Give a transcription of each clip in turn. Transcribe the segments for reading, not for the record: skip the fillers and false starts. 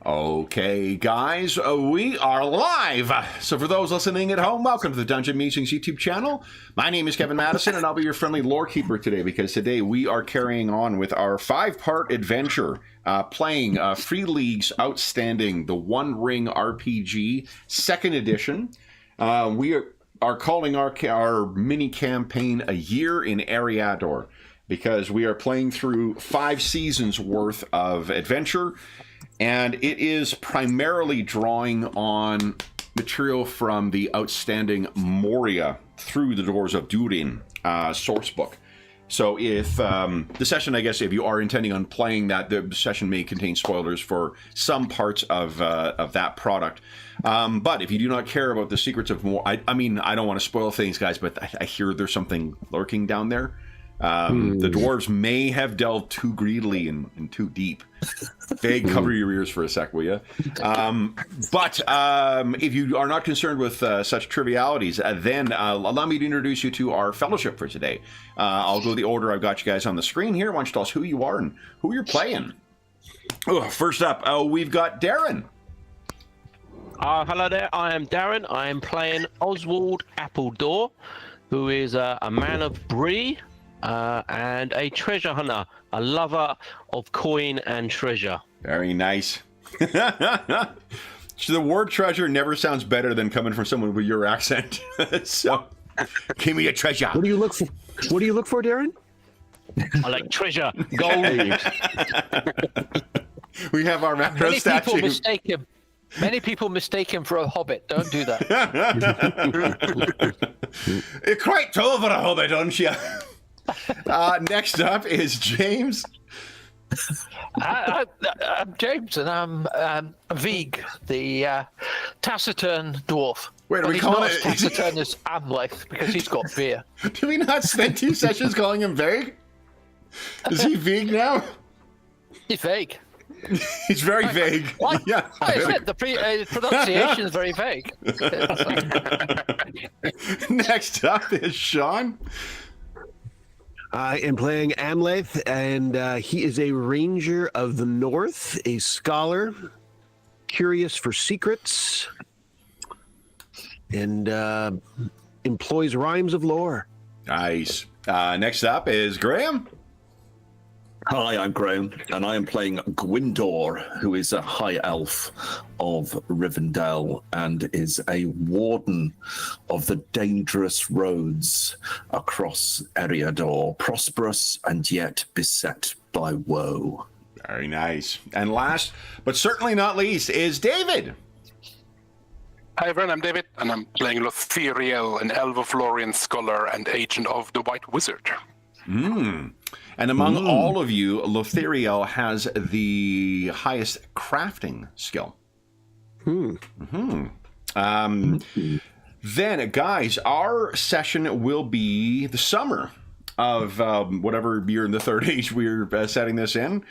Okay, guys, we are live. So for those listening at home, welcome to the Dungeon Musings YouTube channel. My name is Kevin Madison, and I'll be your friendly lore keeper today, because today we are carrying on with our 5-part adventure, playing Free League's outstanding The One Ring RPG 2nd edition. We are calling our mini campaign A Year in Eriador, because we are playing through 5 seasons worth of adventure. And it is primarily drawing on material from the outstanding Moria Through the Doors of Durin source book. So if the session, I guess, if you are intending on playing that, the session may contain spoilers for some parts of that product. But if you do not care about the secrets of Moria, I mean, I don't want to spoil things, guys, but I hear there's something lurking down there. The dwarves may have delved too greedily and too deep. Vague, cover your ears for a sec, will you? But if you are not concerned with such trivialities, then allow me to introduce you to our fellowship for today. I'll go the order I've got you guys on the screen here. Why don't you tell us who you are and who you're playing? First up, we've got Darren. Hello there, I am Darren. I am playing Oswald Appledore, who is a man of Bree. And a treasure hunter, a lover of coin and treasure. Very nice. The word treasure never sounds better than coming from someone with your accent. So, give me a treasure. What do you look for? What do you look for, Darren? I like treasure, gold. We have our macro statue. Many people mistake him for a hobbit. Don't do that. You're quite tall for a hobbit, aren't you? Next up is James. I'm James, and I'm Vig, the taciturn dwarf. Wait, are we calling it taciturn as Amleth because he's got beer? Did we not spend 2 sessions calling him vague? Is he Vig now? He's vague. He's very vague. What? Yeah, I said the pronunciation is very vague. Next up is Sean. I am playing Amleth, and he is a ranger of the north, a scholar, curious for secrets, and employs rhymes of lore. Nice. Next up is Graham. Hi, I'm Graham, and I am playing Gwyndor, who is a high elf of Rivendell and is a warden of the dangerous roads across Eriador, prosperous and yet beset by woe. Very nice. And last, but certainly not least, is David. Hi everyone, I'm David, and I'm playing Lothiriel, an Elvo-Florian scholar and agent of the White Wizard. And among all of you, Lothiriel has the highest crafting skill. Then, guys, our session will be the summer of whatever year in the Third Age we're setting this in.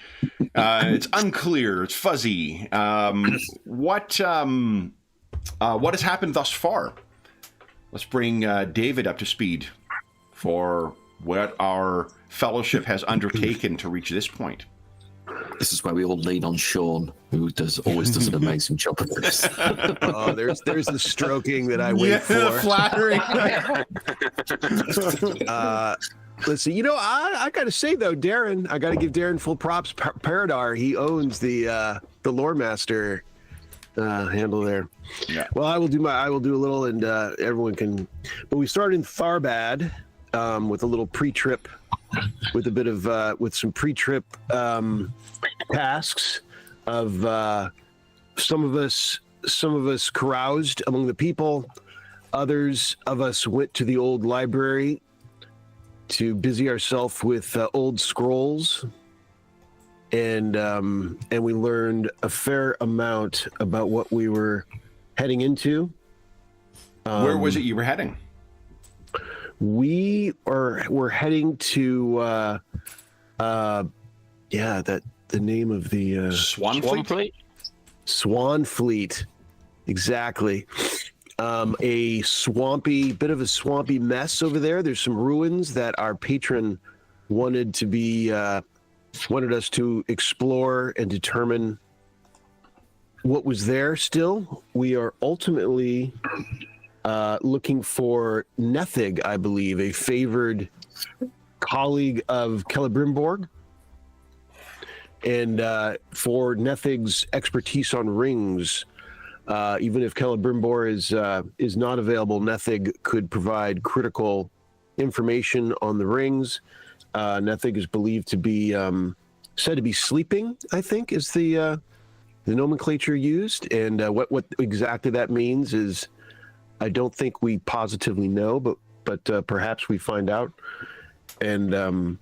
It's unclear. It's fuzzy. What has happened thus far? Let's bring David up to speed for what our fellowship has undertaken to reach this point. This is where we all lean on Sean, who always does an amazing job of this. Oh, there's the stroking that I wait for. Flattering. Let's see. You know, I got to say though, Darren, I got to give Darren full props. Paradar, he owns the lore master handle there. Yeah. Well, I will do a little, and everyone can. But we started in Tharbad with a little pre-trip. With a bit of with some pre-trip tasks of some of us caroused among the people, others of us went to the old library to busy ourselves with old scrolls, and we learned a fair amount about what we were heading into. Where was it you were heading? We're heading to the name of the Swanfleet? Swanfleet, exactly. A bit of a swampy mess over there. There's some ruins that our patron wanted us to explore and determine what was there still. We are ultimately looking for Nethig, I believe, a favored colleague of Celebrimborg. And for Nethig's expertise on rings, even if Celebrimbor is not available, Nethig could provide critical information on the rings. Nethig is believed to be said to be sleeping, I think, is the nomenclature used. And what exactly that means is, I don't think we positively know, but perhaps we find out. And and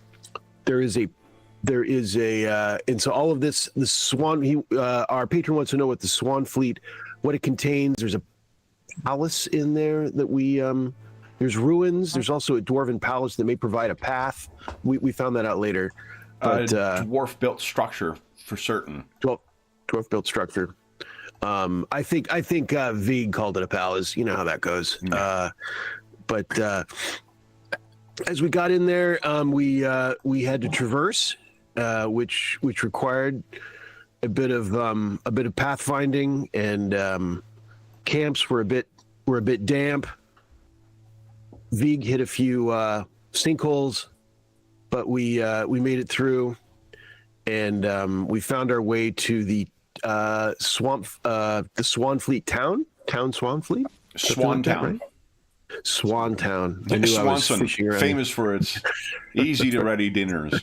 so all of this, the Swan, our patron wants to know what the Swan Fleet, what it contains. There's a palace in there that there's ruins. There's also a dwarven palace that may provide a path. We found that out later. But Dwarf-built structure for certain. Dwarf-built structure. I think Vig called it a palace. You know how that goes. But as we got in there, we had to traverse, which required a bit of pathfinding, and camps were a bit damp. Vig hit a few sinkholes, but we made it through, and we found our way to the Swanfleet town. Swanfleet? Swan Town. Right? Swan Town. I knew I was fishing around. Famous for its easy to ready dinners.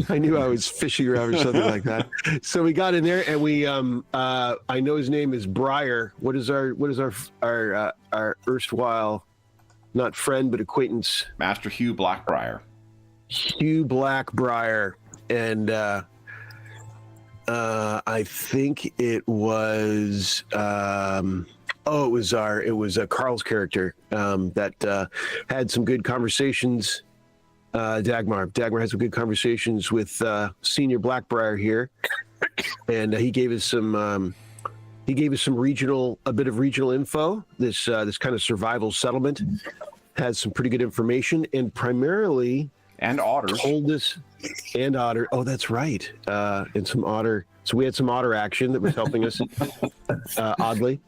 I knew I was fishing around or something like that. So we got in there, and we I know his name is Briar. What is our erstwhile, not friend but acquaintance? Master Hugh Blackbriar. Hugh Blackbriar, and I think it was it was Carl's character that had some good conversations. Dagmar had some good conversations with Senior Blackbriar here, and he gave us some a bit of regional info. This kind of survival settlement has some pretty good information, and primarily otters. Told us, and otter. Oh, that's right. And some otter. So we had some otter action that was helping us. Oddly,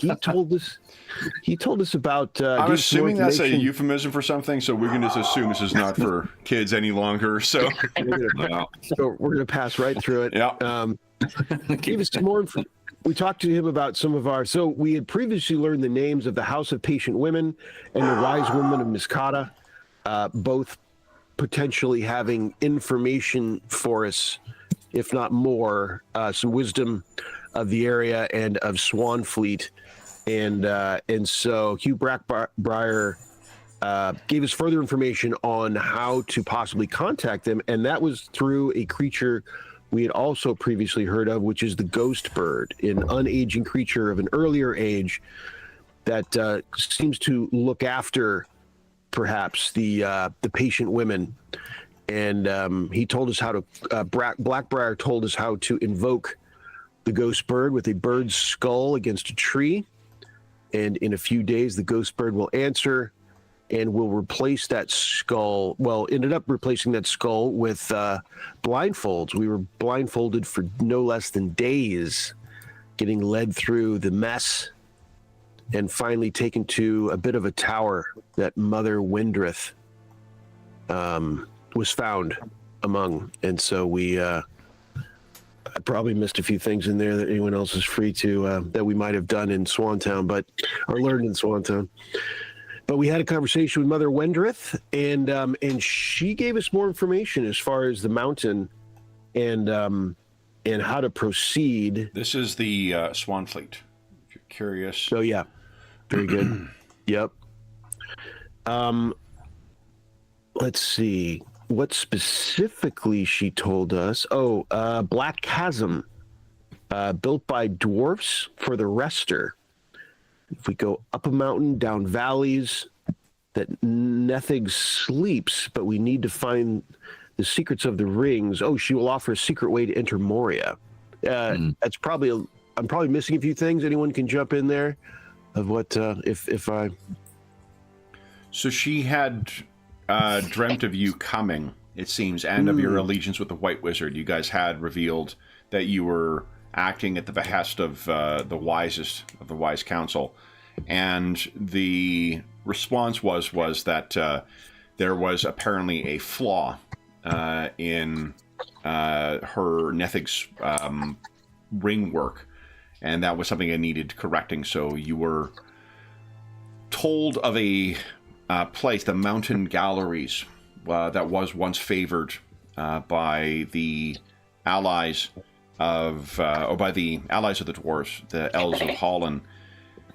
he told us about. I'm assuming that's a euphemism for something, so we're going to assume this is not for kids any longer. So we're going to pass right through it. Yeah. Give us some more. We talked to him about some of our. So we had previously learned the names of the House of Patient Women and the Wise Woman of Miskata, both potentially having information for us, if not more, some wisdom of the area and of Swanfleet. And so Hugh Blackbriar gave us further information on how to possibly contact them, and that was through a creature we had also previously heard of, which is the ghost bird, an unaging creature of an earlier age that seems to look after perhaps the patient women. And he told us how to Blackbriar told us how to invoke the ghost bird with a bird's skull against a tree, and in a few days the ghost bird will answer and will replace that skull. Well, ended up replacing that skull with blindfolds. We were blindfolded for no less than days, getting led through the mess, and finally taken to a bit of a tower that Mother Windrith was found among. And so I probably missed a few things in there that anyone else is free to, that we might have done in Swantown, or learned in Swantown. But we had a conversation with Mother Wendrith, and she gave us more information as far as the mountain and how to proceed. This is the Swanfleet, if you're curious. So yeah, very good. Yep. Let's see what specifically she told us. Black Chasm, built by dwarfs for the Rester. If we go up a mountain, down valleys, that Nethig sleeps, but we need to find the secrets of the rings. She will offer a secret way to enter Moria. That's probably I'm probably missing a few things. Anyone can jump in there of what if I. So she had dreamt of you coming, it seems, and of your allegiance with the White Wizard. You guys had revealed that you were acting at the behest of the wisest of the wise council. And the response was that there was apparently a flaw in her Nethig's ring work, and that was something that needed correcting. So you were told of a place, the Mountain Galleries, that was once favored by the allies of, or by the allies of the dwarves, the elves of Holland,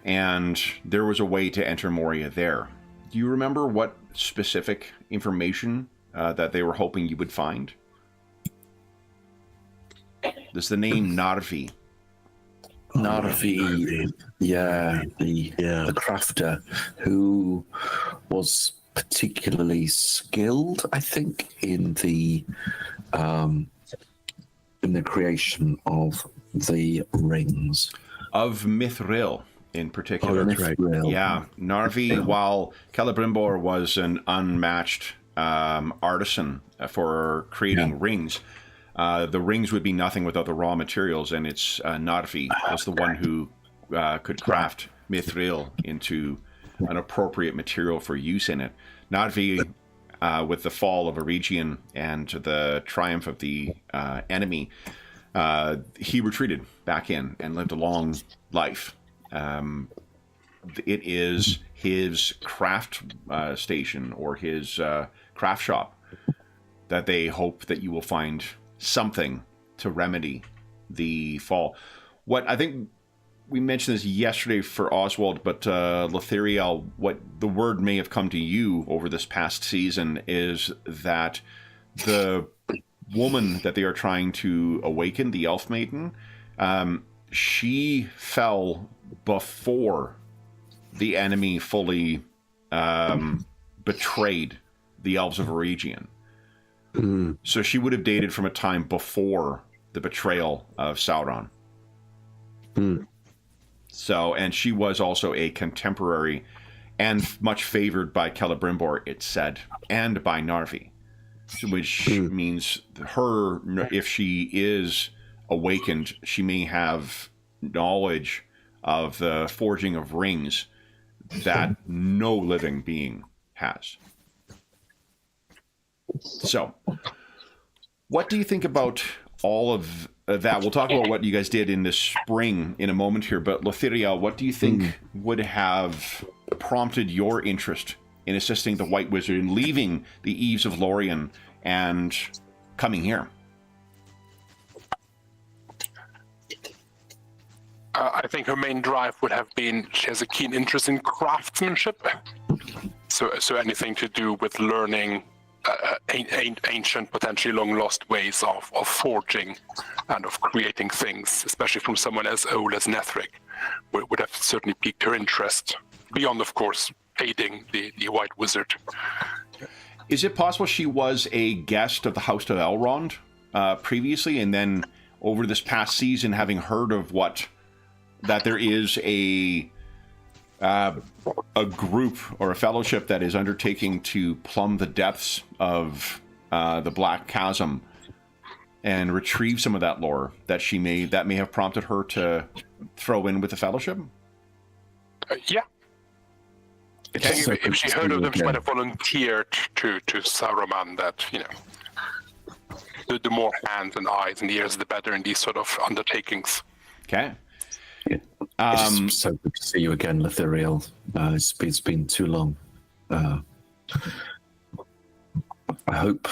and there was a way to enter Moria there. Do you remember what specific information that they were hoping you would find? There's the name Narvi. Narvi, the crafter who was particularly skilled, I think, in the creation of the rings. Of Mithril, in particular. Oh, that's right. Yeah, Narvi, while Celebrimbor was an unmatched artisan for creating rings, the rings would be nothing without the raw materials, and it's Narvi was the one who could craft Mithril into an appropriate material for use in it. Narvi, with the fall of Eregion and the triumph of the enemy, he retreated back in and lived a long life. It is his craft station, or his craft shop, that they hope that you will find something to remedy the fall. What I think we mentioned this yesterday for Oswald, but Letheriel, what the word may have come to you over this past season is that the woman that they are trying to awaken, the Elf Maiden, she fell before the enemy fully betrayed the Elves of Eregion. So she would have dated from a time before the betrayal of Sauron. So, and she was also a contemporary and much favored by Celebrimbor, it said, and by Narvi, which means her, if she is awakened, she may have knowledge of the forging of rings that no living being has. So, what do you think about all of that? We'll talk about what you guys did in the spring in a moment here, but Letheriel, what do you think would have prompted your interest in assisting the White Wizard in leaving the Eves of Lorien and coming here? I think her main drive would have been she has a keen interest in craftsmanship. So anything to do with learning ancient, potentially long-lost ways of forging and of creating things, especially from someone as old as Nethric, would have certainly piqued her interest, beyond, of course, aiding the White Wizard. Is it possible she was a guest of the House of Elrond previously, and then over this past season, having heard of that there is a group or a fellowship that is undertaking to plumb the depths of the Black Chasm and retrieve some of that lore that may have prompted her to throw in with the fellowship? Yeah. If she heard of them, she might have volunteered to Saruman that, the more hands and eyes and ears, the better in these sort of undertakings. Okay. It's so good to see you again, Letheriel. It's been too long. I hope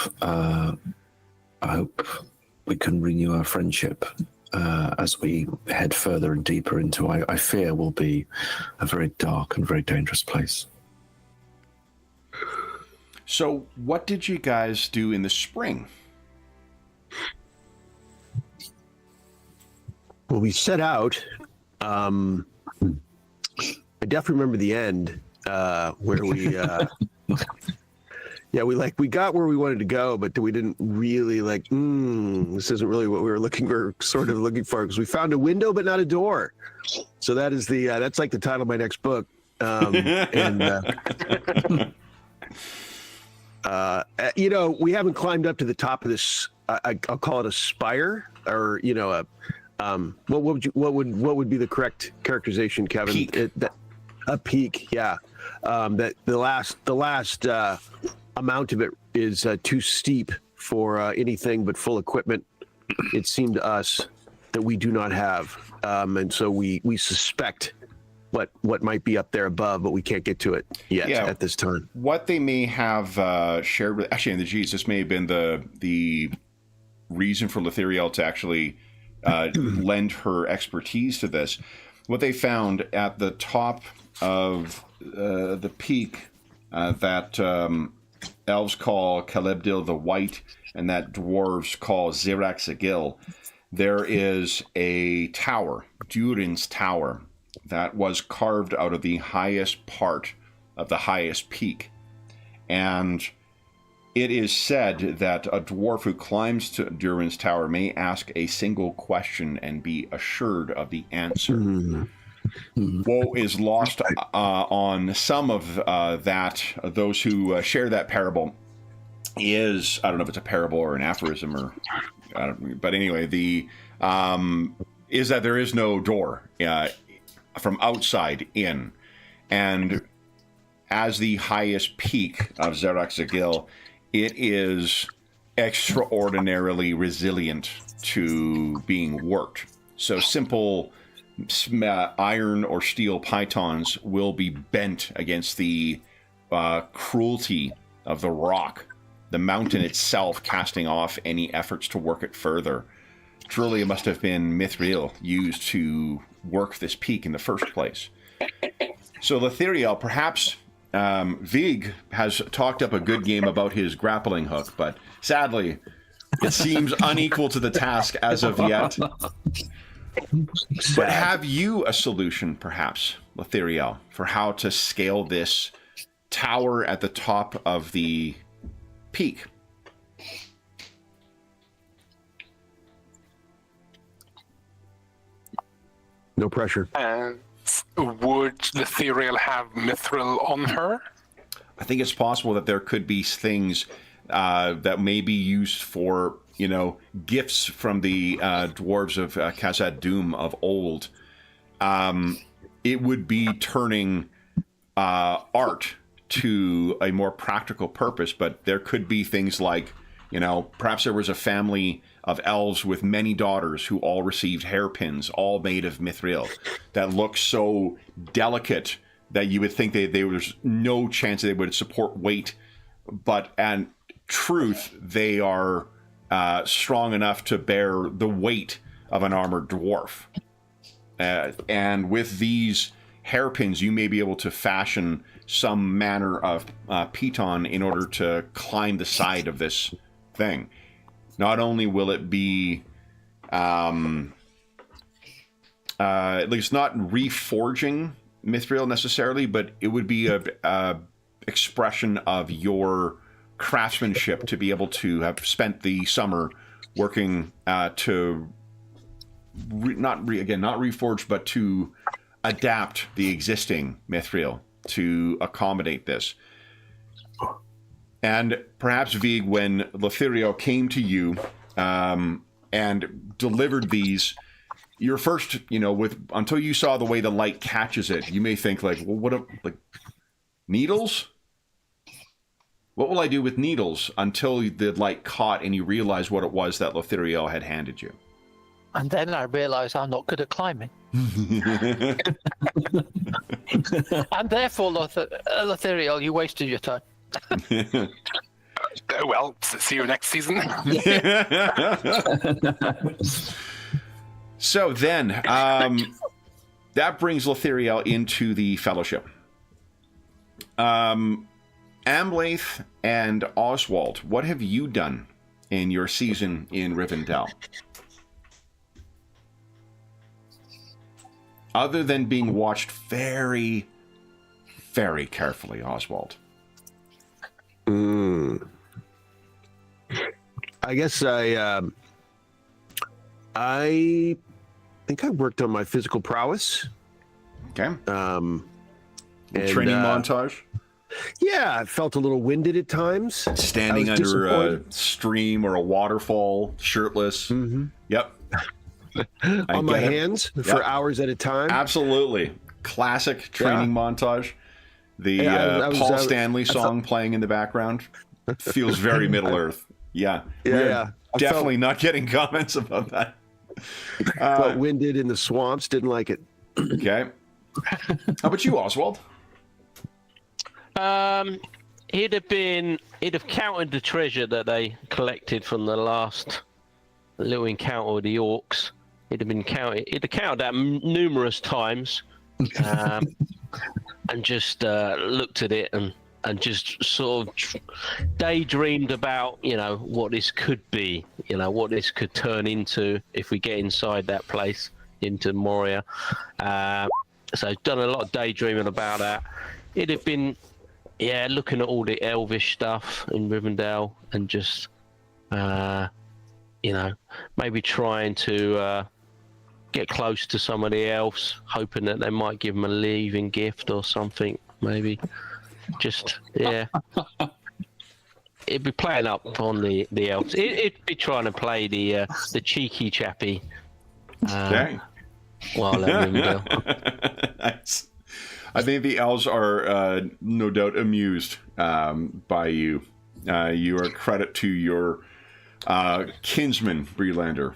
we can renew our friendship as we head further and deeper into I fear will be a very dark and very dangerous place. So, what did you guys do in the spring? Well, we set out. I definitely remember the end where we we got where we wanted to go, but we didn't really this isn't really what we were looking for because we found a window but not a door. So that is that's like the title of my next book. We haven't climbed up to the top of this, I'll call it a spire, or What would be the correct characterization, Kevin? Peak. A peak, yeah. That the last amount of it is too steep for anything but full equipment. It seemed to us that we do not have, and so we suspect what might be up there above, but we can't get to it yet at this time. What they may have shared with, actually, in the G's, this may have been the reason for Letheriel to actually lend her expertise to this. What they found at the top of the peak that elves call Calebdil the White and that dwarves call Zirax Agil, there is a tower, Durin's Tower, that was carved out of the highest part of the highest peak. And it is said that a dwarf who climbs to Durin's Tower may ask a single question and be assured of the answer. What is lost on some of those who share that parable is, I don't know if it's a parable or an aphorism or, but anyway, is that there is no door from outside in. And as the highest peak of Zirax Agil, it is extraordinarily resilient to being worked. So simple iron or steel pythons will be bent against the cruelty of the rock, the mountain itself casting off any efforts to work it further. Truly, it must have been Mithril used to work this peak in the first place. So Letheriel, perhaps Vig has talked up a good game about his grappling hook, but sadly, it seems unequal to the task as of yet. But have you a solution, perhaps, Letheriel, for how to scale this tower at the top of the peak? No pressure. And would Letheriel have Mithril on her? I think it's possible that there could be things that may be used for, gifts from the dwarves of Khazad Dûm of old. It would be turning art to a more practical purpose, but there could be things like, perhaps there was a family of elves with many daughters who all received hairpins, all made of mithril, that look so delicate that you would think there was no chance they would support weight, but in truth, they are strong enough to bear the weight of an armored dwarf. And with these hairpins, you may be able to fashion some manner of piton in order to climb the side of this thing. Not only will it be at least not reforging mithril necessarily, but it would be a expression of your craftsmanship to be able to have spent the summer working to not reforge, but to adapt the existing mithril to accommodate this. And perhaps, Vig, when Letheriel came to you and delivered these, your first, until you saw the way the light catches it, you may think like, well, needles? What will I do with needles? Until the light caught and you realized what it was that Letheriel had handed you. And then I realised I'm not good at climbing. And therefore, Letheriel, you wasted your time. Well, see you next season. So then, that brings Letheriel into the Fellowship. Amlaith and Oswald, what have you done in your season in Rivendell? Other than being watched very, very carefully, Oswald. I guess I think I worked on my physical prowess. Okay. And, training montage. Yeah, I felt a little winded at times. Standing under a stream or a waterfall, shirtless. Mm-hmm. Yep. on my hands for hours at a time. Absolutely. Classic training montage. The Paul Stanley song playing in the background feels very Middle Earth. Yeah. Definitely not getting comments about that. Felt winded in the swamps. Didn't like it. Okay. How about you, Oswald? He'd have counted the treasure that they collected from the last little encounter with the orcs. He'd have counted that numerous times, and just looked at it and just sort of daydreamed about, what this could be, what this could turn into if we get inside that place, into Moria. So done a lot of daydreaming about that. It'd have been, looking at all the elvish stuff in Rivendell and just, maybe trying to get close to some of the elves, hoping that they might give them a leaving gift or something, maybe. Just, it'd be playing up on the elves. It'd be trying to play the cheeky chappy. Okay. While at Rivendell. Nice. I think the elves are no doubt amused by you. You are a credit to your kinsman, Breelander.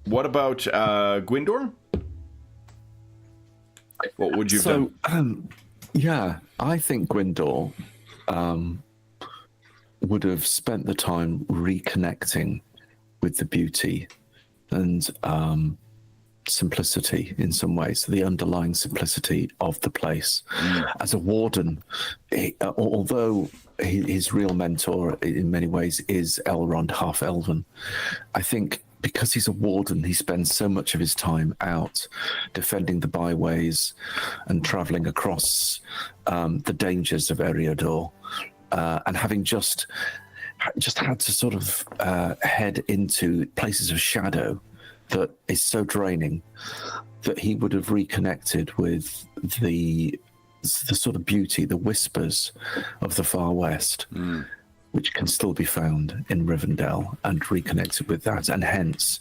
What about Gwindor? What would you have done? I think Gwindor would have spent the time reconnecting with the beauty and simplicity in some ways, the underlying simplicity of the place. As a warden, although his real mentor in many ways is Elrond, half elven, I think because he's a warden, he spends so much of his time out defending the byways and traveling across the dangers of Eriador, and having just had to sort of head into places of shadow that is so draining, that he would have reconnected with the sort of beauty, the whispers of the far west, which can still be found in Rivendell, and reconnected with that. And hence,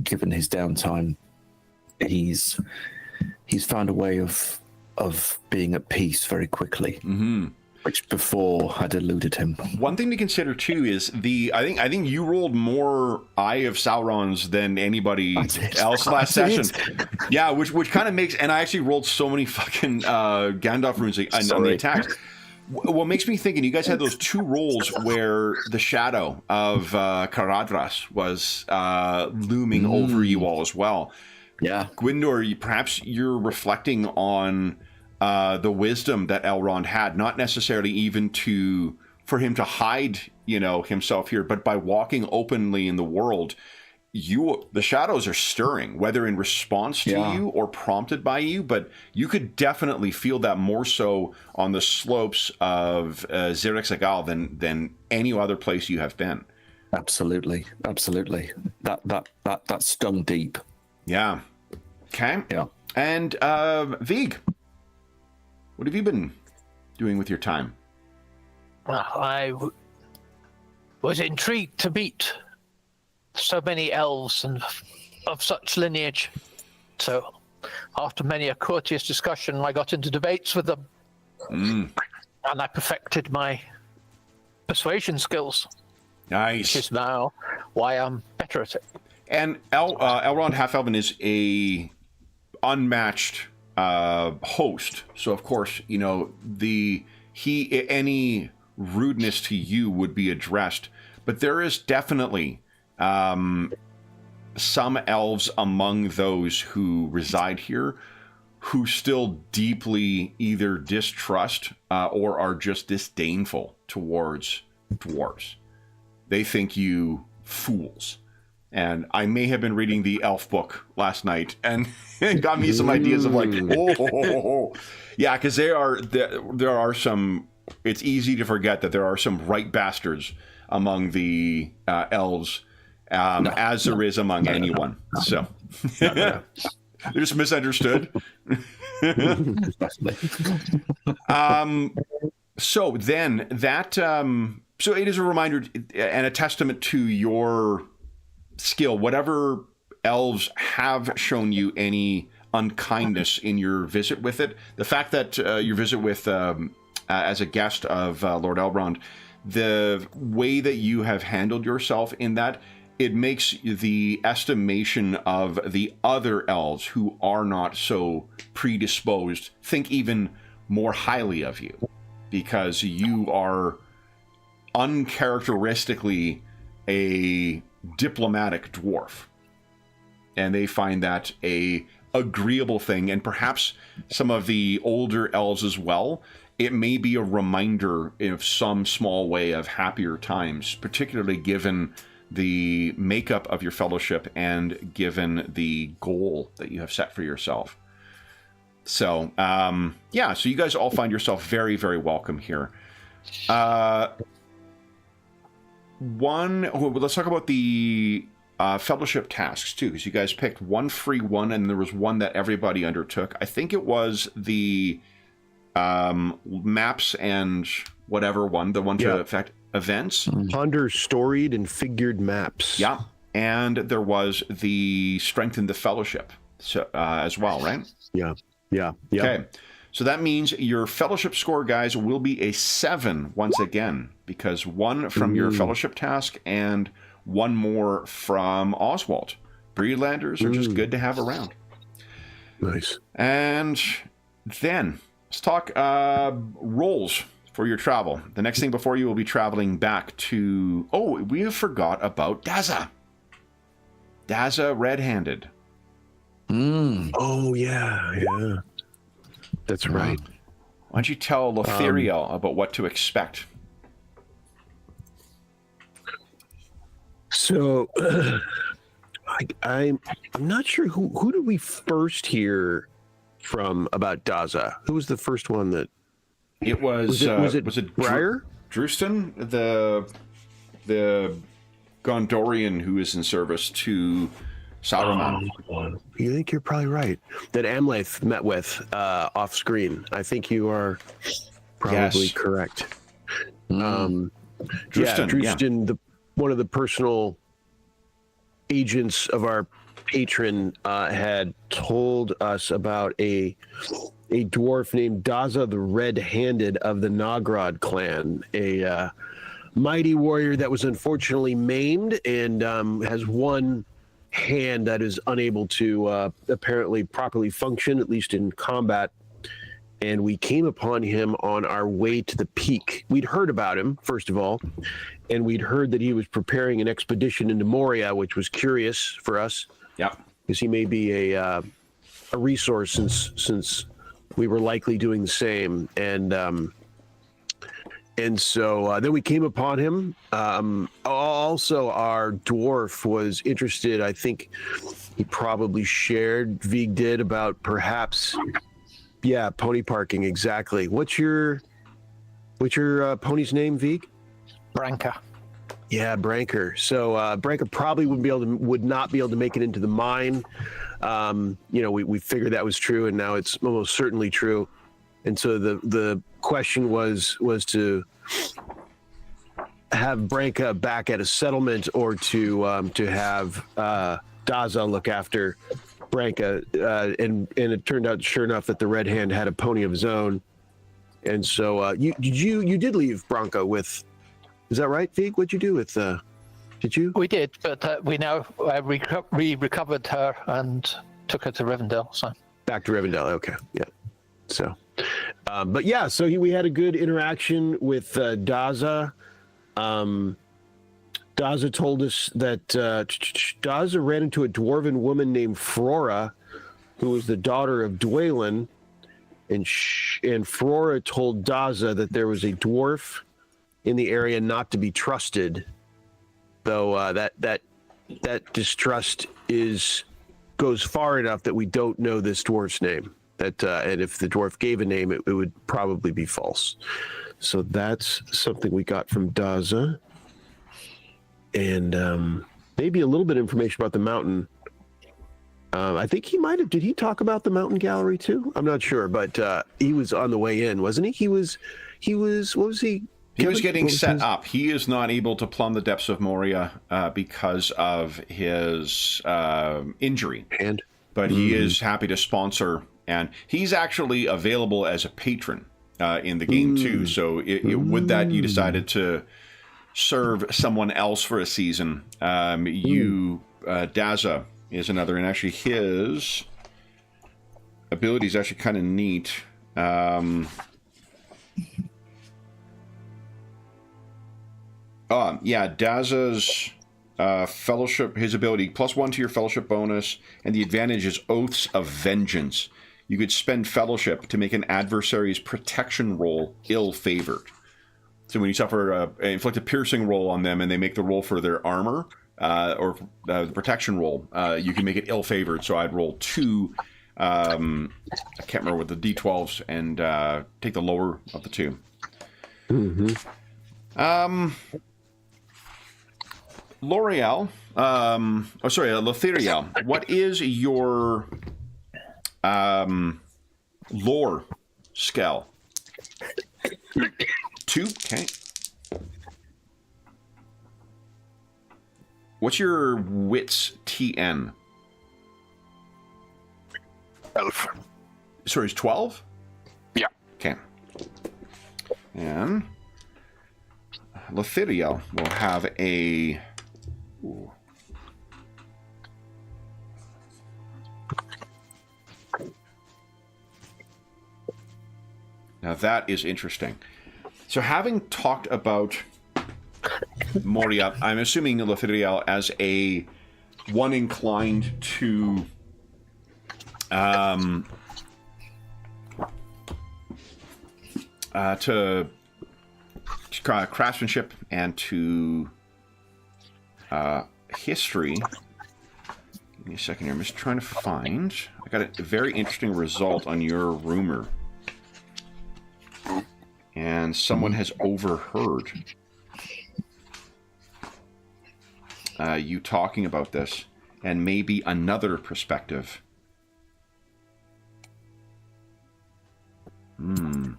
given his downtime, he's found a way of being at peace very quickly. Which before had eluded him. One thing to consider too is I think you rolled more Eye of Sauron's than anybody else last session. Yeah, which kind of makes, and I actually rolled so many fucking Gandalf runes on the attacks. What makes me think, and you guys had those two rolls where the shadow of Caradhras was looming over you all as well. Yeah, Gwindor, perhaps you're reflecting on the wisdom that Elrond had, not necessarily even for him to hide, himself here, but by walking openly in the world, the shadows are stirring, whether in response to you or prompted by you, but you could definitely feel that more so on the slopes of Zirik-Zagal than any other place you have been. Absolutely. That stung deep. Yeah. Okay. Yeah. And Vig, what have you been doing with your time? Well, I was intrigued to meet so many elves and of such lineage. So, after many a courteous discussion, I got into debates with them, and I perfected my persuasion skills. Nice. Which is now why I'm better at it. And Elrond Half-Elven is a unmatched host, so of course, any rudeness to you would be addressed, but there is definitely some elves among those who reside here who still deeply either distrust or are just disdainful towards dwarves. They think you fools. And I may have been reading the elf book last night and it got me some ideas of like, yeah, because there are some, it's easy to forget that there are some right bastards among the elves, as there is among anyone. So they're just misunderstood. So then that, so it is a reminder and a testament to your skill, whatever elves have shown you any unkindness in your visit with it, the fact that your visit with as a guest of Lord Elrond, the way that you have handled yourself in that, it makes the estimation of the other elves who are not so predisposed think even more highly of you, because you are uncharacteristically a diplomatic dwarf, and they find that a agreeable thing. And perhaps some of the older elves as well, it may be a reminder of some small way of happier times, particularly given the makeup of your fellowship and given the goal that you have set for yourself. So yeah, so you guys all find yourself very, very welcome here. Let's talk about the fellowship tasks too, because you guys picked one free one, and there was one that everybody undertook. I think it was the maps and whatever one, the one to affect events. Ponder storied and figured maps. Yeah, and there was the strengthen the fellowship as well, right? Yeah. Okay, so that means your fellowship score, guys, will be a 7 once again, because 1 from your fellowship task and 1 more from Oswald. Breedlanders are just good to have around. Nice. And then let's talk rolls for your travel. The next thing before you will be traveling back to... Oh, we have forgot about Daza. Daza red-handed. Oh, yeah. That's right. Why don't you tell Lothariel about what to expect? So, I'm not sure who did we first hear from about Daza? Who was the first one that... It was it Briar? Drustin, the Gondorian who is in service to Sauron. You think you're probably right. That Amlath met with off screen. I think you are probably correct. Drustin, Drustin, one of the personal agents of our patron, had told us about a dwarf named Daza the Red-Handed of the Nogrod clan, a mighty warrior that was unfortunately maimed and has one hand that is unable to apparently properly function, at least in combat. And we came upon him on our way to the peak. We'd heard about him, first of all, and we'd heard that he was preparing an expedition into Moria, which was curious for us. Yeah, because he may be a resource since we were likely doing the same. And so then we came upon him. Also, our dwarf was interested. I think he probably shared, Vig did, about perhaps, pony parking, exactly. What's your pony's name, Vig? Branka. Yeah, Branker. So Branker probably would not be able to make it into the mine. We figured that was true, and now it's almost certainly true. And so the question was to have Branka back at a settlement, or to have Daza look after Branka. And it turned out, sure enough, that the Red Hand had a pony of his own. And so you did leave Branka with. Is that right, Vig? What'd you do with? Did you? We did, but we now recovered her and took her to Rivendell. So Back to Rivendell. Okay, yeah. So, but yeah, so we had a good interaction with Daza. Daza told us that Daza ran into a dwarven woman named Frora, who was the daughter of Dwalin, and Frora told Daza that there was a dwarf in the area not to be trusted, though that distrust goes far enough that we don't know this dwarf's name. And if the dwarf gave a name, it would probably be false. So that's something we got from Daza, and maybe a little bit of information about the mountain. I think he might have. Did he talk about the mountain gallery too? I'm not sure, but he was on the way in, wasn't he? He was. What was he? He was getting set up. He is not able to plumb the depths of Moria because of his injury. But he is happy to sponsor, and he's actually available as a patron in the game too. So with that, you decided to serve someone else for a season. Daza is another, and actually his ability is actually kind of neat. Daza's fellowship, his ability, +1 to your fellowship bonus, and the advantage is Oaths of Vengeance. You could spend fellowship to make an adversary's protection roll ill-favored. So when you suffer inflict a piercing roll on them and they make the roll for their armor, or the protection roll, you can make it ill-favored. So I'd roll 2, I can't remember what the D12s, and take the lower of the 2. L'Oreal, Lothiriel, what is your lore skill? 2, okay. What's your wits TN? 12. Sorry, it's 12? Yeah. Okay. And Lothiriel will have a... Ooh. Now that is interesting. So having talked about Moria, I'm assuming Lothiriel as a one inclined to craftsmanship and to history. Give me a second here. I'm just trying to find. I got a very interesting result on your rumor. And someone has overheard you talking about this, and maybe another perspective. Hmm.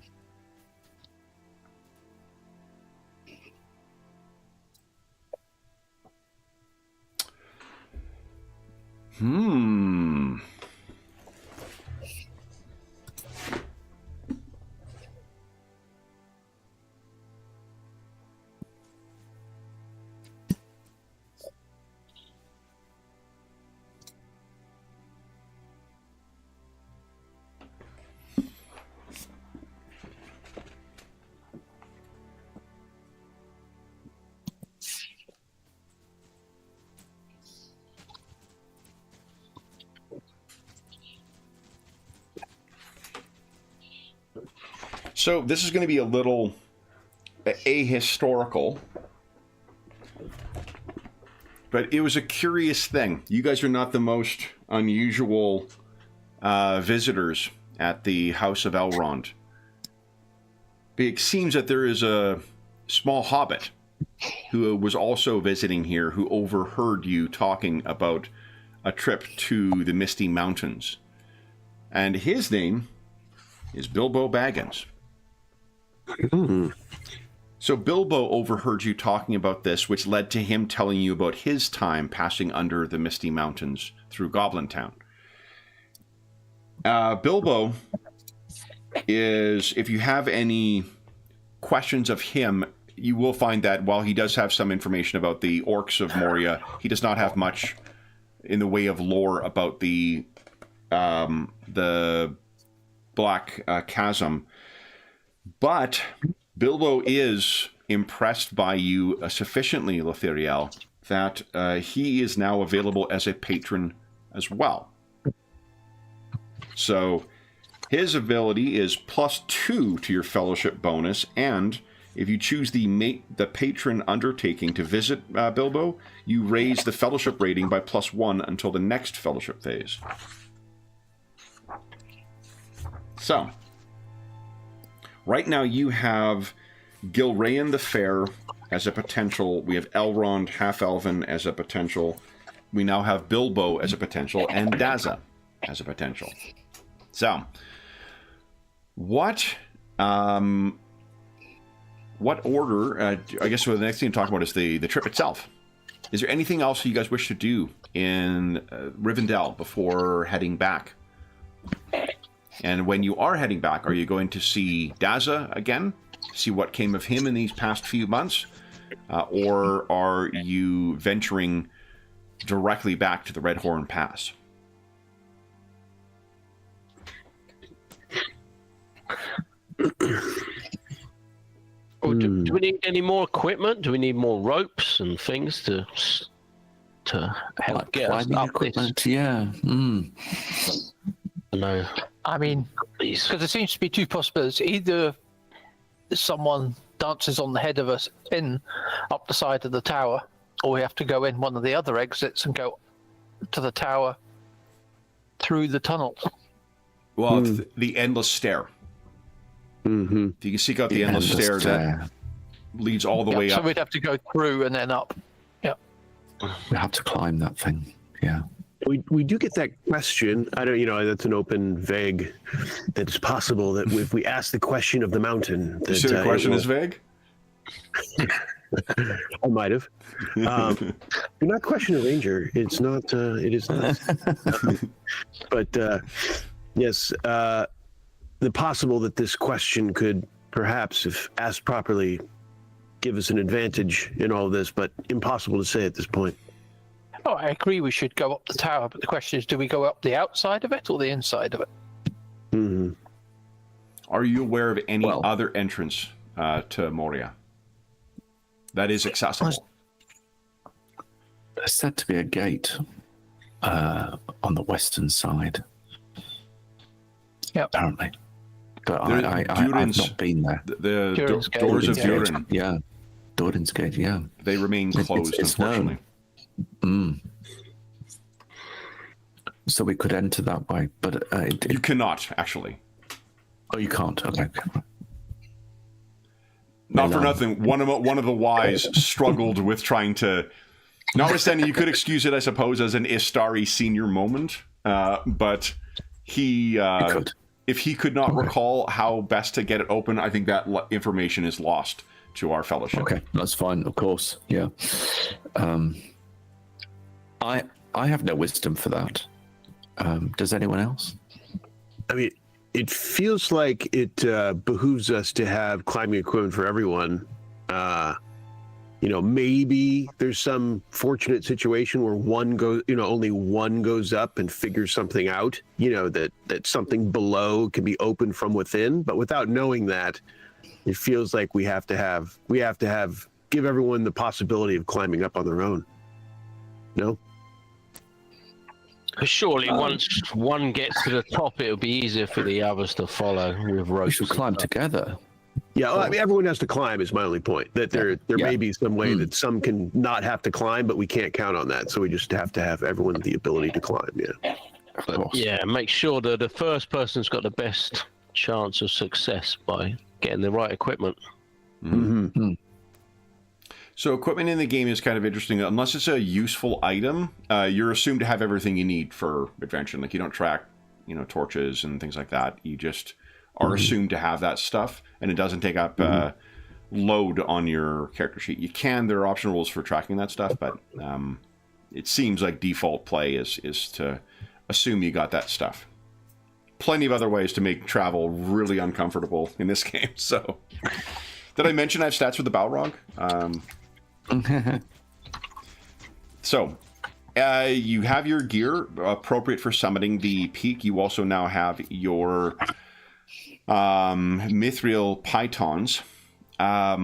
So this is going to be a little ahistorical, but it was a curious thing. You guys are not the most unusual visitors at the House of Elrond. It seems that there is a small hobbit who was also visiting here who overheard you talking about a trip to the Misty Mountains. And his name is Bilbo Baggins. So Bilbo overheard you talking about this, which led to him telling you about his time passing under the Misty Mountains through Goblin Town. Bilbo is, if you have any questions of him, you will find that while he does have some information about the orcs of Moria, he does not have much in the way of lore about the Black Chasm. But Bilbo is impressed by you sufficiently, Lothiriel, that he is now available as a patron as well. So his ability is +2 to your fellowship bonus, and if you choose the patron undertaking to visit Bilbo, you raise the fellowship rating by +1 until the next fellowship phase. So right now you have Gilrayan the Fair as a potential. We have Elrond Half-Elven as a potential. We now have Bilbo as a potential and Daza as a potential. So, what what order? I guess the next thing to talk about is the trip itself. Is there anything else you guys wish to do in Rivendell before heading back? And when you are heading back, are you going to see Daza again? See what came of him in these past few months? Or are you venturing directly back to the Redhorn Pass? Or do we need any more equipment? Do we need more ropes and things to help get us Climbing up equipment, this? yeah. No. I mean, Please. because there seems to be two possibilities. Either someone dances on the head of us in up the side of the tower, or we have to go in one of the other exits and go to the tower through the tunnels. Well, it's the endless stair. Mm-hmm. If you can seek out the endless stair that leads all the way So up. we'd have to go through and then up. Yeah. We have to climb that thing. Yeah. We do get that question. I don't, that's an open, vague. That it's possible that if we ask the question of the mountain, that You see the question is vague? I might have. Do not question a ranger. It's not. It is not. But yes, the possible that this question could perhaps, if asked properly, give us an advantage in all of this, but impossible to say at this point. Oh, I agree we should go up the tower, but the question is, do we go up the outside of it or the inside of it? Mm-hmm. Are you aware of any Well- other entrance to Moria that is accessible? There's said to be a gate on the western side. Yeah. Apparently. But There- I've Durin's- not been there. The Durin's Gate. doors of Yeah. Durin, Yeah. Durin's Gate, yeah. they remain closed, it's known. unfortunately. So we could enter that way, but You cannot, actually. oh, you can't. Okay. Not for No. nothing. One of the wise struggled with trying to. Notwithstanding, you could excuse it, I suppose, as an Istari senior moment. But he, You could. if he could not recall how best to get it open, I think that information is lost to our fellowship. Okay, that's fine. Of course, yeah. I have no wisdom for that. Does anyone else? I mean, it feels like it behooves us to have climbing equipment for everyone. Maybe there's some fortunate situation where only one goes up and figures something out, that something below can be opened from within. But without knowing that, it feels like we have to give everyone the possibility of climbing up on their own. No? But surely once one gets to the top, it'll be easier for the others to follow with We ropes. should climb together. Yeah, well, I mean, everyone has to climb is my only point. That there may be some way that some can not have to climb, but we can't count on that. So we just have to have everyone the ability to climb. Yeah. Of course. Yeah, make sure that the first person's got the best chance of success by getting the right equipment. Mm-hmm. So equipment in the game is kind of interesting. Unless it's a useful item, you're assumed to have everything you need for adventure. Like you don't track, torches and things like that. You just are assumed to have that stuff, and it doesn't take up load on your character sheet. You can. There are optional rules for tracking that stuff, but it seems like default play is to assume you got that stuff. Plenty of other ways to make travel really uncomfortable in this game. So, did I mention I have stats for the Balrog? So, you have your gear appropriate for summoning the peak. You also now have your mithril pythons. I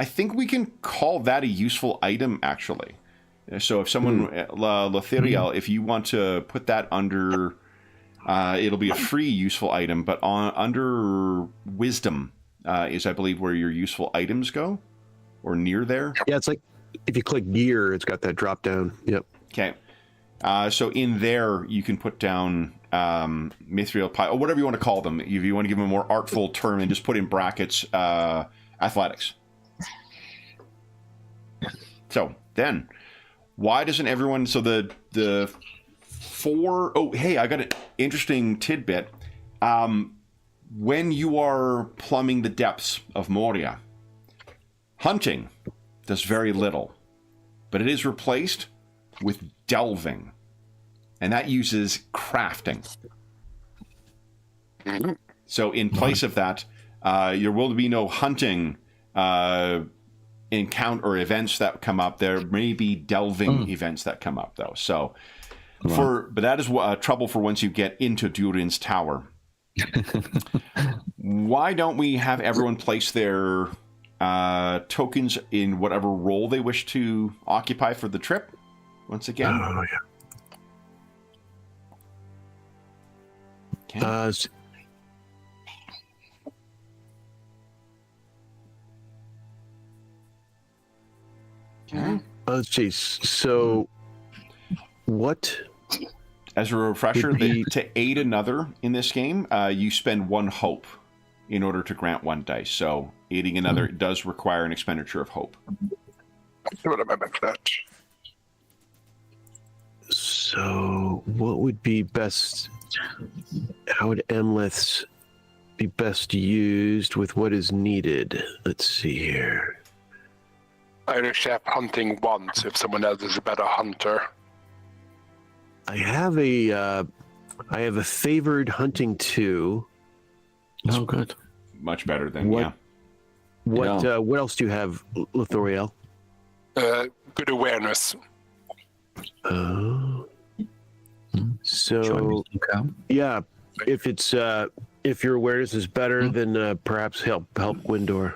think we can call that a useful item, actually. So if someone, Lothiriel, if you want to put that under, it'll be a free useful item, but under wisdom is, I believe, where your useful items go, or near there. Yeah, it's like if you click gear, it's got that drop down. Yep. Okay. So in there, you can put down mithril pie, or whatever you want to call them. If you want to give them a more artful term, and just put in brackets athletics. So then, why doesn't everyone? So the four. Oh, hey, I got an interesting tidbit. when you are plumbing the depths of Moria, hunting does very little, but it is replaced with delving, and that uses crafting. So in place of that, there will be no hunting encounter or events that come up. There may be delving events that come up, though. So, but that is trouble for once you get into Durin's Tower. Why don't we have everyone place their tokens in whatever role they wish to occupy for the trip? Once again. Oh, yeah. Okay. Okay. Let's see. So, what? As a refresher, to aid another in this game, you spend 1 hope in order to grant 1 dice. So, aiding another does require an expenditure of hope. What about that? So, what would be best? How would emliths be best used with what is needed? Let's see here. Irish chef hunting once if someone else is a better hunter. I have a favored hunting 2. Oh, good. Much better than, What else do you have, Lithoriel? Good awareness. So yeah, if it's if your awareness is better, then perhaps help Gwendor.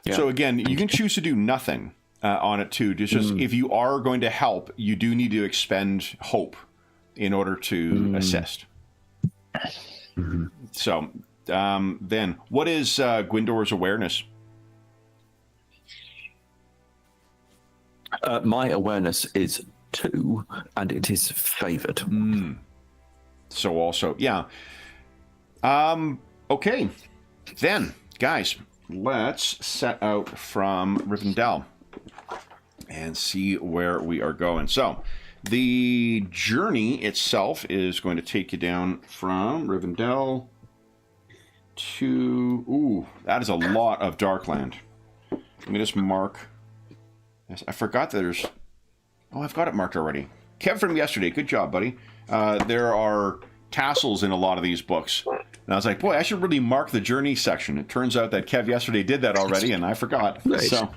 Yeah. So again, you can choose to do nothing on it too. Just if you are going to help, you do need to expend hope in order to assist. So then, what is Gwendor's awareness? My awareness is 2, and it is favored. So also, yeah. Okay, then, guys, let's set out from Rivendell and see where we are going. So, the journey itself is going to take you down from Rivendell to... Ooh, that is a lot of Darkland. Let me just mark... I forgot that there's... Oh, I've got it marked already. Kev from yesterday, good job, buddy. There are tassels in a lot of these books. And I was like, boy, I should really mark the journey section. It turns out that Kev yesterday did that already, and I forgot. Nice. So,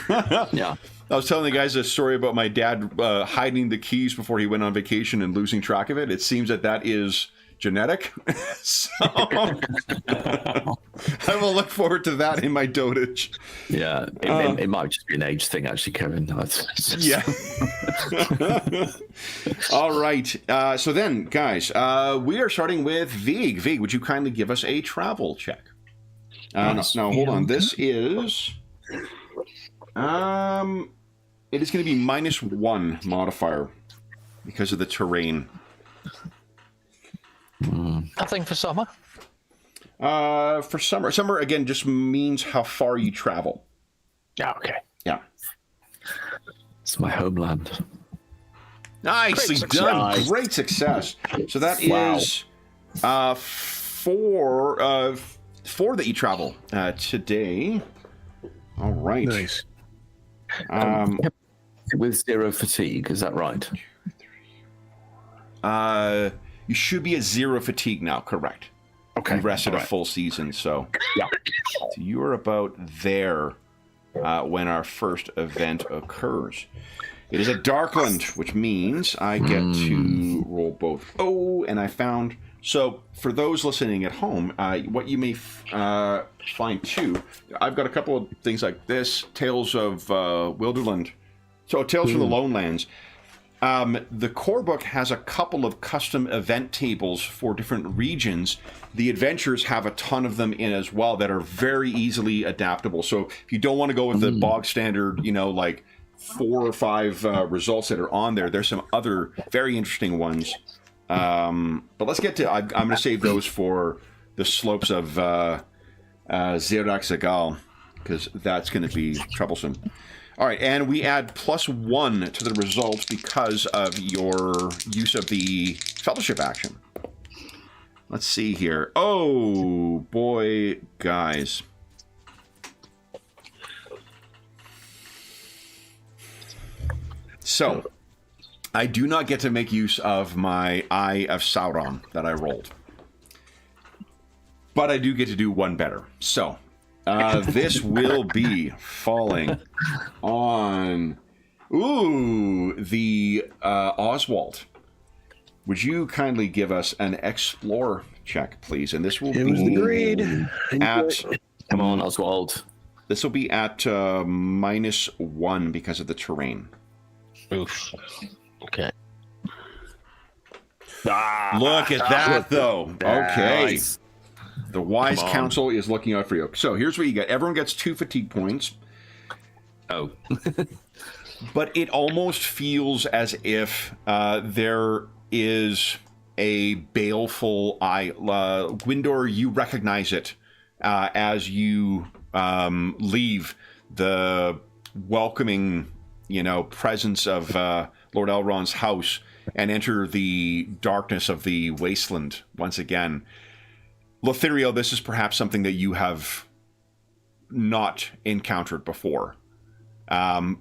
Yeah. I was telling the guys a story about my dad hiding the keys before he went on vacation and losing track of it. It seems that is genetic. So I will look forward to that in my dotage. Yeah, it might just be an age thing, actually, Kevin. Yeah. All right. So then, guys, we are starting with Vig. Vig, would you kindly give us a travel check? No, hold on. This is... it is going to be -1 modifier because of the terrain. Nothing for summer. For summer again just means how far you travel. Yeah, okay. Yeah. It's my homeland. Nicely done. Great success. So that is 4 that you travel today. All right. Nice. With 0 fatigue, is that right? You should be at 0 fatigue now, correct? Okay. You rested a full season, so Yeah. so you are about there when our first event occurs. It is a Darkland, which means I get to roll both. Oh, and I found... So, for those listening at home, what you may find too, I've got a couple of things like this, Tales of Wilderland. So, Tales from the Lone Lands. The core book has a couple of custom event tables for different regions. The adventures have a ton of them in as well that are very easily adaptable. So, if you don't want to go with the bog standard, like 4 or 5 results that are on there, there's some other very interesting ones. But let's get to... I'm going to save those for the slopes of Zirac Zagal, because that's going to be troublesome. All right, and we add +1 to the result because of your use of the fellowship action. Let's see here. Oh, boy, guys. So, I do not get to make use of my Eye of Sauron that I rolled. But I do get to do one better. So, this will be falling on... Ooh, the Oswald. Would you kindly give us an explore check, please? And this will It be was the grade. at... Come on, Oswald. This will be at -1 because of the terrain. Oof. Okay. Look at that, though. Okay. Nice. The wise Come on. council is looking out for you. So here's what you get. Everyone gets 2 fatigue points, Oh. but it almost feels as if there is a baleful eye. Gwyndor, you recognize it as you leave the welcoming, presence of Lord Elrond's house and enter the darkness of the wasteland once again. Lothario, this is perhaps something that you have not encountered before. The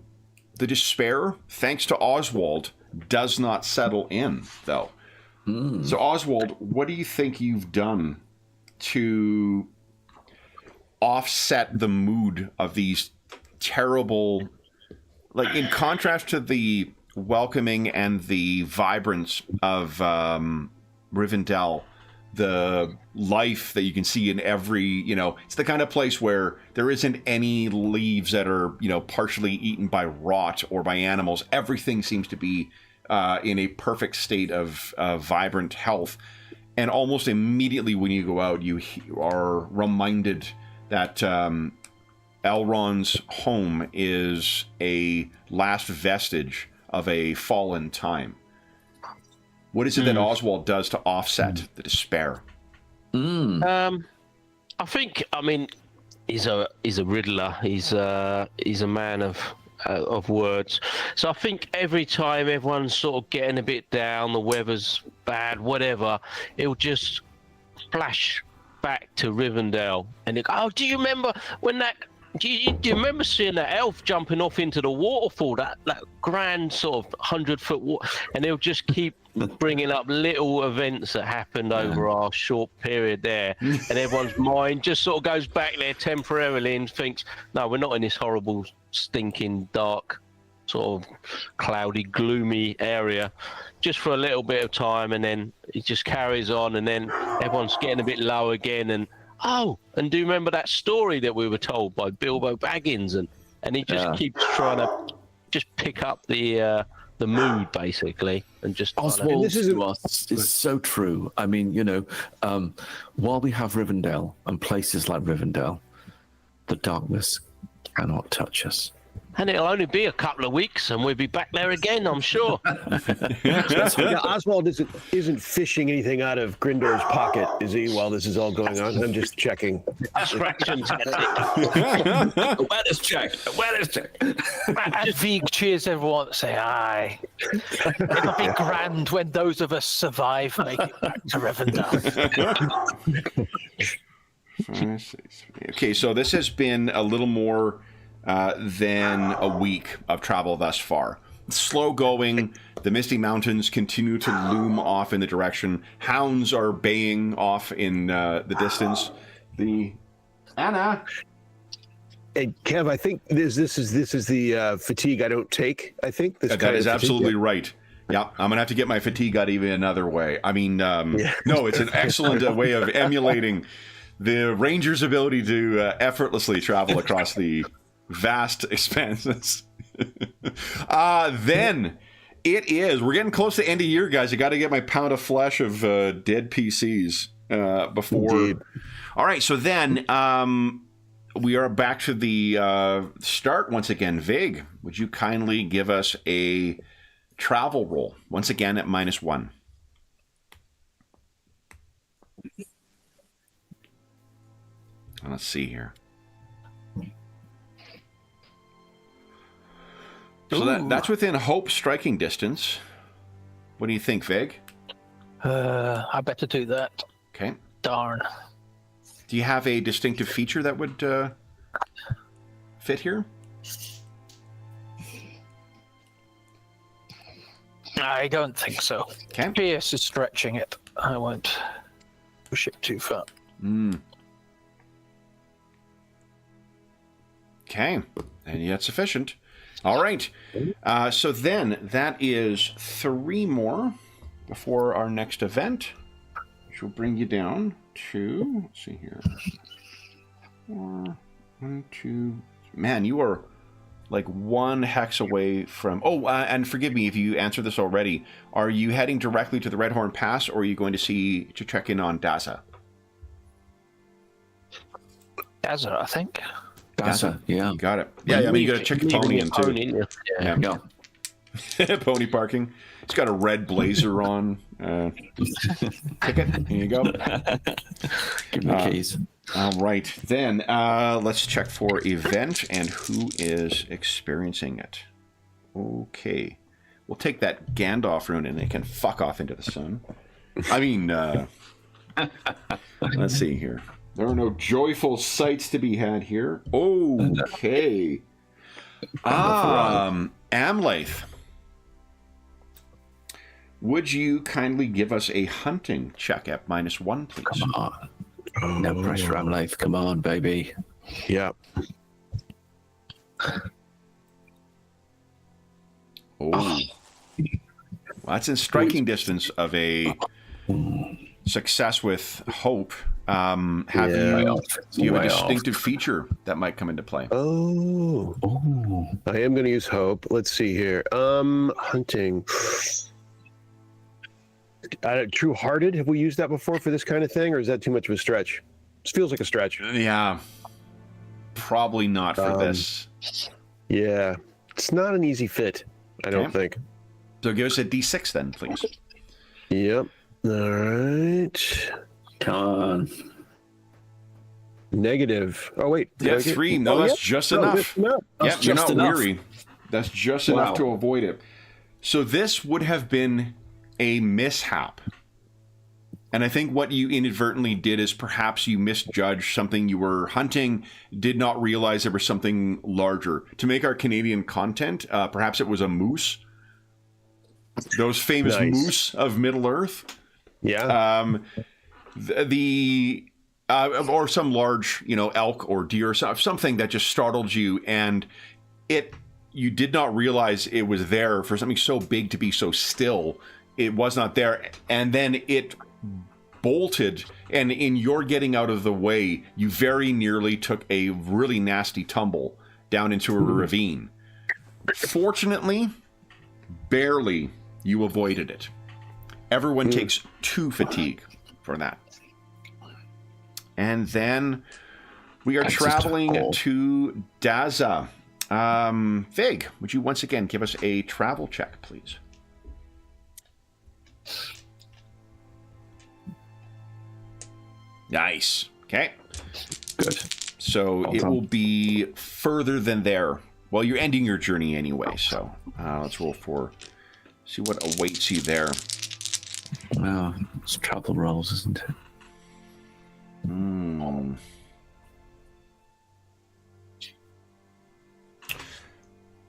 despair, thanks to Oswald, does not settle in, though. So, Oswald, what do you think you've done to offset the mood of these terrible... Like, in contrast to the welcoming and the vibrance of Rivendell, the life that you can see in every, it's the kind of place where there isn't any leaves that are, partially eaten by rot or by animals. Everything seems to be in a perfect state of vibrant health. And almost immediately when you go out, you are reminded that Elrond's home is a last vestige of a fallen time. What is it that Oswald does to offset the despair? I mean, he's a riddler. He's a man of words. So I think every time everyone's sort of getting a bit down, the weather's bad, whatever, he'll just flash back to Rivendell and he'll go, "Oh, do you remember when that? Do you remember seeing that elf jumping off into the waterfall? That grand sort of 100-foot water?" And he'll just keep bringing up little events that happened over our short period there, and everyone's mind just sort of goes back there temporarily and thinks, "No, we're not in this horrible, stinking, dark, sort of cloudy, gloomy area." Just for a little bit of time, and then it just carries on, and then everyone's getting a bit low again, and and do you remember that story that we were told by Bilbo Baggins? And he just keeps trying to just pick up the mood, basically, and just... Oswald this to us is so true. I mean, while we have Rivendell and places like Rivendell, the darkness cannot touch us. And it'll only be a couple of weeks, and we'll be back there again, I'm sure. Yeah, Oswald isn't fishing anything out of Grindor's pocket, is he, while this is all going on? I'm just checking. Distractions. Awareness check. And Vig cheers everyone to say, "Aye. It'll be grand when those of us survive make it back to Rivendell." Okay, so this has been a little more than a week of travel thus far. Slow going. The Misty Mountains continue to loom off in the direction. Hounds are baying off in the distance. Anna. And Kev, I think this is the fatigue I don't take. I think this That is absolutely right. Yeah, I'm gonna have to get my fatigue out even another way. I mean, no, it's an excellent way of emulating the ranger's ability to effortlessly travel across the vast expanses. Then it is. We're getting close to end of year, guys. I got to get my pound of flesh of dead PCs before. Indeed. All right, so then we are back to the start once again. Vig, would you kindly give us a travel roll once again at -1? Let's see here. So that's within Hope striking distance. What do you think, Vig? I better do that. Okay. Darn. Do you have a distinctive feature that would fit here? I don't think so. Okay. Pierce is stretching it. I won't push it too far. Okay, and yet sufficient. All right. So then that is 3 more before our next event, which will bring you down to, let's see here, 4, 1, 2. Man, you are like 1 hex away from. Oh, and forgive me if you answered this already. Are you heading directly to the Redhorn Pass, or are you going to check in on Daza? Daza, I think. Daza, yeah. Got it. Yeah, I mean, you got to check your pony in too. Yeah. Yeah. Pony parking. He's got a red blazer on. Ticket. Here you go. Give me the keys. All right. Then let's check for event and who is experiencing it. Okay. We'll take that Gandalf rune and it can fuck off into the sun. I mean, let's see here. There are no joyful sights to be had here. Okay. Amlath. Would you kindly give us a hunting check at -1, please? Come on. No pressure, I'm life. Come on, baby. Yeah. Well, that's in striking distance of a success with hope. Do you have a distinctive feature that might come into play? Oh. I am going to use hope. Let's see here. Hunting. True Hearted. Have we used that before for this kind of thing, or is that too much of a stretch? This feels like a stretch. Yeah. Probably not for this. Yeah. It's not an easy fit, I don't think. So give us a D6 then, please. Yep. All right. Come on. Negative. Oh, wait. Yeah, 3. No, that's just enough. No. Yeah, you're not enough. weary. That's just enough to avoid it. So this would have been a mishap. And I think what you inadvertently did is perhaps you misjudged something you were hunting, did not realize there was something larger. To make our Canadian content, perhaps it was a moose. Those famous moose of Middle-earth. Yeah. Or some large, elk or deer or something that just startled you, and you did not realize it was there for something so big to be so still. It was not there, and then it bolted, and in your getting out of the way, you very nearly took a really nasty tumble down into a ravine. Fortunately, barely, you avoided it. Everyone takes 2 fatigue for that. And then we are traveling to Daza. Vig, would you once again give us a travel check, please? Nice. Okay. Good. So it will be further than there. Well, you're ending your journey anyway, so let's roll for... See what awaits you there. Well, it's travel rolls, isn't it?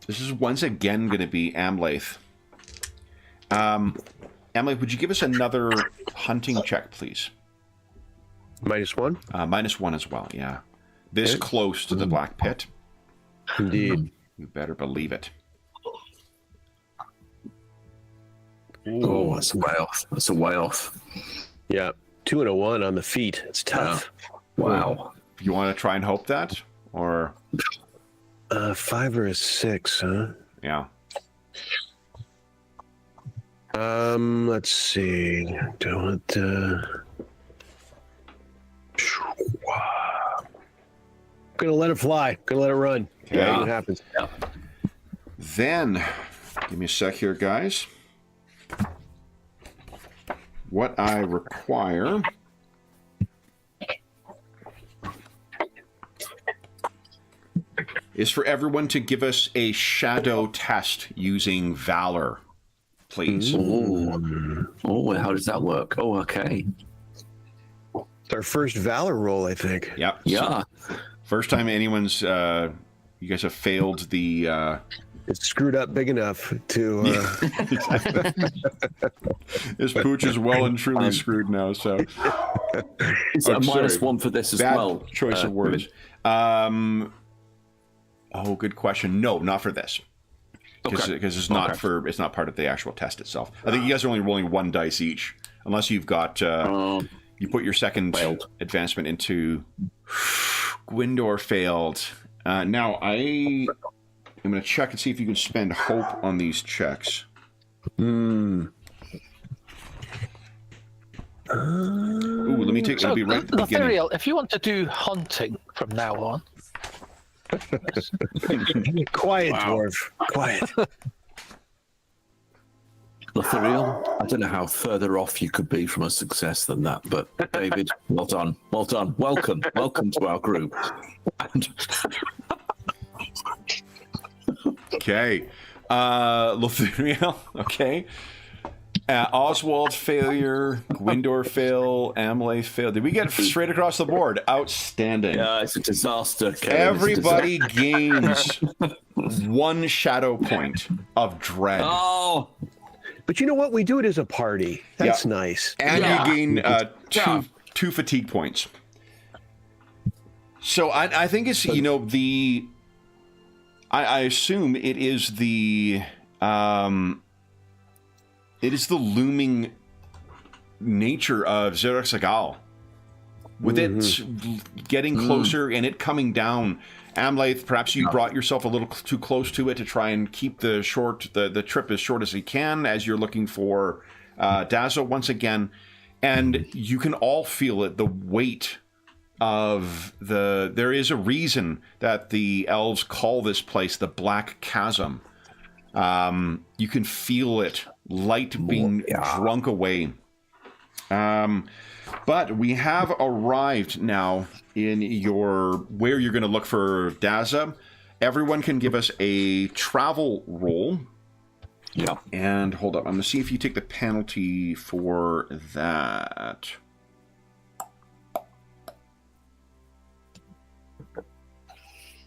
This is once again going to be Amlath. Amlath, would you give us another hunting check, please? -1? -1 as well, yeah. This close to the Black Pit. Indeed. You better believe it. Oh, that's a way off. That's a way off. Yeah. 2 and a 1 on the feet. It's tough. Wow. You want to try and hope that? Or... 5 or a 6, huh? Yeah. Let's see. Don't gonna let it fly. Gonna let it run. Okay. Yeah, what happens. Yeah. Then, give me a sec here, guys. What I require is for everyone to give us a shadow test using Valor, please. Oh, how does that work? Oh, okay. It's our first Valor roll, I think. Yep. Yeah. So, first time anyone's, you guys have failed the... It's screwed up big enough to... This pooch is well and truly screwed now, so... Is it a sorry. -1 for this as Bad well? choice of words. Good question. No, not for this. Because Okay. it's not it's not part of the actual test itself. I think you guys are only rolling 1 dice each, unless you've got you put your second advancement into Gwindor failed. Now I'm going to check and see if you can spend hope on these checks. Ooh, let me take. It'll be right at the beginning. Lothariel, if you want to do hunting from now on, Quiet, dwarf. Quiet. Lothariel, I don't know how further off you could be from a success than that, but David, well done. Well done. Welcome to our group. Okay. Lothariel, okay. Oswald failure, Gwindor fail, Amleth fail. Did we get straight across the board? Outstanding. Yeah, it's a disaster. Kevin. Everybody gains 1 shadow point of dread. Oh, But you know what? We do it as a party. That's nice. And you gain two fatigue points. So I think it's, I assume it is the looming nature of Xeraxagal. With it getting closer and it coming down, Amleth, perhaps you brought yourself a little too close to it to try and keep the trip as short as you can as you're looking for Dazzle once again. And you can all feel it, the weight of there is a reason that the elves call this place the Black Chasm. You can feel it, light being drunk away. But we have arrived now in where you're going to look for Daza. Everyone can give us a travel roll. yeah. And hold up, I'm going to see if you take the penalty for that.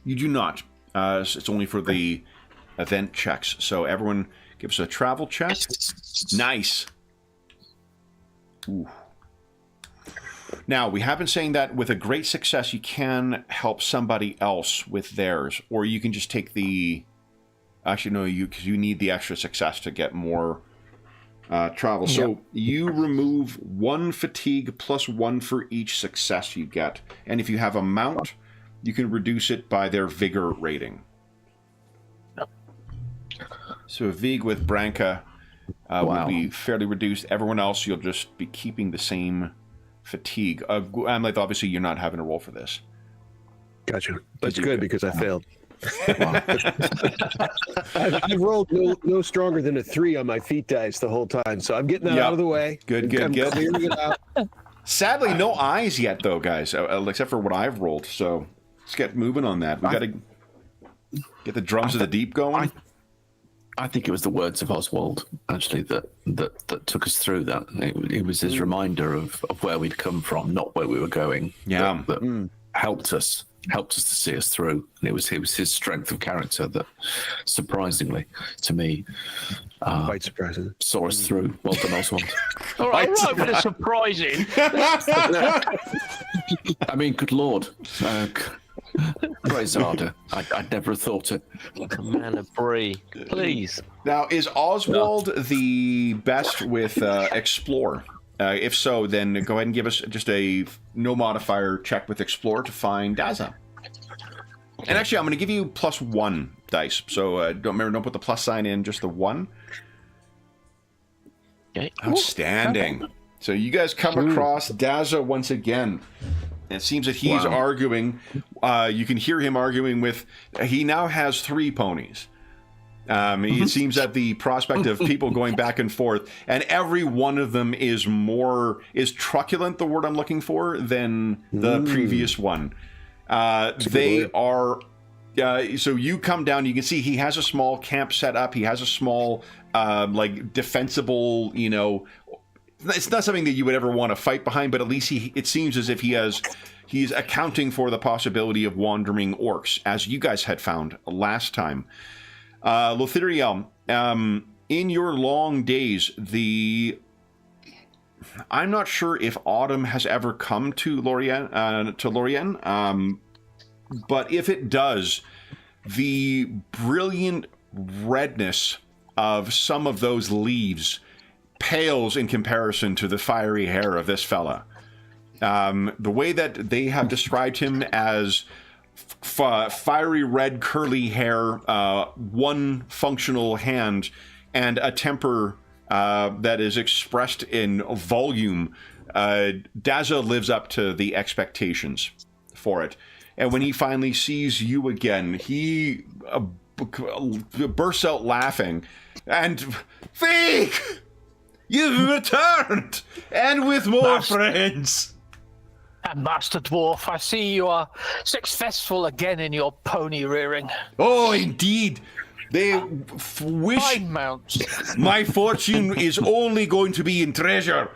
You do not. It's only for the event checks. So everyone give us a travel check. Nice. Ooh. Now, we have been saying that with a great success, you can help somebody else with theirs. Or you can just take the... Actually, no, because you need the extra success to get more travel. So you remove 1 fatigue plus 1 for each success you get. And if you have a mount, you can reduce it by their vigor rating. So a Vig with Branka will be fairly reduced. Everyone else, you'll just be keeping the same fatigue. Amleth, obviously, you're not having to roll for this. Gotcha. That's good because I failed. I've rolled no stronger than a 3 on my feat dice the whole time, so I'm getting that out of the way. Good. Clearing it out. Sadly, no eyes yet, though, guys, except for what I've rolled. So let's get moving on that. We got to get the drums of the deep going. I think it was the words of Oswald actually that took us through that. It was his reminder of where we'd come from, not where we were going. Yeah, that helped us to see us through. And it was his strength of character that, surprisingly to me, Quite surprising. saw us through. Well done, Oswald. All right, but it's surprising. I mean, good lord. Praise Arda. I'd never have thought it. Man of Bree, please. Now, is Oswald the best with Explore? If so, then go ahead and give us just a no modifier check with Explore to find Daza. And actually, I'm going to give you +1 dice. So don't put the plus sign in, just the 1. Okay. Outstanding. Okay. So you guys come across Daza once again. And it seems that he's arguing. You can hear him arguing with. He now has 3 ponies. It seems that the prospect of people going back and forth, and every one of them is truculent, the word I'm looking for, than the previous one. They are. So you come down. You can see he has a small camp set up. He has a small, defensible, it's not something that you would ever want to fight behind, but at least it seems as if he's accounting for the possibility of wandering orcs, as you guys had found last time. Lothiriel, in your long days, I'm not sure if autumn has ever come to Lorien, but if it does, the brilliant redness of some of those leaves pales in comparison to the fiery hair of this fella. The way that they have described him as fiery red curly hair, one functional hand, and a temper that is expressed in volume, Daza lives up to the expectations for it. And when he finally sees you again, he bursts out laughing. And, Fake! You've returned! And with more friends! And Master Dwarf, I see you are successful again in your pony rearing. Oh, indeed! They wish Fine mounts. my fortune is only going to be in treasure,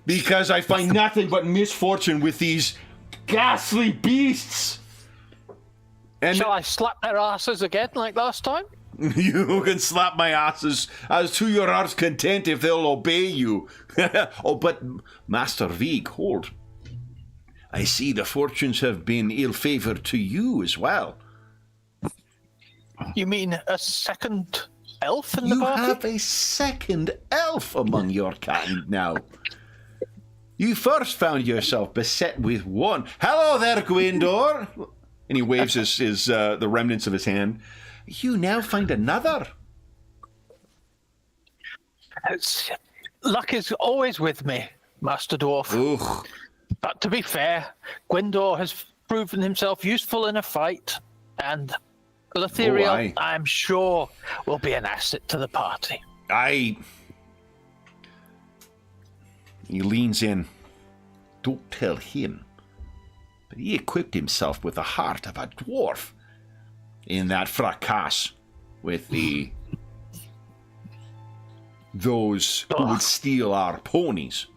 because I find nothing but misfortune with these ghastly beasts. And Shall I slap their asses again like last time? you can slap my asses as to your heart's content if they'll obey you. Oh, but Master Vig, hold. I see the fortunes have been ill-favored to you as well. You mean a second elf in the You party? have a second elf among your kind now. You first found yourself beset with one. Hello there, Gwendor. And he waves his the remnants of his hand. You now find another. Luck is always with me, Master Dwarf. Ugh. But to be fair, Gwendor has proven himself useful in a fight, and Lothiriel, aye. I'm sure, will be an asset to the party. He leans in. Don't tell him. But he equipped himself with the heart of a dwarf in that fracas with those who would steal our ponies.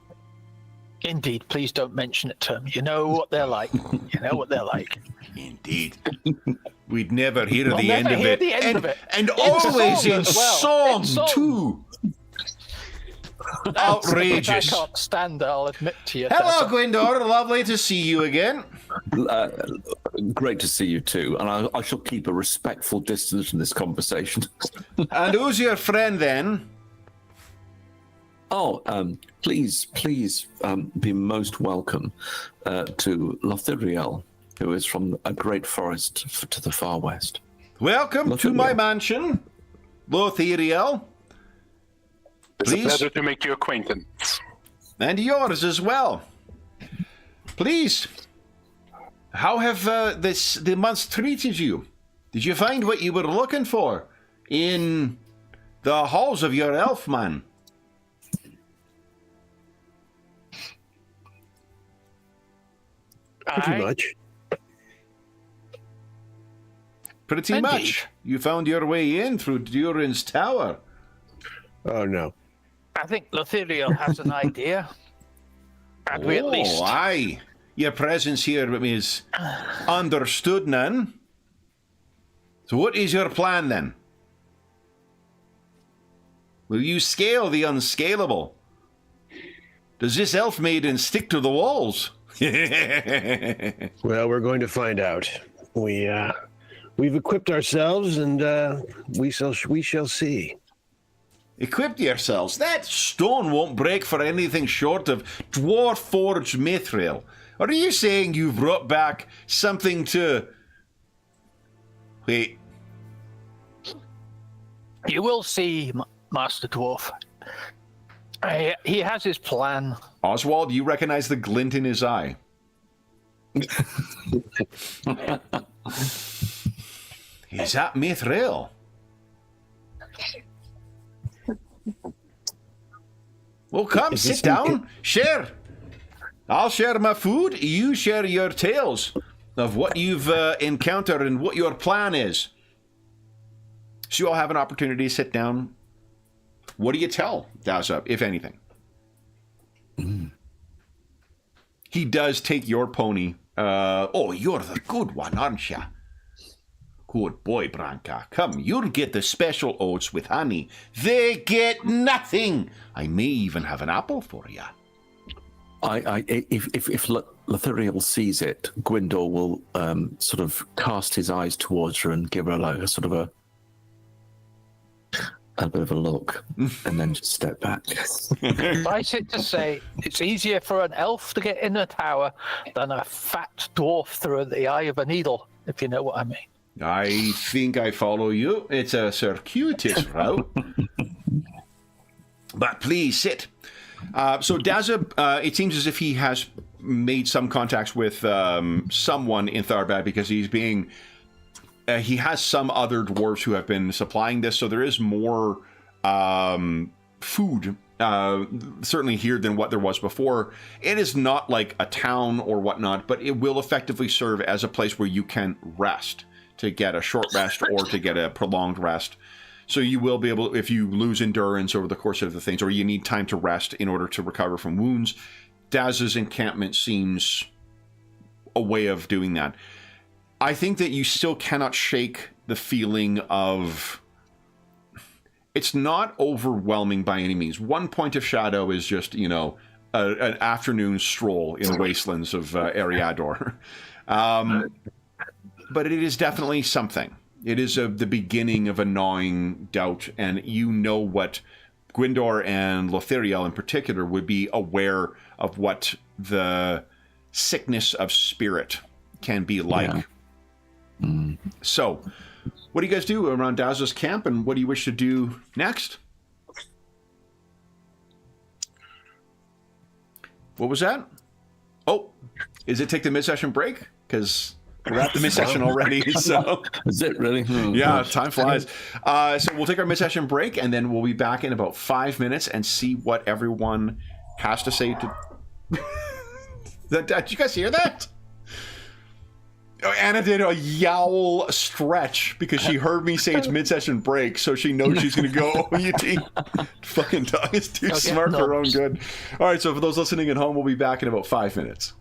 Indeed, please don't mention it to him. You know what they're like. You know what they're like. Indeed. We'd never hear We'll the never end of hear it. the end of it. And In always song in as well. song, In song. too. Which Outrageous. I can't stand, I'll admit to you. Hello, Tessa. Gwendor. Lovely to see you again. Great to see you too, and I shall keep a respectful distance from this conversation. And who's your friend then? Oh, please be most welcome to Lothiriel, who is from a great forest to the far west. Welcome to my mansion, Lothiriel. It's Please. a pleasure to make your acquaintance. And yours as well. Please, how have the months treated you? Did you find what you were looking for in the halls of your elf man? Pretty much. Pretty Indeed. much. You found your way in through Durin's tower. Oh, no. I think Lothiriel has an idea. And we at least... Aye. Your presence here is understood, then. So what is your plan, then? Will you scale the unscalable? Does this elf maiden stick to the walls? Well, we're going to find out. We've equipped ourselves, and we shall see. Equip yourselves. That stone won't break for anything short of dwarf forged mithril. Or are you saying you've brought back something to... Wait. You will see, Master Dwarf. He has his plan. Oswald, you recognize the glint in his eye. Is that mithril? Well, come, sit down, share. I'll share my food, you share your tales of what you've encountered and what your plan is. So you all have an opportunity to sit down. What do you tell Daza, if anything? he does take your pony. Oh, you're the good one, aren't you? Good boy, Branca. Come, you'll get the special oats with honey. They get nothing. I may even have an apple for you. If Lothariel sees it, Gwindor will sort of cast his eyes towards her and give her like a sort of a bit of a look, and then just step back. Suffice it to say, it's easier for an elf to get in a tower than a fat dwarf through the eye of a needle, if you know what I mean. I think I follow you. It's a circuitous route. But please sit. So Dazza, it seems as if he has made some contacts with someone in Tharbad because he's being... he has some other dwarves who have been supplying this, so there is more food certainly here than what there was before. It is not like a town or whatnot, but it will effectively serve as a place where you can rest, to get a short rest or to get a prolonged rest. So you will be able, if you lose endurance over the course of the things, or you need time to rest in order to recover from wounds, Daz's encampment seems a way of doing that. I think that you still cannot shake the feeling of... It's not overwhelming by any means. 1 point of shadow is just, you know, an afternoon stroll in the wastelands of Eriador. But it is definitely something. It is the beginning of a gnawing doubt, and you know what Gwindor and Lothariel in particular would be aware of what the sickness of spirit can be like. Yeah. So, what do you guys do around Daz's camp, and what do you wish to do next? What was that? Oh, is it take the mid-session break? Because we're at the mid-session already, so... Is it really? Oh, yeah, gosh. time flies. So we'll take our mid-session break, and then we'll be back in about 5 minutes and see what everyone has to say to... Did you guys hear that? Oh, Anna did a yowl stretch because she heard me say it's mid-session break, so she knows she's going to go OUT. Fucking dog is too smart for her own good. All right, so for those listening at home, we'll be back in about 5 minutes.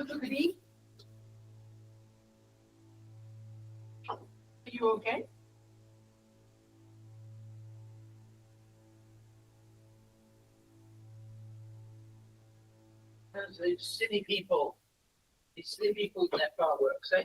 Are you okay? Those silly people. These silly people with their fireworks, eh?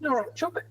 All right, chop it.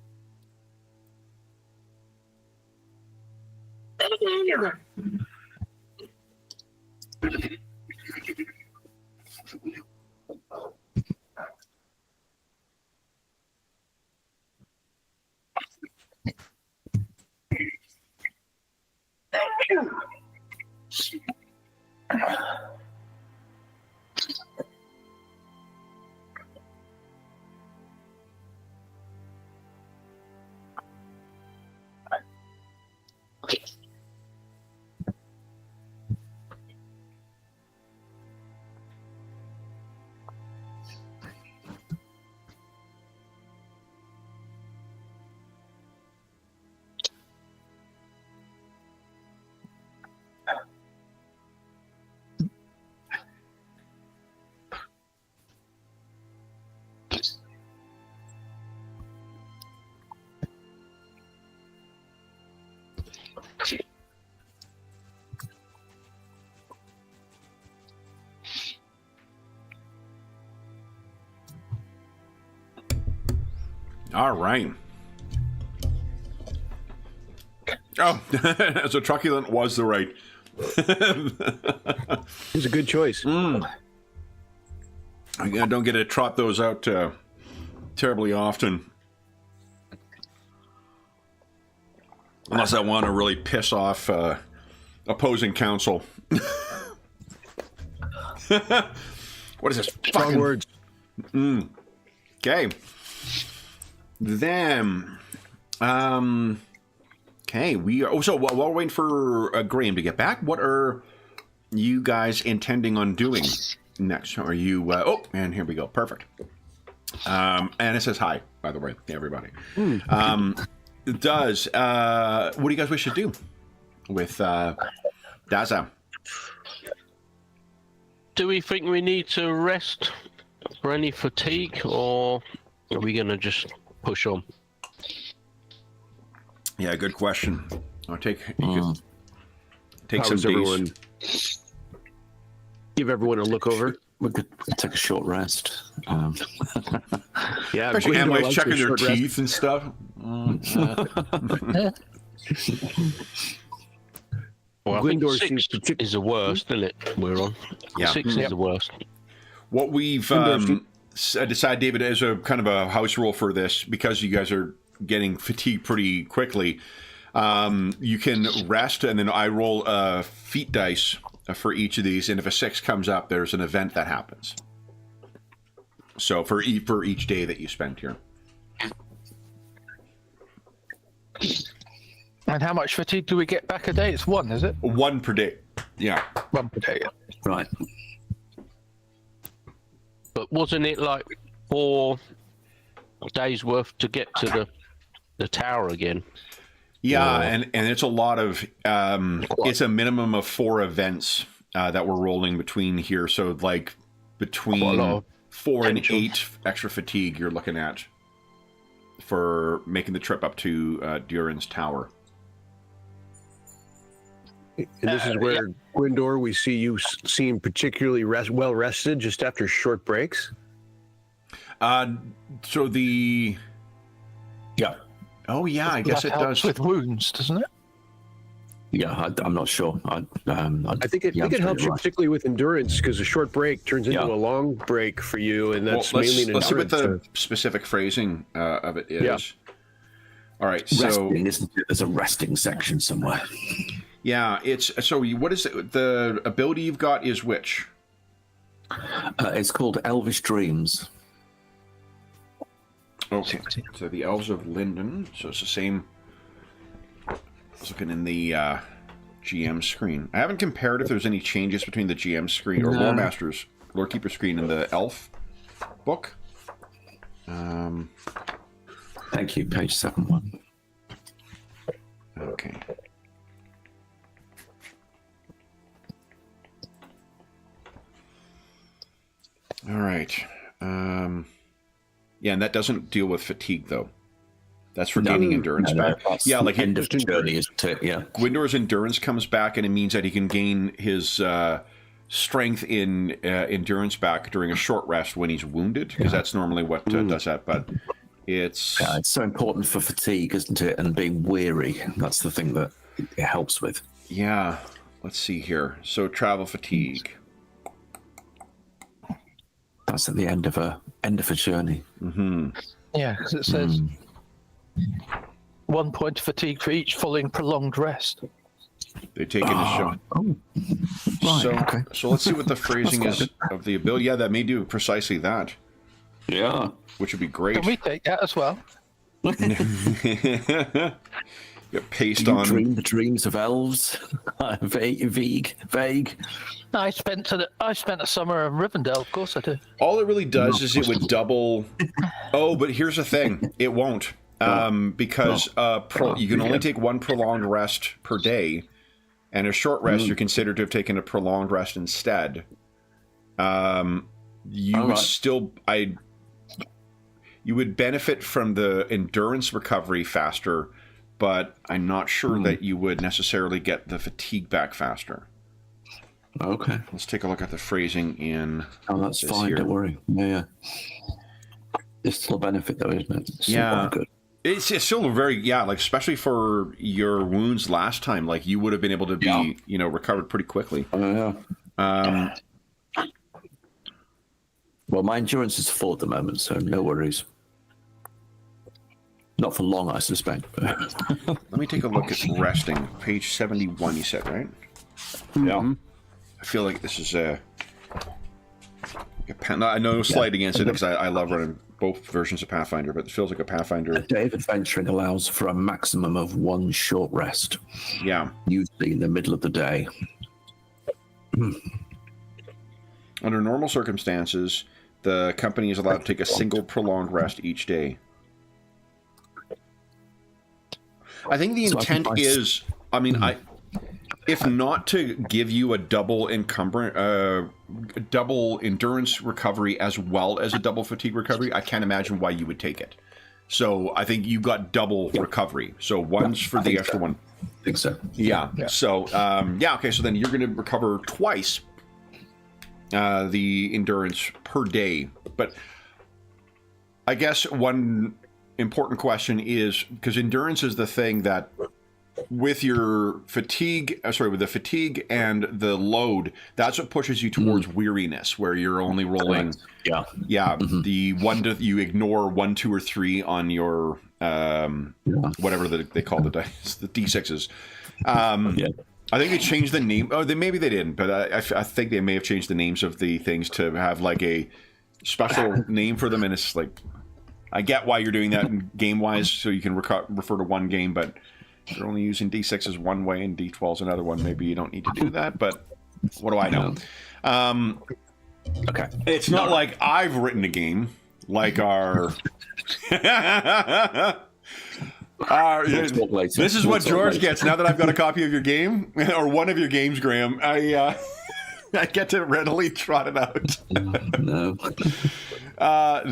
All right. Oh, so truculent was the right. It was a good choice. I don't get to trot those out terribly often. Unless I want to really piss off opposing counsel. What is this? Strong fucking... words. Okay. Then, okay, we are. Oh, so while we're waiting for Graham to get back, what are you guys intending on doing next? Are you? Oh, and here we go. Perfect. And it says hi, by the way, everybody. It does. What do you guys wish to do with Daza? Do we think we need to rest for any fatigue, or are we going to just push on? Yeah, good question. I'll take. You could take How some is days. everyone? Give everyone a look over. We could take a short rest. Yeah, Especially Gwendor Emily's likes checking her their short rest. teeth and stuff. Well, I think Gwendor 6 seems partic- is the worst, isn't it? We're on. Yeah. 6 is the worst. What we've decided, David, as a kind of a house rule for this, because you guys are getting fatigued pretty quickly, you can rest, and then I roll feat dice for each of these, and if a 6 comes up, there's an event that happens. So for each day that you spend here. And how much fatigue do we get back a day? It's 1, is it? 1 per day. Yeah. 1 per day. Yeah. Right. But wasn't it like 4 days worth to get to the tower again? Yeah, and it's a lot of it's a minimum of 4 events that we're rolling between here. So like between 4 and 8 extra fatigue you're looking at for making the trip up to Durin's tower. And this is where, Gwendor, we see you seem particularly well rested just after short breaks. So the Yeah. oh yeah, I guess That it helps does. with wounds, doesn't it? Yeah, I'm not sure. I think it yeah, helps you right. particularly with endurance, because a short break turns into Yeah. a long break for you, and that's Well, mainly an let's see what endurance. the specific phrasing of it is. Yeah. All right, so Resting, isn't it? There's a resting section somewhere. yeah, it's so. What is it? The ability you've got is which? It's called Elvish Dreams. Okay, so the Elves of Linden. So it's the same. I was looking in the GM screen. I haven't compared if there's any changes between the GM screen or Loremaster's Lorekeeper screen and the Elf book. Thank you, page 7-1. Okay. All right. Yeah, and that doesn't deal with fatigue, though. That's for gaining endurance back. That's Yeah, like end of journey, isn't it? Yeah. Gwendor's endurance comes back, and it means that he can gain his strength in endurance back during a short rest when he's wounded, because that's normally what does that. But it's Yeah, it's so important for fatigue, isn't it? And being weary. That's the thing that it helps with. yeah. Let's see here. So travel fatigue. That's at the end of a journey. Yeah, because it says 1 point of fatigue for each following prolonged rest. They take into show. Oh, right. So, okay. so let's see what the phrasing That's is of the ability. Yeah, that may do precisely that, Yeah. which would be great. Can we take that as well? Get paste Do you on. dream the dreams of elves? Vague. I spent a summer in Rivendell. Of course I do. All it really does is it would double. Oh, but here's the thing: it won't, because you can only take 1 prolonged rest per day, and a short rest you're considered to have taken a prolonged rest instead. You would still, you would benefit from the endurance recovery faster, but I'm not sure that you would necessarily get the fatigue back faster. Okay. Let's take a look at the phrasing in. Oh, that's this fine. here. Don't worry. Yeah. It's still a benefit, though, isn't it? It's still Yeah. quite good. It's still very, like, especially for your wounds last time, like, you would have been able to be, recovered pretty quickly. Oh, yeah. Well, my endurance is full at the moment, so no worries. Not for long, I suspect. Let me take a look at resting. Page 71, you said, right? Yeah. I feel like this is a I know slight against it because I love running both versions of Pathfinder, but it feels like a Pathfinder. A day of adventuring allows for a maximum of 1 short rest, Yeah. usually in the middle of the day. Under normal circumstances, the company is allowed to take a single prolonged rest each day. I think the intent is, I mean, if not to give you a double endurance recovery as well as a double fatigue recovery, I can't imagine why you would take it. So I think you got double recovery. So one's for the extra one. I think so. Yeah. So, okay. So then you're going to recover twice the endurance per day. But I guess one important question is, because endurance is the thing that with your fatigue, with the fatigue and the load, that's what pushes you towards weariness, where you're only rolling. Yeah. The you ignore 1, 2, or 3 on your whatever they call the dice, the D6s. I think they changed the name. Oh, maybe they didn't, but I think they may have changed the names of the things to have like a special name for them. And it's like, I get why you're doing that game wise, so you can refer to one game, but if you're only using D6s one way and D12s another one, maybe you don't need to do that, but what do I know? Okay. It's not like I've written a game like our... This is what George gets now that I've got a copy of your game, or one of your games, Graham. I get to readily trot it out. No.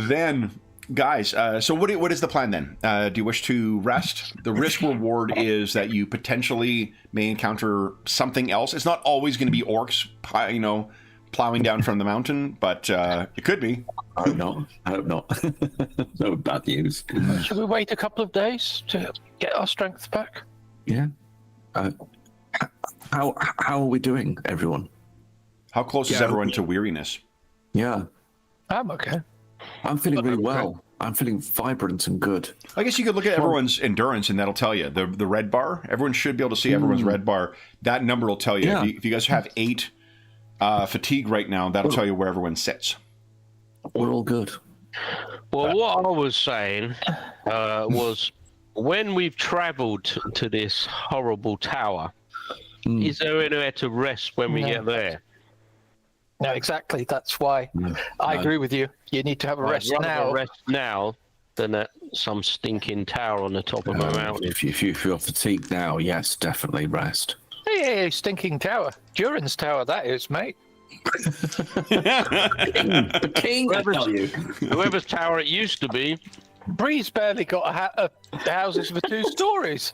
Then... Guys, so what is the plan then? Do you wish to rest? The risk reward is that you potentially may encounter something else. It's not always going to be orcs, plowing down from the mountain, but it could be. I hope not. No bad news. Should we wait a couple of days to get our strength back? Yeah. How are we doing, everyone? How close is everyone to weariness? Yeah. I'm okay. I'm feeling really well. I'm feeling vibrant and good. I guess you could look at everyone's endurance, and that'll tell you. The red bar, everyone should be able to see everyone's red bar. That number will tell you. Yeah. If you guys have 8 fatigue right now, that'll tell you where everyone sits. We're all good. Well, what I was saying was, when we've travelled to this horrible tower, is there anywhere to rest when we get there? No, exactly. That's why I agree with you. You need to have a rest now. Rest now than at some stinking tower on the top of a mountain. If you're fatigued now, yes, definitely rest. Hey, stinking tower. Durin's tower, that is, mate. The king, I tell you. Whoever's tower it used to be. Bree's barely got houses for 2 stories.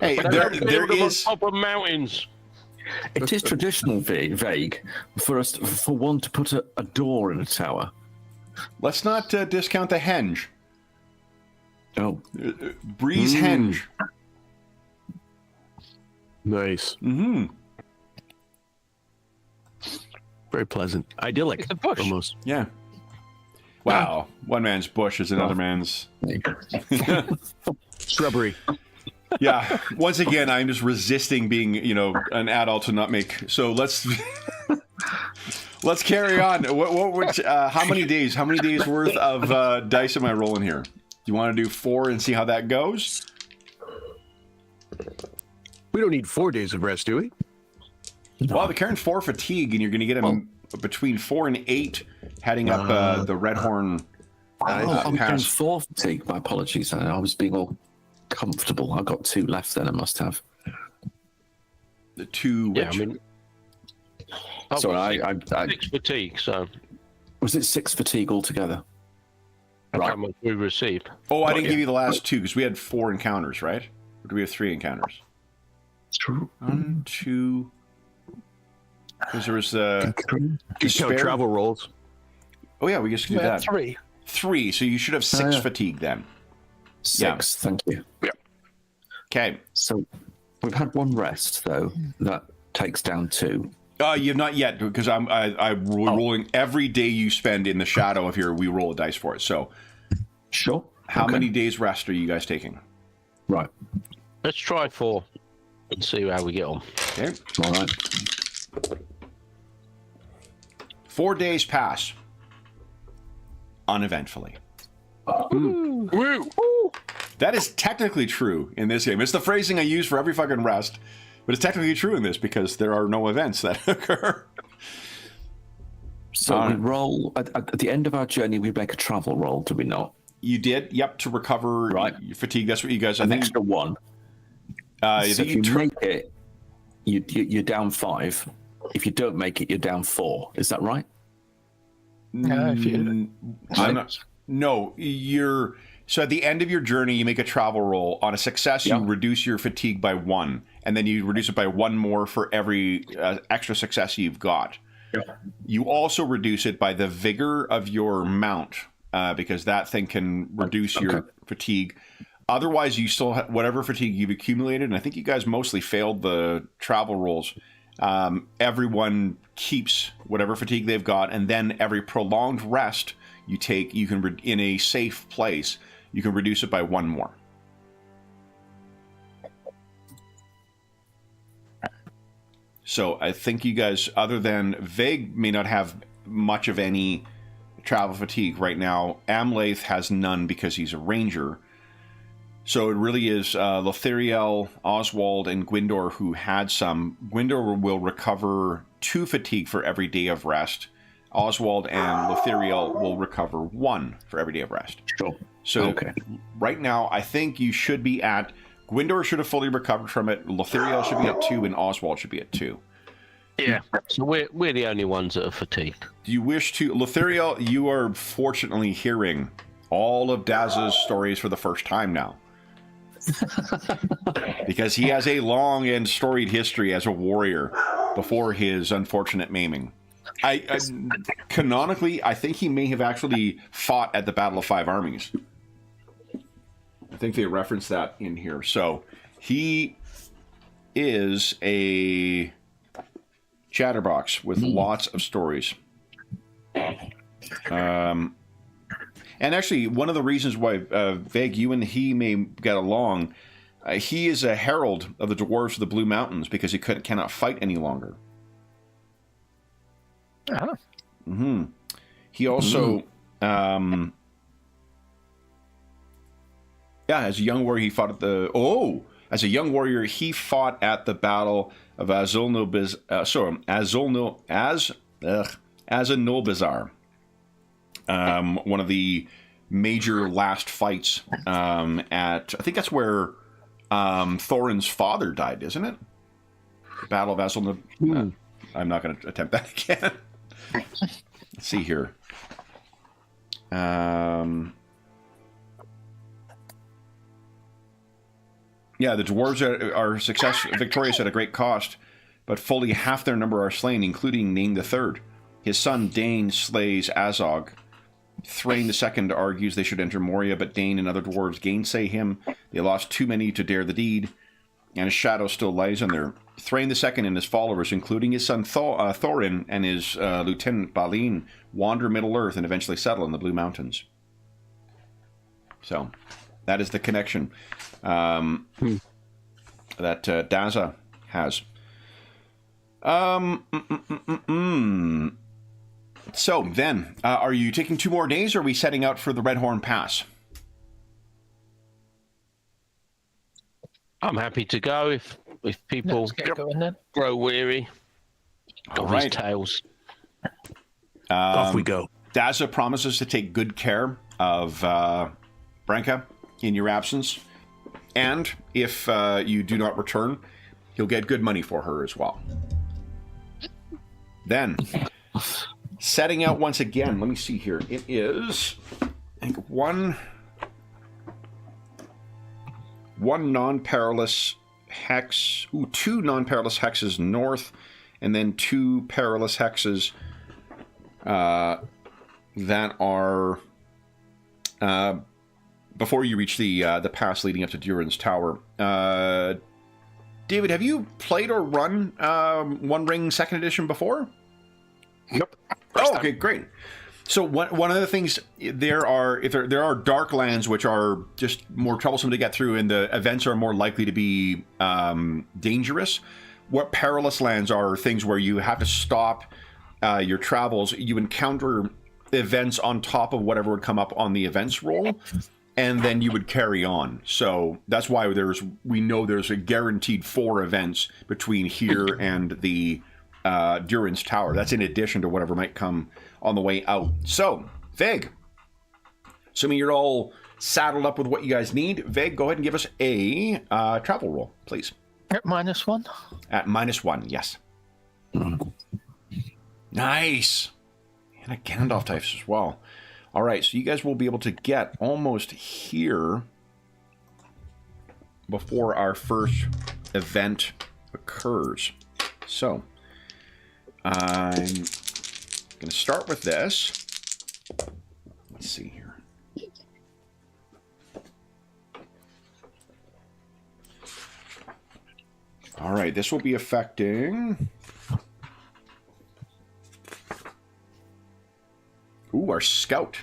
Hey, there is... on top of mountains. It is traditional, vague, for one to put a door in a tower. Let's not discount the henge. Oh. Breeze henge. Nice. Mm-hmm. Very pleasant. Idyllic. It's a bush. Almost. Yeah. Wow. One man's bush is another man's... Shrubbery. Yeah. Once again, I'm just resisting being, an adult to not make... So let's carry on. How many days? How many days worth of dice am I rolling here? Do you want to do 4 and see how that goes? We don't need 4 days of rest, do we? No. Well, they're carrying 4 fatigue, and you're going to get them between 4 and 8 heading up the Redhorn I'm carrying pass. 4 fatigue. My apologies. I was being all comfortable. I've got 2 left then, I must have. The 2 which? Yeah, I mean... Sorry, I 6 fatigue, so... Was it 6 fatigue altogether? Right. How much we received. Oh, I didn't give you the last 2, because we had 4 encounters, right? Or do we have 3 encounters? True. 1, 2... Because there was Count travel rolls. Oh yeah, we just do that. 3. 3, so you should have 6 fatigue then. 6, thank you. Yeah. Okay. So we've had 1 rest though. That takes down 2. You've not yet, because I'm rolling every day you spend in the shadow of here. We roll a dice for it. So, Sure. how many days rest are you guys taking? Right. Let's try 4 and see how we get on. Okay. All right. 4 days pass uneventfully. Woo! That is technically true in this game. It's the phrasing I use for every fucking rest. But it's technically true in this because there are no events that occur. So we roll at the end of our journey. We make a travel roll, do we not? You did, yep, to recover your fatigue. That's what you guys. An extra one. So if you make it, you're down 5. If you don't make it, you're down 4. Is that right? No, you're. So at the end of your journey, you make a travel roll. On a success, you reduce your fatigue by 1, and then you reduce it by 1 more for every extra success you've got. Yeah. You also reduce it by the vigor of your mount, because that thing can reduce your fatigue. Otherwise, you still have whatever fatigue you've accumulated, and I think you guys mostly failed the travel rolls. Everyone keeps whatever fatigue they've got, and then every prolonged rest you take, you can in a safe place, you can reduce it by 1 more. So I think you guys, other than Vague, may not have much of any travel fatigue right now. Amlath has none because he's a ranger. So it really is Lothariel, Oswald, and Gwindor who had some. Gwindor will recover 2 fatigue for every day of rest. Oswald and Lothariel will recover 1 for every day of rest. Sure. So right now, I think you should be at... Gwindor should have fully recovered from it. Lothariel should be at 2, and Oswald should be at 2. Yeah. So we're the only ones that are fatigued. Do you wish to... Lothariel, you are fortunately hearing all of Daz's stories for the first time now. Because he has a long and storied history as a warrior before his unfortunate maiming. Canonically, I think he may have actually fought at the Battle of 5 Armies. I think they referenced that in here. So he is a chatterbox with lots of stories. And actually, one of the reasons why Vague, you and he may get along, he is a herald of the dwarves of the Blue Mountains because he cannot fight any longer. Oh. Mm-hmm. He also, as a young warrior, he fought at the. As a young warrior, he fought at the Battle of Azanulbazar. One of the major last fights at. I think that's where Thorin's father died, isn't it? The Battle of Azanulbazar. I'm not going to attempt that again. Let's see here. Yeah, the dwarves are victorious at a great cost, but fully half their number are slain, including Nain III. His son Dane slays Azog. Thrain II argues they should enter Moria, but Dane and other dwarves gainsay him. They lost too many to dare the deed, and his shadow still lies on there. Thrain II and his followers, including his son Thorin and his lieutenant Balin, wander Middle-earth and eventually settle in the Blue Mountains. So, that is the connection that Daza has. So, then, are you taking 2 more days, or are we setting out for the Redhorn Pass? I'm happy to go if people grow weary of his tales. Off we go. Daza promises to take good care of Branka in your absence, and if you do not return, he'll get good money for her as well. Then, setting out once again, let me see here. It is, I think, one non-perilous hex, 2 non-perilous hexes north, and then 2 perilous hexes that are before you reach the pass leading up to Durin's Tower. David, have you played or run One Ring 2nd Edition before? Yep. Oh, okay, great. So one of the things, there are dark lands which are just more troublesome to get through, and the events are more likely to be dangerous. What perilous lands are things where you have to stop your travels. You encounter events on top of whatever would come up on the events roll, and then you would carry on. So that's why we know there's a guaranteed 4 events between here and the Durin's Tower. That's in addition to whatever might come on the way out. So, Veg, assuming you're all saddled up with what you guys need, Veg, go ahead and give us a travel roll, please. At -1? At -1, yes. Nice. And a Gandalf type as well. All right, so you guys will be able to get almost here before our first event occurs. So, I'm going to start with this. Let's see here. All right, this will be affecting... Ooh, our scout.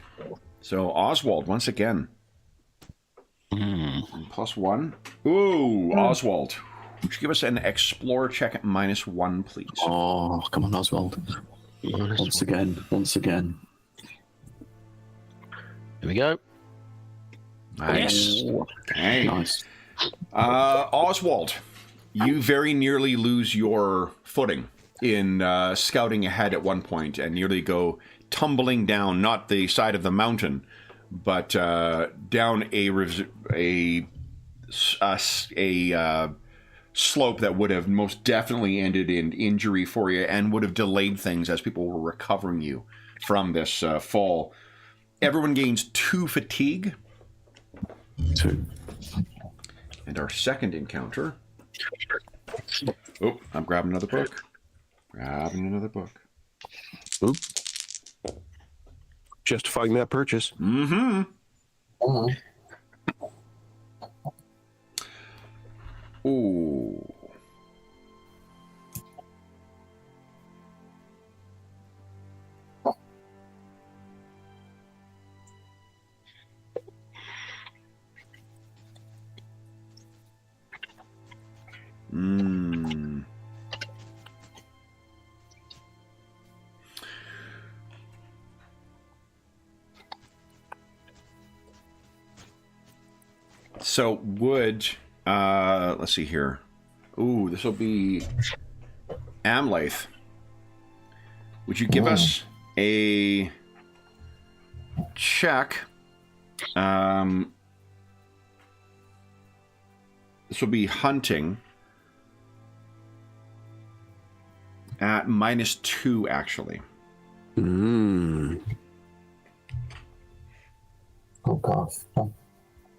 So Oswald, once again. +1. Ooh, Oswald. Would you give us an explore check at -1, please? Oh, come on, Oswald. Once again. Here we go. Nice. Okay. Nice. Oswald, you very nearly lose your footing in scouting ahead at one point and nearly go tumbling down, not the side of the mountain, but down a slope that would have most definitely ended in injury for you and would have delayed things as people were recovering you from this fall. Everyone gains 2 fatigue. 2. And our second encounter... Oh, I'm grabbing another book. Oop. Justifying that purchase. Mm-hmm. Ooh. So would let's see here. Ooh, this will be Amlath. Would you give us a check? This will be hunting at -2, actually. Oh gosh.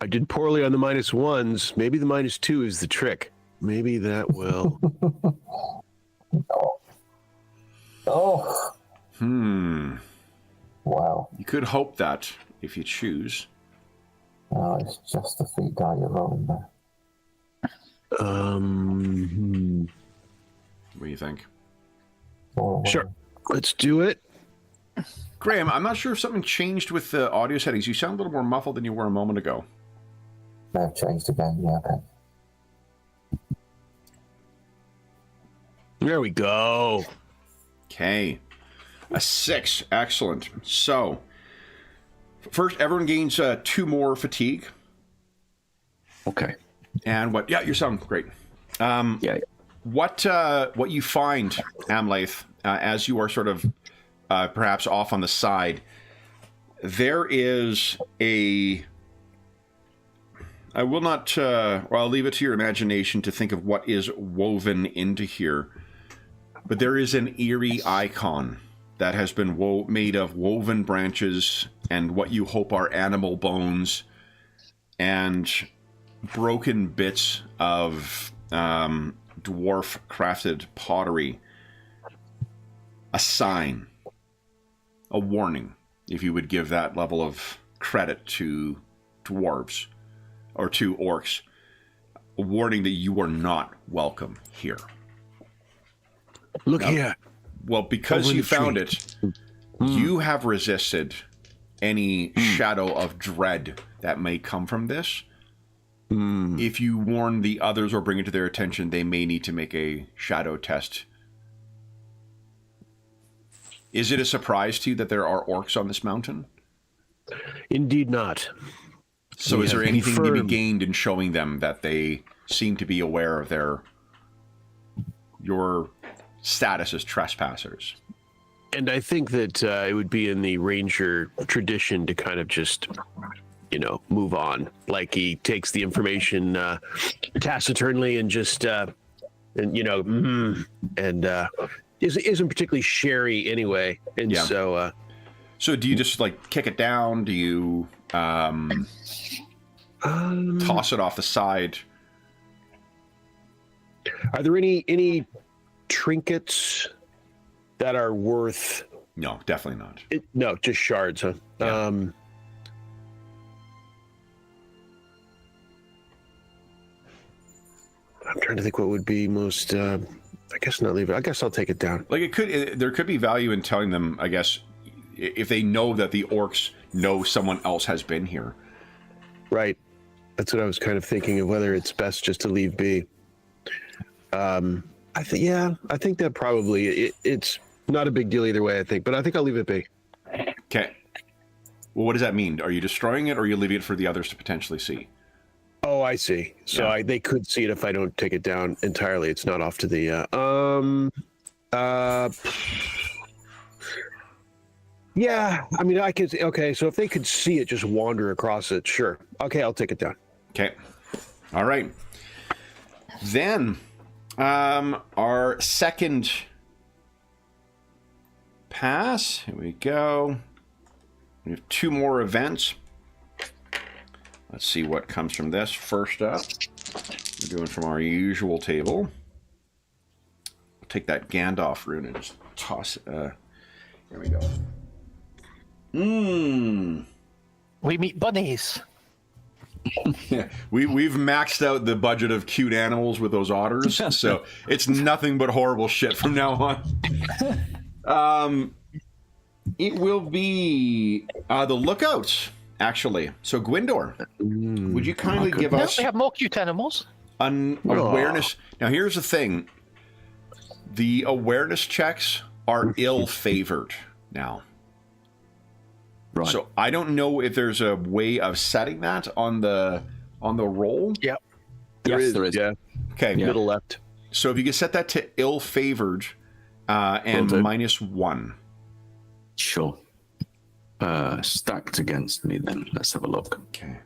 I did poorly on the -1s. Maybe the -2 is the trick. Maybe that will. Oh. Wow. You could hope that if you choose. Oh, it's just the feet die you're rolling there. What do you think? Sure. Let's do it. Graham, I'm not sure if something changed with the audio settings. You sound a little more muffled than you were a moment ago. May have changed again. Yeah, okay. There we go. Okay. A 6. Excellent. So, first, everyone gains 2 more fatigue. Okay. And what? Yeah, you sound great. Yeah. What you find, Amlath, as you are sort of perhaps off on the side, there is a... I will not... I'll leave it to your imagination to think of what is woven into here. But there is an eerie icon that has been made of woven branches and what you hope are animal bones and broken bits of dwarf-crafted pottery. A sign. A warning, if you would give that level of credit to dwarves or to orcs. A warning that you are not welcome here. Look now, here. Well, because Over you the found tree. it, you have resisted any shadow of dread that may come from this. If you warn the others or bring it to their attention, they may need to make a shadow test. Is it a surprise to you that there are orcs on this mountain? Indeed not. So We is there have anything to be confirmed- gained in showing them that they seem to be aware of your status as trespassers? And I think that it would be in the ranger tradition to kind of just, move on. Like he takes the information taciturnly and just, isn't particularly sherry anyway. And Yeah. so... So do you just like kick it down? Do you toss it off the side? Are there any trinkets that are worth... No, definitely not. No, just shards, huh? Yeah. I'm trying to think what would be most... I guess not leave it. I guess I'll take it down. Like there could be value in telling them, I guess, if they know that the orcs know someone else has been here. Right. That's what I was kind of thinking of, whether it's best just to leave be. I think that probably it's not a big deal either way, I think, but I think I'll leave it be. Okay. Well, what does that mean? Are you destroying it, or are you leaving it for the others to potentially see? Oh, I see. So Yeah. they could see it if I don't take it down entirely. It's not off to the yeah, I mean, I could. Okay, so if they could see it, just wander across it, sure. Okay, I'll take it down. Okay. All right. Then, our second pass. Here we go. We have 2 more events. Let's see what comes from this. First up, we're doing from our usual table. I'll take that Gandalf rune and just toss it. Here we go. We meet bunnies. Yeah, we've maxed out the budget of cute animals with those otters, so it's nothing but horrible shit from now on. It will be the lookouts, actually. So Gwindor, would you kindly give No, us we have more cute animals. an awareness? Now, here's the thing: the awareness checks are ill-favored now. Right. So I don't know if there's a way of setting that on the roll. Yep. Yes, there is. Yeah, Okay. middle left. So if you could set that to ill-favored and Will do. -1. Sure. Stacked against me then. Let's have a look. Okay.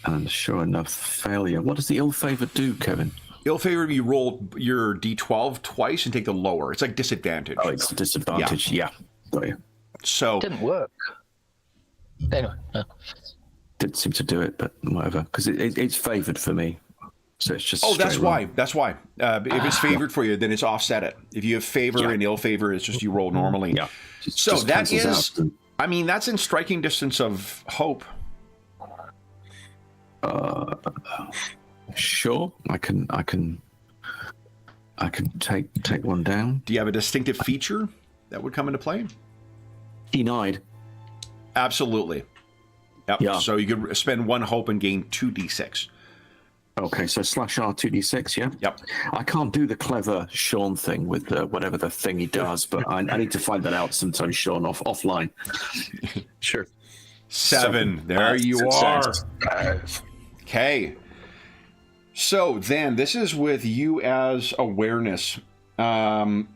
And sure enough, failure. What does the ill-favored do, Kevin? Ill-favored, you roll your d12 twice and take the lower. It's like disadvantage. Oh, it's a disadvantage. Yeah. Got you. So Didn't work. Anyway. Didn't seem to do it, but whatever. Because it's favored for me. So it's just. that's straight roll. why. That's why. If it's favored for you, then it's offset it. If you have favor Yeah. and ill-favor, it's just you roll normally. Yeah. So Just that cancels is, out. I mean, that's in striking distance of hope. Sure. I can take one down. Do you have a distinctive feature that would come into play? Keen-eyed. Absolutely. Yep. Yeah. So you could spend 1 hope and gain 2d6. Okay, so slash R 2d6, yeah? Yep. I can't do the clever Sean thing with whatever the thing he does, but I need to find that out sometime, Sean, offline. Sure. 7. There you Success. are. Okay. So then, this is with you as awareness. You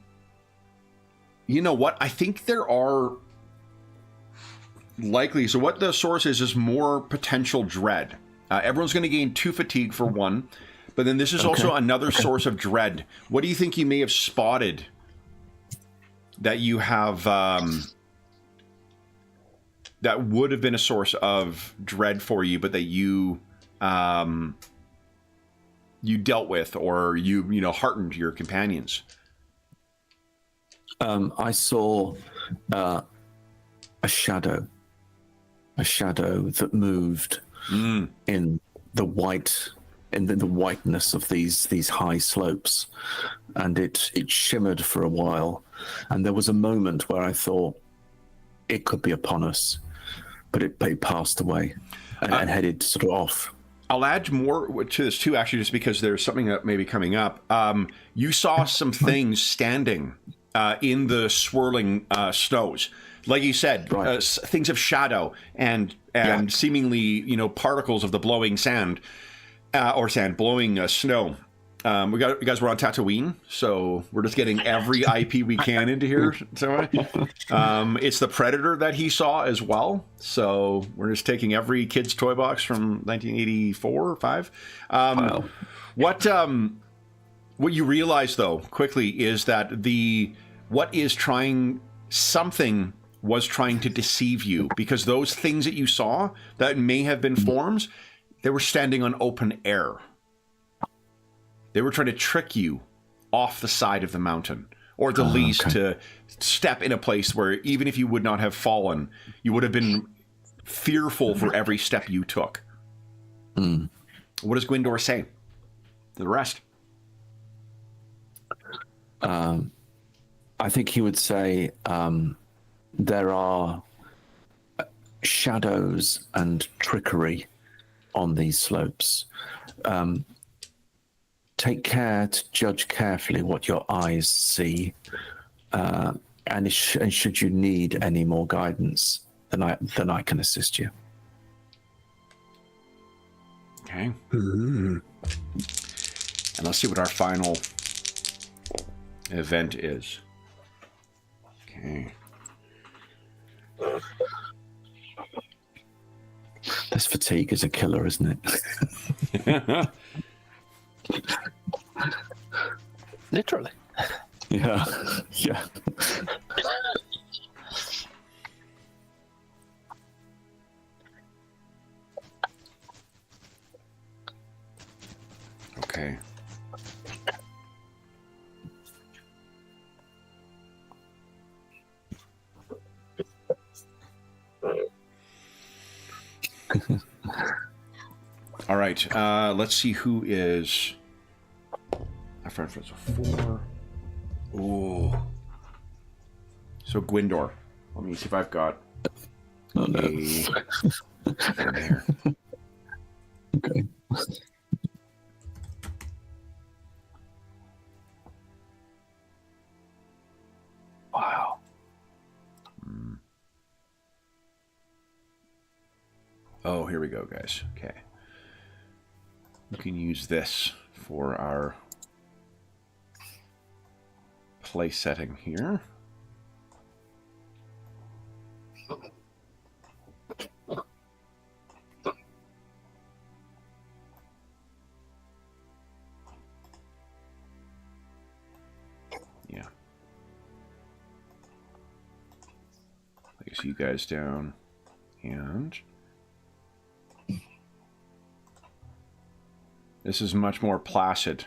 know what? I think there are likely. So what the source is more potential dread. Everyone's going to gain 2 fatigue for 1, but then this is also another source of dread. What do you think you may have spotted that you have that would have been a source of dread for you, but that you you dealt with, or you heartened your companions? I saw a shadow that moved in the whiteness of these high slopes, and it shimmered for a while, and there was a moment where I thought it could be upon us, but it passed away and headed sort of off. I'll add more to this too, actually, just because there's something that may be coming up. You saw some things standing in the swirling snows. like you said, Right. things of shadow and seemingly, you know, particles of the blowing sand blowing snow. You guys were on Tatooine, so we're just getting every IP we can into here. So, it's the Predator that he saw as well. So we're just taking every kid's toy box from 1984 or 5. Wow. What you realize though quickly is that something was trying to deceive you, because those things that you saw that may have been forms, they were standing on open air. They were trying to trick you off the side of the mountain, or at the least to step in a place where even if you would not have fallen, you would have been fearful for every step you took. What does Gwindor say to the rest? I think he would say there are shadows and trickery on these slopes. Take care to judge carefully what your eyes see, and should you need any more guidance, then I can assist you. Okay. And let's see what our final event is. Okay. This fatigue is a killer, isn't it? Literally. Yeah. Yeah. Okay. All right. Let's see who is. Our friend was a 4. Ooh. So Gwindor. Let me see if I've got Oh, no. a here. Okay. Wow. Oh, here we go, guys. Okay. We can use this for our play setting here. Yeah. Place you guys down, and this is much more placid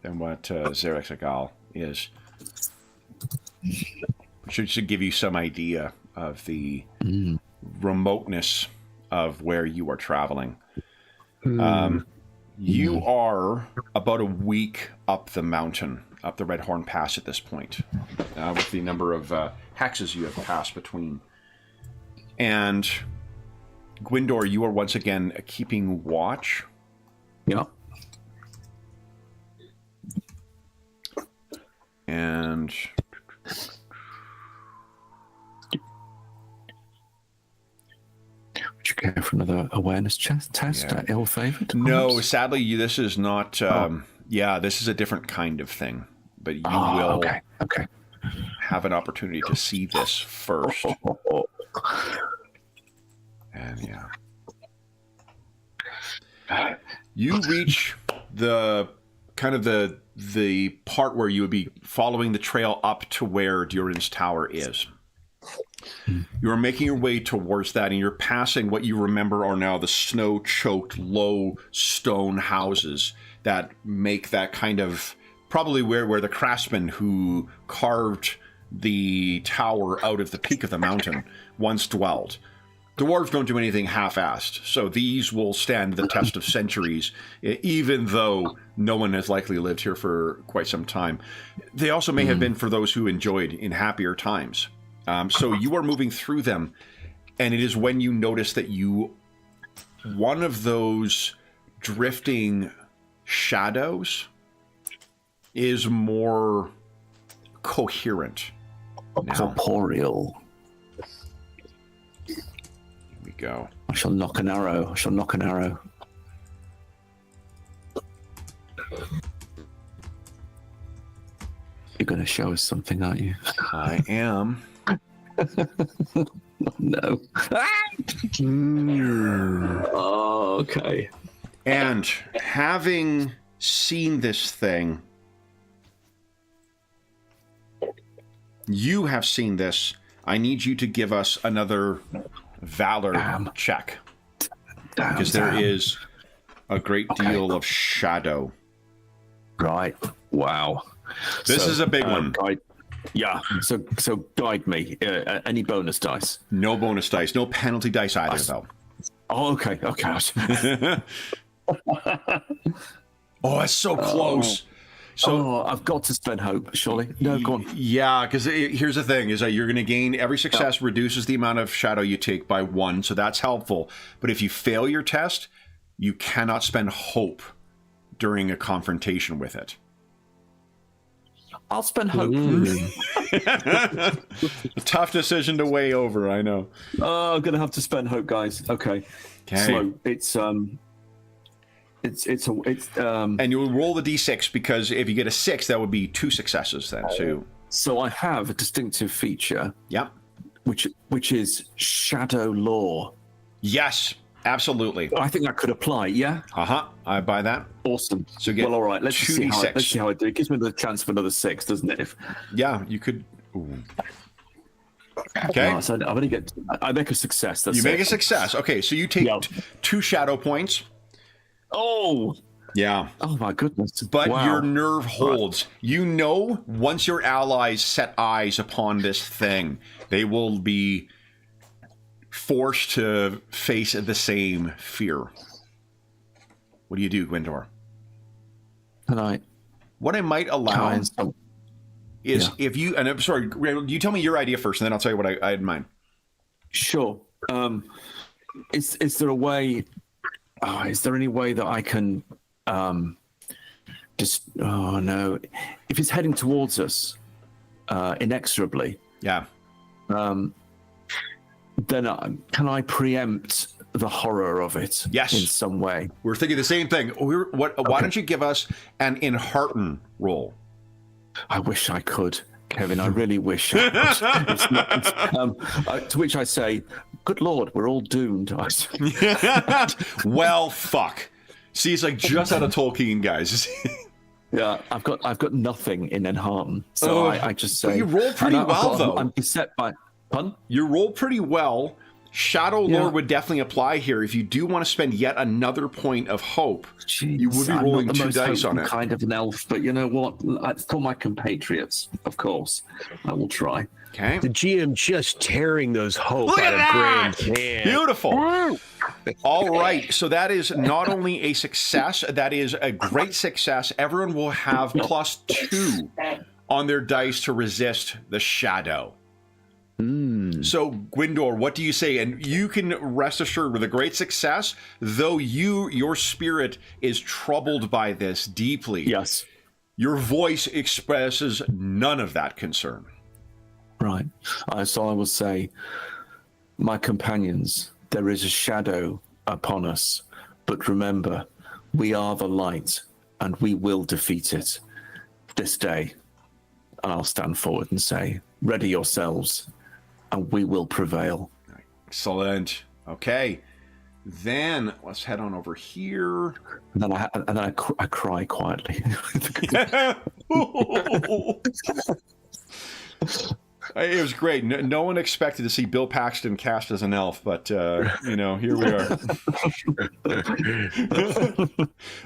than what Zerexagal is. Should give you some idea of the remoteness of where you are traveling. You are about a week up the mountain, up the Red Horn Pass at this point, with the number of hexes you have passed between. And Gwindor, you are once again keeping watch. Yeah. And would you go for another awareness test? Yeah. Ill-favored? no, sadly, this is not. Yeah, this is a different kind of thing. But you will Okay. have an opportunity to see this first. And yeah, you reach the kind of the part where you would be following the trail up to where Durin's Tower is. You're making your way towards that, and you're passing what you remember are now the snow-choked, low stone houses that make that kind of probably where the craftsman who carved the tower out of the peak of the mountain once dwelled. Dwarves don't do anything half-assed, so these will stand the test of centuries, even though no one has likely lived here for quite some time. They also may have been for those who enjoyed in happier times. So you are moving through them, and it is when you notice that one of those drifting shadows is more coherent now. Corporeal. go. I shall knock an arrow. You're going to show us something, aren't you? I am. No. Oh, okay. And having seen this thing, you have seen this. I need you to give us another valor check. Because there is a great deal of shadow. Right. Wow. This is a big one. Yeah. So guide me. Any bonus dice? No bonus dice. No penalty dice either, though. Oh, okay. Oh, it's so close. So I've got to spend hope, surely. No, go on. Yeah, because here's the thing, is that you're going to gain, every success reduces the amount of shadow you take by 1, so that's helpful. But if you fail your test, you cannot spend hope during a confrontation with it. I'll spend hope. A tough decision to weigh over, I know. Oh, I'm going to have to spend hope, guys. Okay. So and you'll roll the d6, because if you get a 6, that would be 2 successes then too. So I have a distinctive feature. Yep. Which is shadow lore. Yes, absolutely. I think that could apply. Yeah. I buy that. Awesome. So get all right. Let's see how I do. It gives me the chance for another 6, doesn't it? Yeah, you could. Ooh. Okay. No, so I make a success. That's you make a success. Okay, so you take 2 shadow points. Oh. Yeah. Oh my goodness. But your nerve holds. You know, once your allies set eyes upon this thing, they will be forced to face the same fear. What do you do, Gwendor? What I might allow is if you, and I'm sorry, you tell me your idea first, and then I'll tell you what I had in mind. Sure. Is there a way? Is there any way that I can just? Oh no! If it's heading towards us inexorably, then can I preempt the horror of it? Yes, in some way. We're thinking the same thing. Why don't you give us an enhearten roll? I wish I could, Kevin. I really wish I could. To which I say, good Lord, we're all doomed. Well, fuck. See, it's like just out of Tolkien, guys. Yeah, I've got nothing in enhearten, so I just say. But you roll pretty well, though. I'm beset by pun. You roll pretty well. Shadow lore would definitely apply here. If you do want to spend yet another point of hope, you would be rolling 2 dice on it. Kind of an elf, but you know what? For my compatriots, of course, I will try. Okay. The GM just tearing those hope out of Graham's hand. Beautiful. All right. So that is not only a success, that is a great success. Everyone will have +2 on their dice to resist the shadow. So, Gwendor, what do you say? And you can rest assured, with a great success, though your spirit is troubled by this deeply. Yes. Your voice expresses none of that concern. Right. So I will say, my companions, there is a shadow upon us, but remember, we are the light, and we will defeat it this day. And I'll stand forward and say, ready yourselves, and we will prevail. Excellent. Okay. Then let's head on over here. And then I cry quietly. It was great. No one expected to see Bill Paxton cast as an elf, but here we are.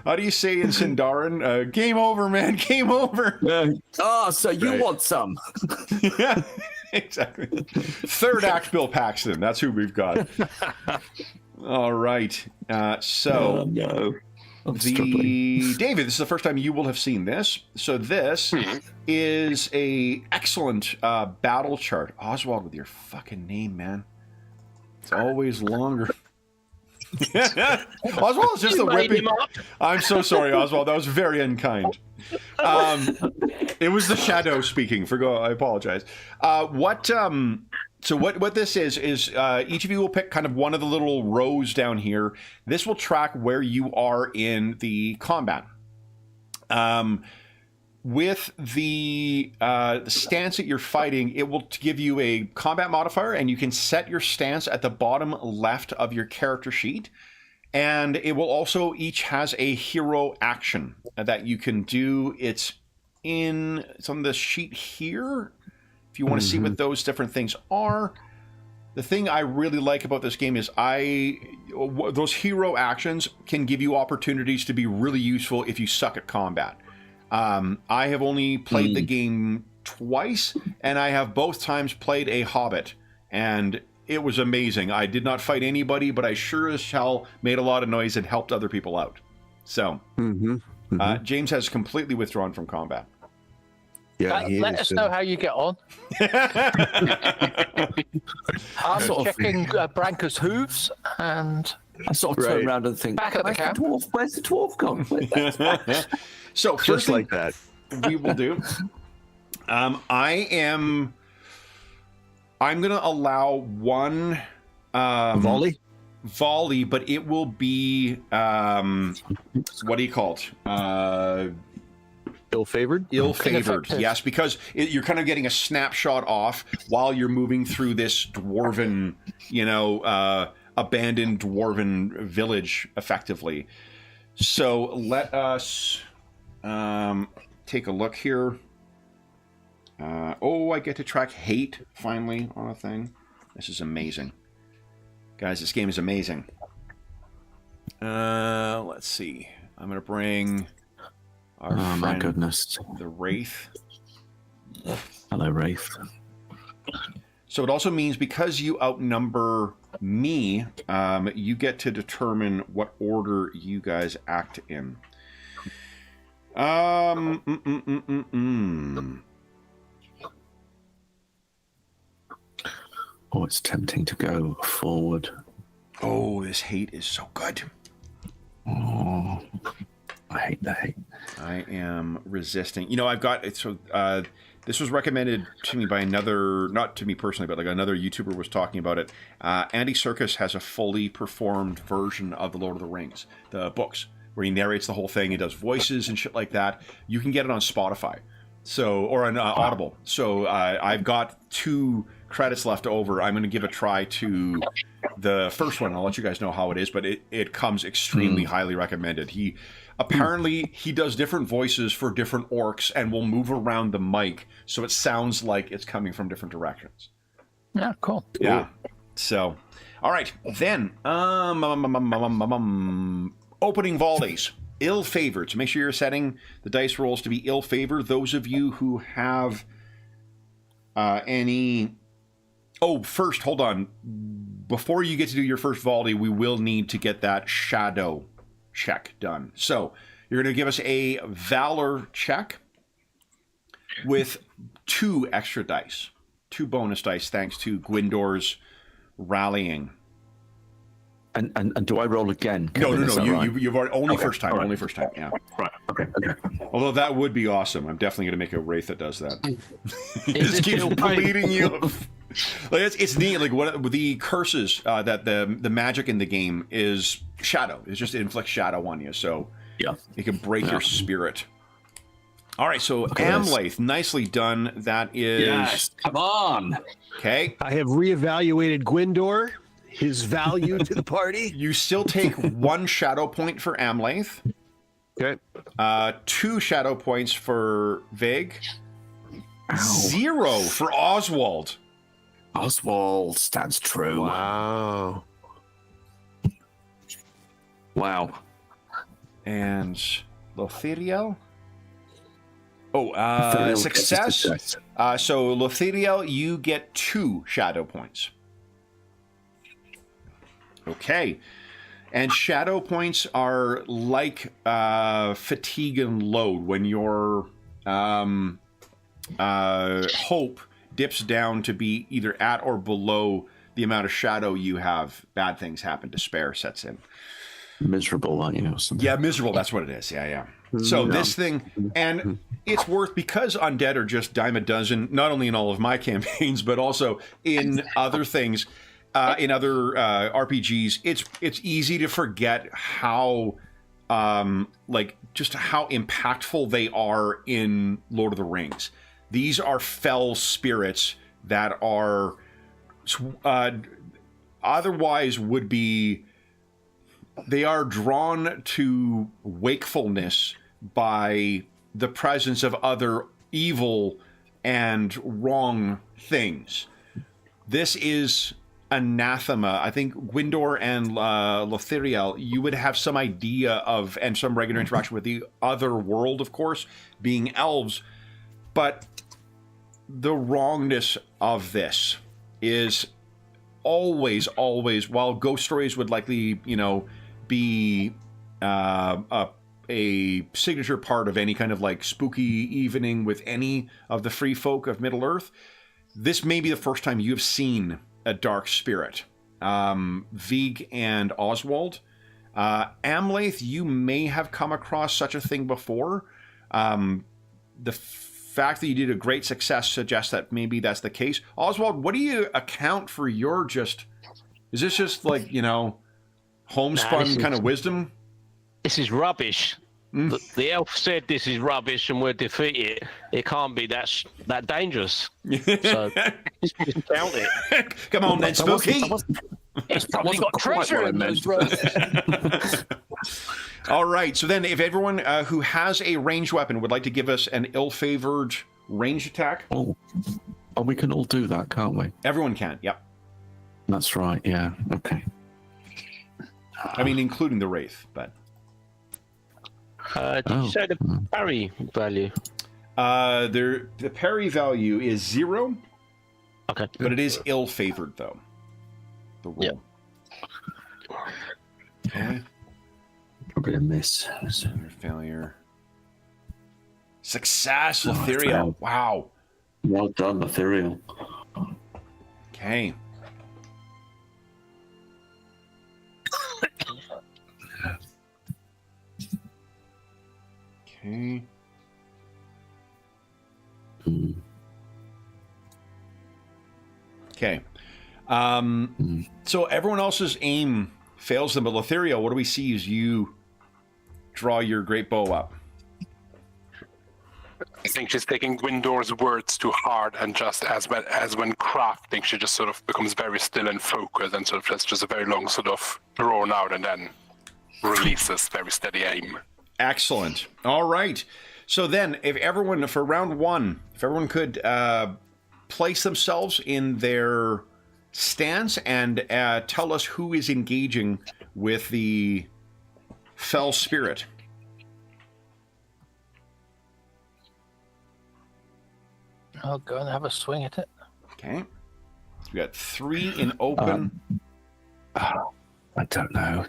How do you say in Sindarin? Game over, man. Game over. So you want some? Yeah, exactly. Third act Bill Paxton. That's who we've got. All right. No. David, this is the first time you will have seen this. So this is a excellent battle chart. Oswald, with your fucking name, man. It's always longer. Oswald is just a whipping. I'm so sorry, Oswald. That was very unkind. It was the shadow speaking. I apologize. So what this is each of you will pick kind of one of the little rows down here. This will track where you are in the combat. With the stance that you're fighting, it will give you a combat modifier, and you can set your stance at the bottom left of your character sheet. And it will also each has a hero action that you can do. It's on the sheet here. If you want to see what those different things are. The thing I really like about this game is those hero actions can give you opportunities to be really useful if you suck at combat. I have only played the game twice, and I have both times played a hobbit, and it was amazing. I did not fight anybody, but I sure as hell made a lot of noise and helped other people out. So, James has completely withdrawn from combat. Yeah, Let us know how you get on. I'm checking Branca's hooves, and I sort of turn around and think, back at the camp. Where's the dwarf gone? So just first like that. we will do. I'm going to allow one volley, but it will be what do you call it? Ill-favored? Ill-favored, yes, because you're kind of getting a snapshot off while you're moving through this dwarven, abandoned dwarven village, effectively. So let us take a look here. I get to track hate, finally, on a thing. This is amazing. Guys, this game is amazing. Let's see. I'm going to bring... our friend, my goodness. The Wraith. Hello, Wraith. So it also means because you outnumber me, you get to determine what order you guys act in. Oh, it's tempting to go forward. Oh, this hate is so good. Oh, I hate the hate. I am resisting. I've got it. So this was recommended to me by not to me personally, but like another YouTuber was talking about it. Andy Serkis has a fully performed version of The Lord of the Rings, the books, where he narrates the whole thing. He does voices and shit like that. You can get it on Spotify, or on Audible. So I've got 2 credits left over. I'm going to give a try to the first one. I'll let you guys know how it is, but it comes extremely highly recommended. Apparently, he does different voices for different orcs and will move around the mic so it sounds like it's coming from different directions. Yeah, cool. Yeah. So, all right. Then, opening volleys. Ill-favored. So make sure you're setting the dice rolls to be ill-favored. Those of you who have any... Oh, first, hold on. Before you get to do your first volley, we will need to get that shadow check done. So you're going to give us a valor check with 2 extra dice, 2 bonus dice, thanks to Gwindor's rallying. And do I roll again? No. Right? You've already only Okay, first time. right. Only first time. Yeah. Right. Okay. Although that would be awesome. I'm definitely going to make a wraith that does that. It Is just it keeps still bleeding you. Like it's neat. Like what the curses that the magic in the game is shadow. It's just inflicts shadow on you, so Yeah. it can break your spirit. All right, so Amlaith, nicely done. That is Yes. Come on. okay. I have reevaluated Gwindor, his value to the party. You still take 1 shadow point for Amlaith, Okay. 2 shadow points for Vig, Ow. 0 for Oswald. Oswald stands true. Wow. Wow. And Lothiriel? Oh, Lothiriel success. gets So Lothiriel, you get 2 shadow points. Okay. And shadow points are like fatigue and load. When your hope dips down to be either at or below the amount of shadow you have, bad things happen. Despair sets in. Miserable, aren't you? Or something? Yeah, miserable. That's what it is. Yeah. So this thing, and it's worth, because undead are just dime a dozen, not only in all of my campaigns, but also in other things, in other RPGs. It's easy to forget how, just how impactful they are in Lord of the Rings. These are fell spirits that are otherwise would be. They are drawn to wakefulness by the presence of other evil and wrong things. This is anathema. I think Gwyndor and Lothiriel, you would have some idea of, and some regular interaction with the other world, of course, being elves, but the wrongness of this is always, while ghost stories would likely, be a signature part of any kind of like spooky evening with any of the free folk of Middle Earth, this may be the first time you've seen a dark spirit. Vig and Oswald, Amlath, you may have come across such a thing before. The fact that you did a great success suggests that maybe that's the case. Oswald, what do you account for your just... Is this just like, homespun kind of wisdom? This is rubbish. The elf said this is rubbish and we'll defeat it. It can't be that dangerous. So just count it. Come on then, Spooky. It's probably got treasure in those robes. All right, so then if everyone who has a ranged weapon would like to give us an ill-favored ranged attack. Oh, we can all do that, can't we? Everyone can, yep. That's right, yeah, okay. I mean, including the Wraith, but... Did you say the parry value? The parry value is 0. Okay. But it is ill-favored, though. The roll. Yep. Okay. Probably a miss. Failure. Success, Lothiriel. Wow. Well done, Lothiriel. Okay. Okay. Okay. So everyone else's aim fails them, but Lothiriel, what do we see as you draw your great bow up? I think she's taking Gwyndor's words too hard, and just as when crafting, she just sort of becomes very still and focused, and sort of just a very long sort of drawn out, and then releases very steady aim. Excellent. All right. So then, if everyone, for round one, if everyone could place themselves in their stance and tell us who is engaging with the fell spirit. I'll go and have a swing at it. Okay. So we got 3 in open. I don't know.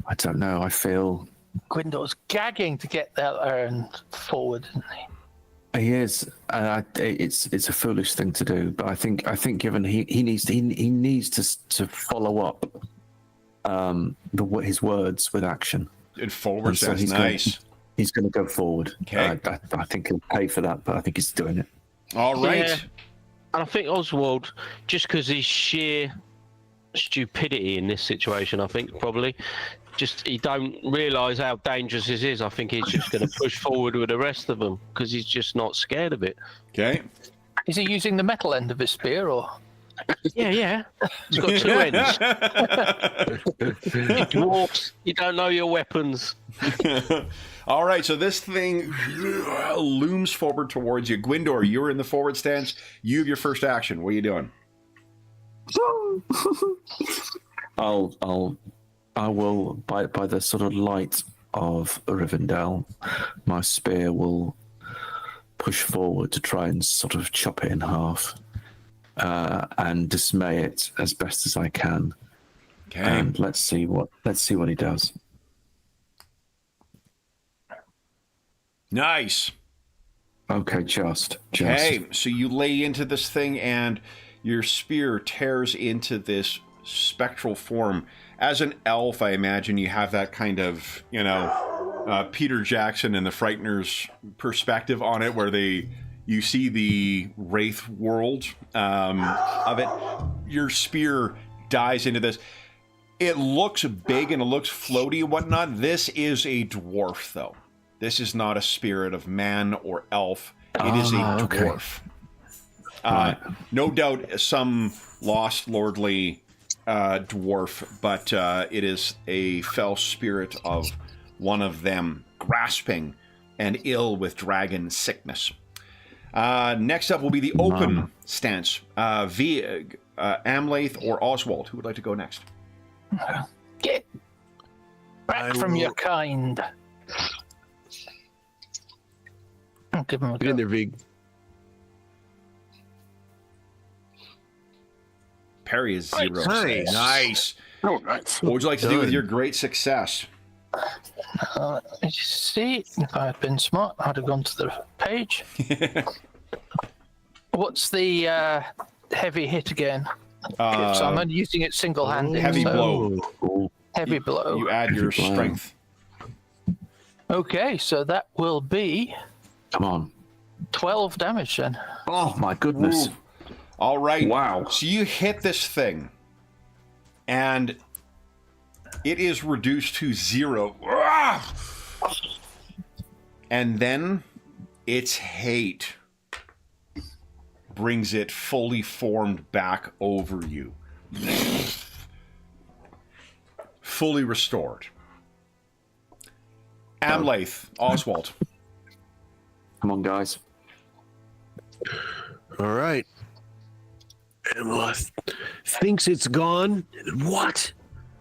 I feel... Gwyndor's gagging to get there and forward, isn't he? He is. It's a foolish thing to do, but I think given he needs to follow up his words with action. And forward, so that's nice. He's going to go forward. Okay. I think he'll pay for that, but I think he's doing it. All right. Yeah. And I think Oswald, just because his sheer stupidity in this situation, I think probably just he don't realise how dangerous this is. I think he's just going to push forward with the rest of them because he's just not scared of it. Okay. Is he using the metal end of his spear, or? Yeah. It's got 2 ends. You dwarfs, you don't know your weapons. All right, so this thing looms forward towards you. Gwyndor, you're in the forward stance. You have your first action. What are you doing? I will, by the sort of light of Rivendell, my spear will push forward to try and sort of chop it in half and dismay it as best as I can. Okay. And let's see what he does. Nice. Okay, just. Okay, so you lay into this thing and your spear tears into this spectral form. As an elf, I imagine you have that kind of, Peter Jackson and the Frighteners perspective on it, where you see the wraith world of it. Your spear dies into this. It looks big and it looks floaty and whatnot. This is a dwarf, though. This is not a spirit of man or elf. It is a dwarf. No doubt some lost lordly dwarf, but it is a fell spirit of one of them, grasping and ill with dragon sickness. Next up will be the open stance. Vieg, Amlath, or Oswald. Who would like to go next? Get back from your kind. I'll give him a Get in go. there, Vig. Parry is 0. Nice. Nice. Oh, nice. What would you like to do with your great success? Let me just see. If I had been smart, I'd have gone to the page. What's the heavy hit again? So I'm only using it single-handed. Heavy so blow. Heavy blow. You add your strength. Okay, so that will be Come on. 12 damage then. Oh my goodness. Ooh. All right. Wow. So you hit this thing, and it is reduced to 0. Ah! And then its hate brings it fully formed back over you. Fully restored. Amlath, Oswald. Come on, guys. All right. Emma thinks it's gone. What?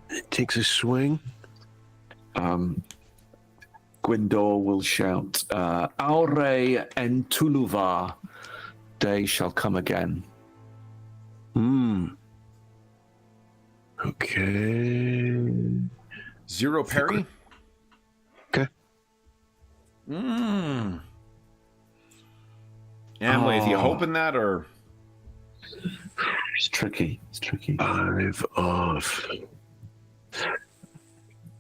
It takes a swing. Gwindor will shout, Aure en Tuluva, day shall come again. Okay. 0 parry. Okay. Amlath, you hoping that, or? It's tricky. It's tricky. 5 off.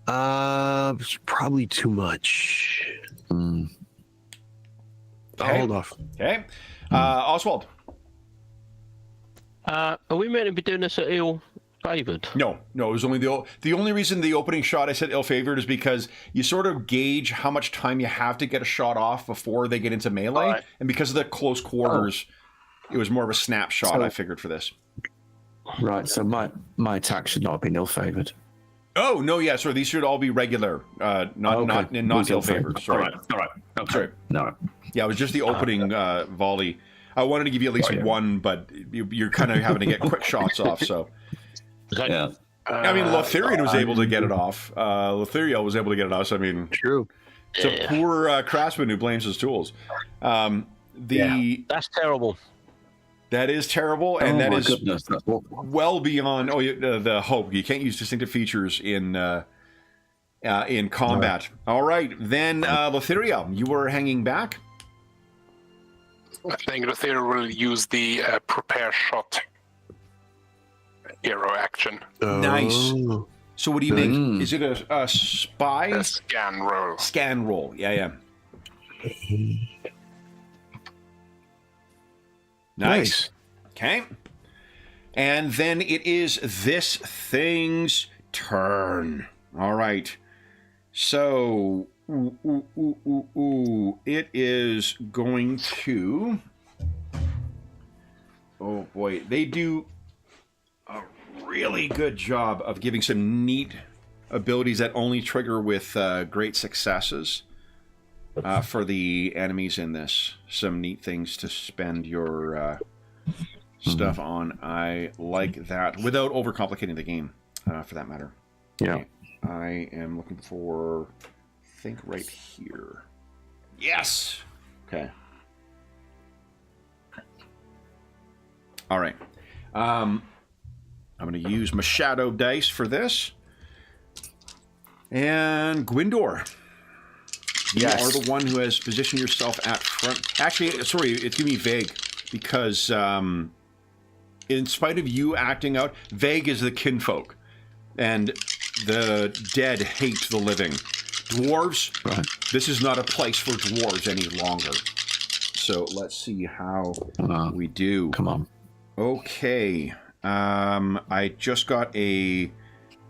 It's probably too much. I'll hold off. Okay. Oswald. Are we meant to be doing this at ill-favoured? No, it was only the only reason the opening shot I said ill-favored is because you sort of gauge how much time you have to get a shot off before they get into melee, Right. and because of the close quarters, it was more of a snapshot. So- I figured for this. Right, so my attack should not have been ill-favoured. Oh no, yeah, sorry, these should all be regular, not ill-favored. Sorry, All right. Okay. Sorry. No. yeah, it was just the opening volley. I wanted to give you at least one, but you're kind of having to get quick shots off. So, Yeah. I mean, Lotharian was able to get it off. Lothariel was able to get it off. So, I mean, True. it's a poor craftsman who blames his tools. That's terrible. That is terrible, and that my is goodness, that's awful. well beyond the hope. You can't use distinctive features in combat. All right, then Lothariel, you were hanging back. I think Lothair will use the prepare shot hero action. Nice. Oh. So what do you make? Is it a spy? A scan roll. Scan roll. Yeah. Nice. Okay. And then it is this thing's turn. All right. So, it is going to... Oh, boy. They do a really good job of giving some neat abilities that only trigger with great successes. For the enemies in this, some neat things to spend your stuff on. I like that without overcomplicating the game, for that matter. Yeah. Okay. I am looking for, I think right here. Yes. Okay. All right. I'm going to use my shadow dice for this. And Gwindor. You are the one who has positioned yourself at front. Actually, sorry, it's giving me vague because in spite of you acting out, vague is the kinfolk, and the dead hate the living. Dwarves, Right. this is not a place for dwarves any longer. So let's see how we do. Come on. Okay. I just got a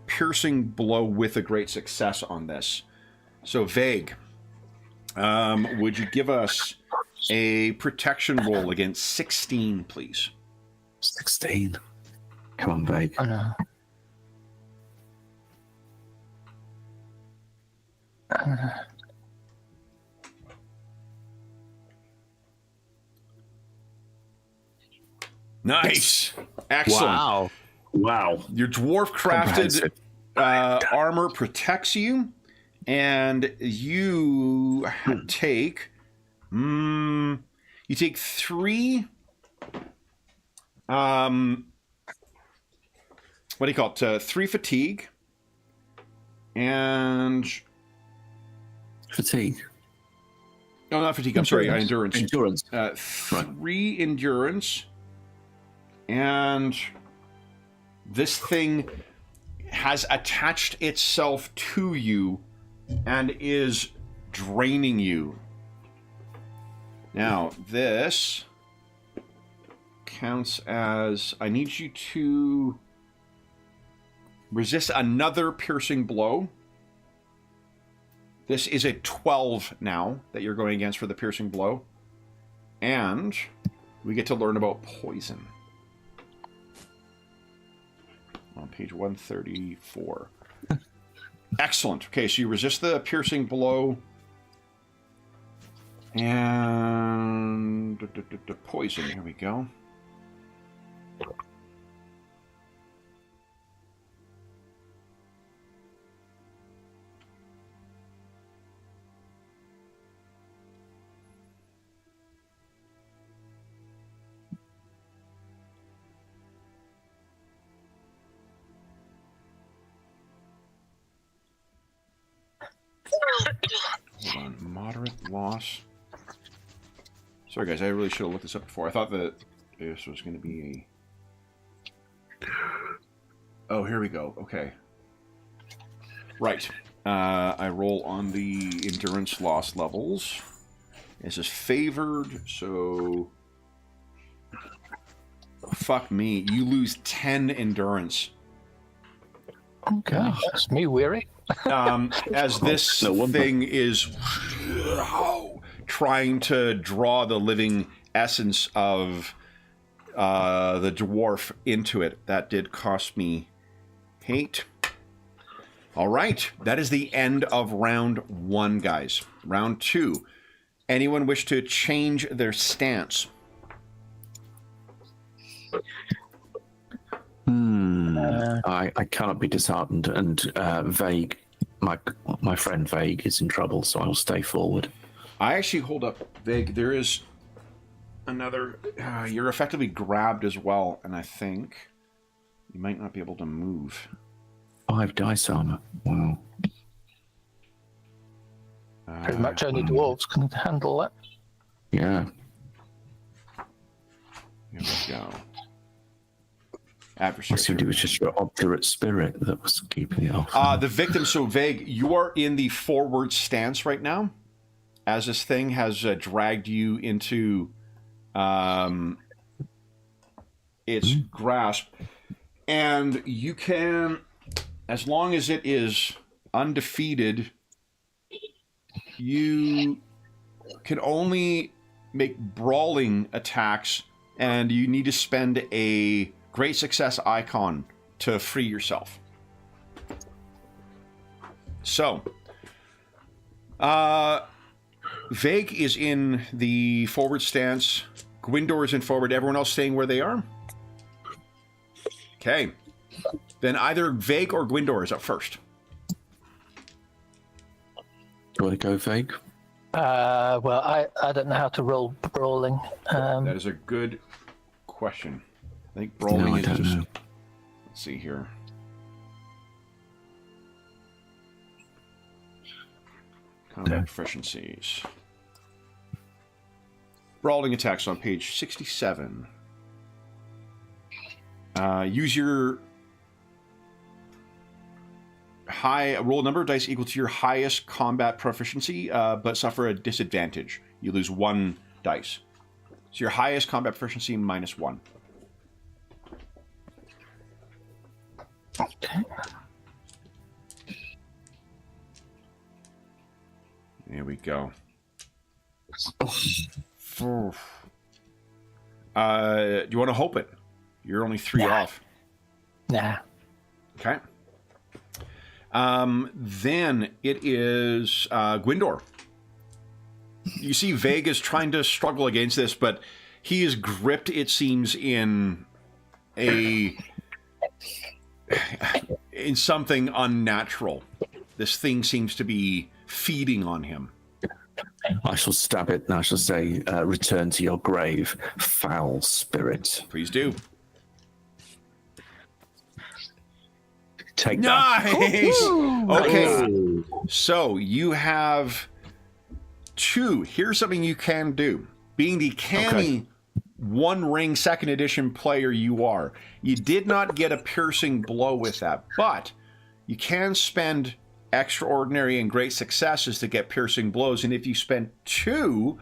piercing blow with a great success on this. So, Vague, would you give us a protection roll against 16, please? 16. Come on, Vague. Oh, no. Nice. Excellent. Wow. Your dwarf crafted armor protects you, and you take 3 what do you call it? 3 fatigue and Fatigue. no, not fatigue. I'm sorry, endurance. Endurance. 3 endurance, and this thing has attached itself to you and is draining you. Now, this counts as I need you to resist another piercing blow. This is a 12 now that you're going against for the piercing blow. And we get to learn about poison. On page 134. Excellent. Okay, so you resist the piercing blow. And the poison. Here we go. Hold on. Moderate loss. Sorry, guys. I really should have looked this up before. I thought that this was going to be a... Oh, here we go. Okay. Right. I roll on the endurance loss levels. This is favored, so... Fuck me. You lose 10 endurance. Okay, that's me weary. As this thing is trying to draw the living essence of the dwarf into it. That did cost me 8. All right, that is the end of round 1, guys. Round 2. Anyone wish to change their stance? I cannot be disheartened, and Vague, my friend Vague, is in trouble, so I'll stay forward. I actually hold up, Vague. There is another. You're effectively grabbed as well, and I think you might not be able to move. 5 dice armor. Wow. Pretty much only dwarves can handle that. Yeah. Here we go. I Adversary. assumed it was just your obdurate spirit that was keeping it off. The victim, so Vague, you are in the forward stance right now, as this thing has dragged you into its grasp. And you can, as long as it is undefeated, you can only make brawling attacks, and you need to spend a great success icon to free yourself. So, Vague is in the forward stance. Gwindor is in forward. Everyone else staying where they are? Okay. Then either Vague or Gwindor is up first. Do you want to go, Vague? Well, I don't know how to roll brawling. That is a good question. I think brawling I is don't just... know. Let's see here. Combat proficiencies. Brawling attacks on page 67. Use your... roll a number of dice equal to your highest combat proficiency, but suffer a disadvantage. You lose 1 dice. So your highest combat proficiency -1. Okay. There we go. Do you want to hope it? You're only 3 off. Nah. Okay. Then it is Gwindor. You see Vega's trying to struggle against this, but he is gripped, it seems, in something unnatural. This thing seems to be feeding on him. I shall stab it and I shall say, return to your grave, foul spirit. Please do. Take that. Nice! Okay, so you have 2. Here's something you can do. Being the canny One Ring 2nd edition player you are, you did not get a piercing blow with that, but you can spend extraordinary and great successes to get piercing blows, and if you spend 2,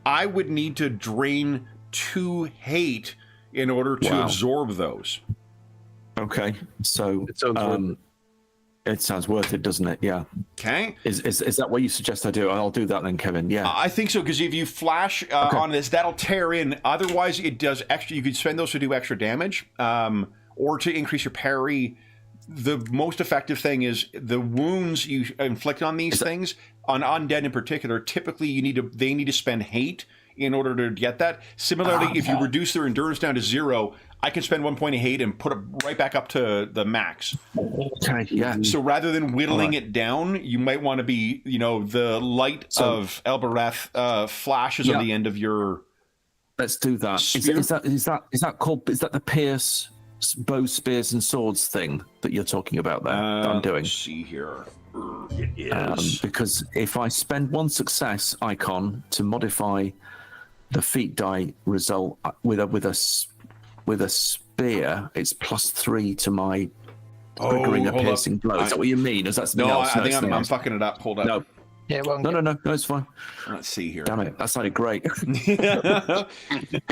I would need to drain 2 hate in order to absorb those. Okay, so It sounds worth it, doesn't it? Yeah. Okay. Is that what you suggest I do? I'll do that then, Kevin. Yeah. I think so, because if you flash on this, that'll tear in. Otherwise, it does extra. You could spend those to do extra damage, or to increase your parry. The most effective thing is the wounds you inflict on these things, on undead in particular. Typically, they need to spend hate in order to get that. Similarly, if you reduce their endurance down to 0, I can spend 1 point of hate and put it right back up to the max. Okay, yeah. So rather than whittling it down, you might want to be, the light of Elbereth flashes on the end of your. Let's do that. Is that called? Is that the pierce, bow, spears, and swords thing that you're talking about there? That I'm doing. Let's see here. It is. Because if I spend 1 success icon to modify the feat die result with a spear, it's +3 to my triggering a piercing blow. Is that what you mean? Is that something else? I think I'm fucking it up. Hold up. No. Yeah, No, it's fine. Let's see here. Damn it, that sounded great.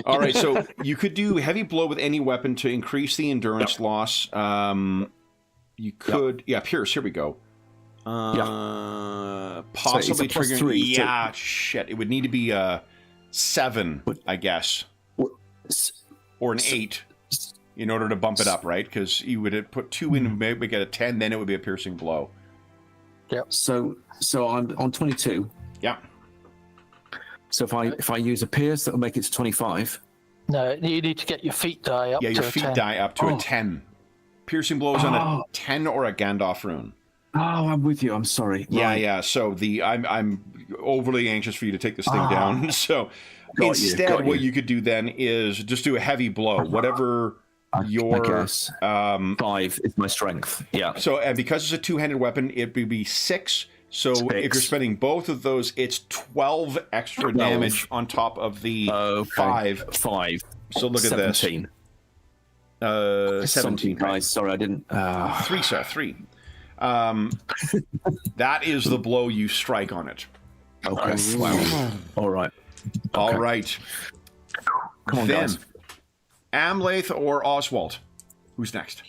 All right, so you could do heavy blow with any weapon to increase the endurance loss. You could, pierce. Here we go. Possibly so it's a triggering. +3, Yeah, shit. It would need to be 7, I guess, or an 8 in order to bump it up, right? Because you would put 2 in, maybe get a 10, then it would be a piercing blow. Yep. So I'm on 22. Yeah. So if I use a pierce, that'll make it to 25. No, you need to get your feat die up. Yeah, your to feet 10. die up to a 10. Piercing blows on a 10 or a Gandalf rune. Oh, I'm with you. I'm sorry. Yeah. So I'm overly anxious for you to take this thing down. So instead, what you could do then is just do a heavy blow, whatever your. I guess 5 is my strength. Yeah. So and because it's a 2-handed weapon, it would be 6. So if you're spending both of those, it's 12 extra damage on top of the 5. 5. So look at 17. this. 17. Guys, sorry, I didn't. 3, sir. 3. That is the blow you strike on it. Okay. Wow. All right. All right. Come on, then, guys. Amlath or Oswald? Who's next?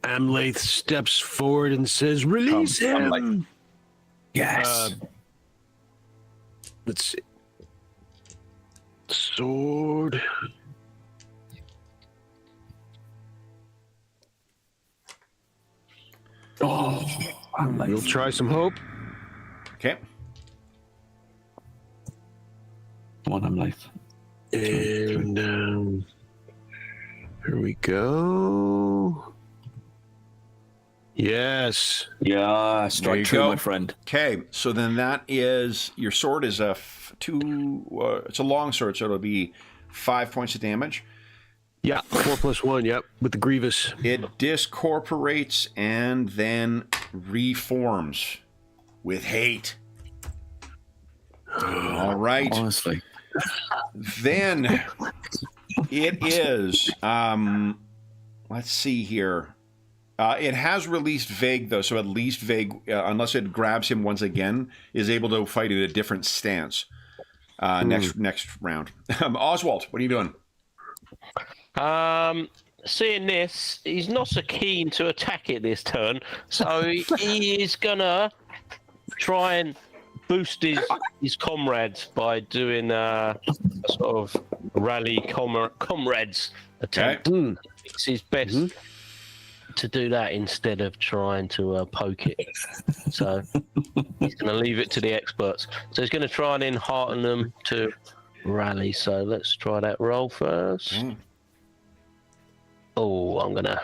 Amlath steps forward and says, "Release him." Yes. Let's see. Sword. We'll try some hope. Okay. One Amlath. And here we go. Yes. Yeah, strike you true, go. my friend. Okay, so then that is your sword is it's a long sword, so it'll be 5 points of damage. Yeah, 4 + 1. Yep, with the Grievous. It discorporates and then reforms with hate. All right. Honestly. Then it is let's see here. It has released Vague, though, so at least Vague, unless it grabs him once again, is able to fight at a different stance next round. Oswald, what are you doing? Seeing this, he's not so keen to attack it this turn, so he is gonna try and boost his comrades by doing a sort of rally comrades attempt. Okay. It's his best to do that instead of trying to poke it. So he's going to leave it to the experts. So he's going to try and enhearten them to rally. So let's try that roll first. Oh, I'm gonna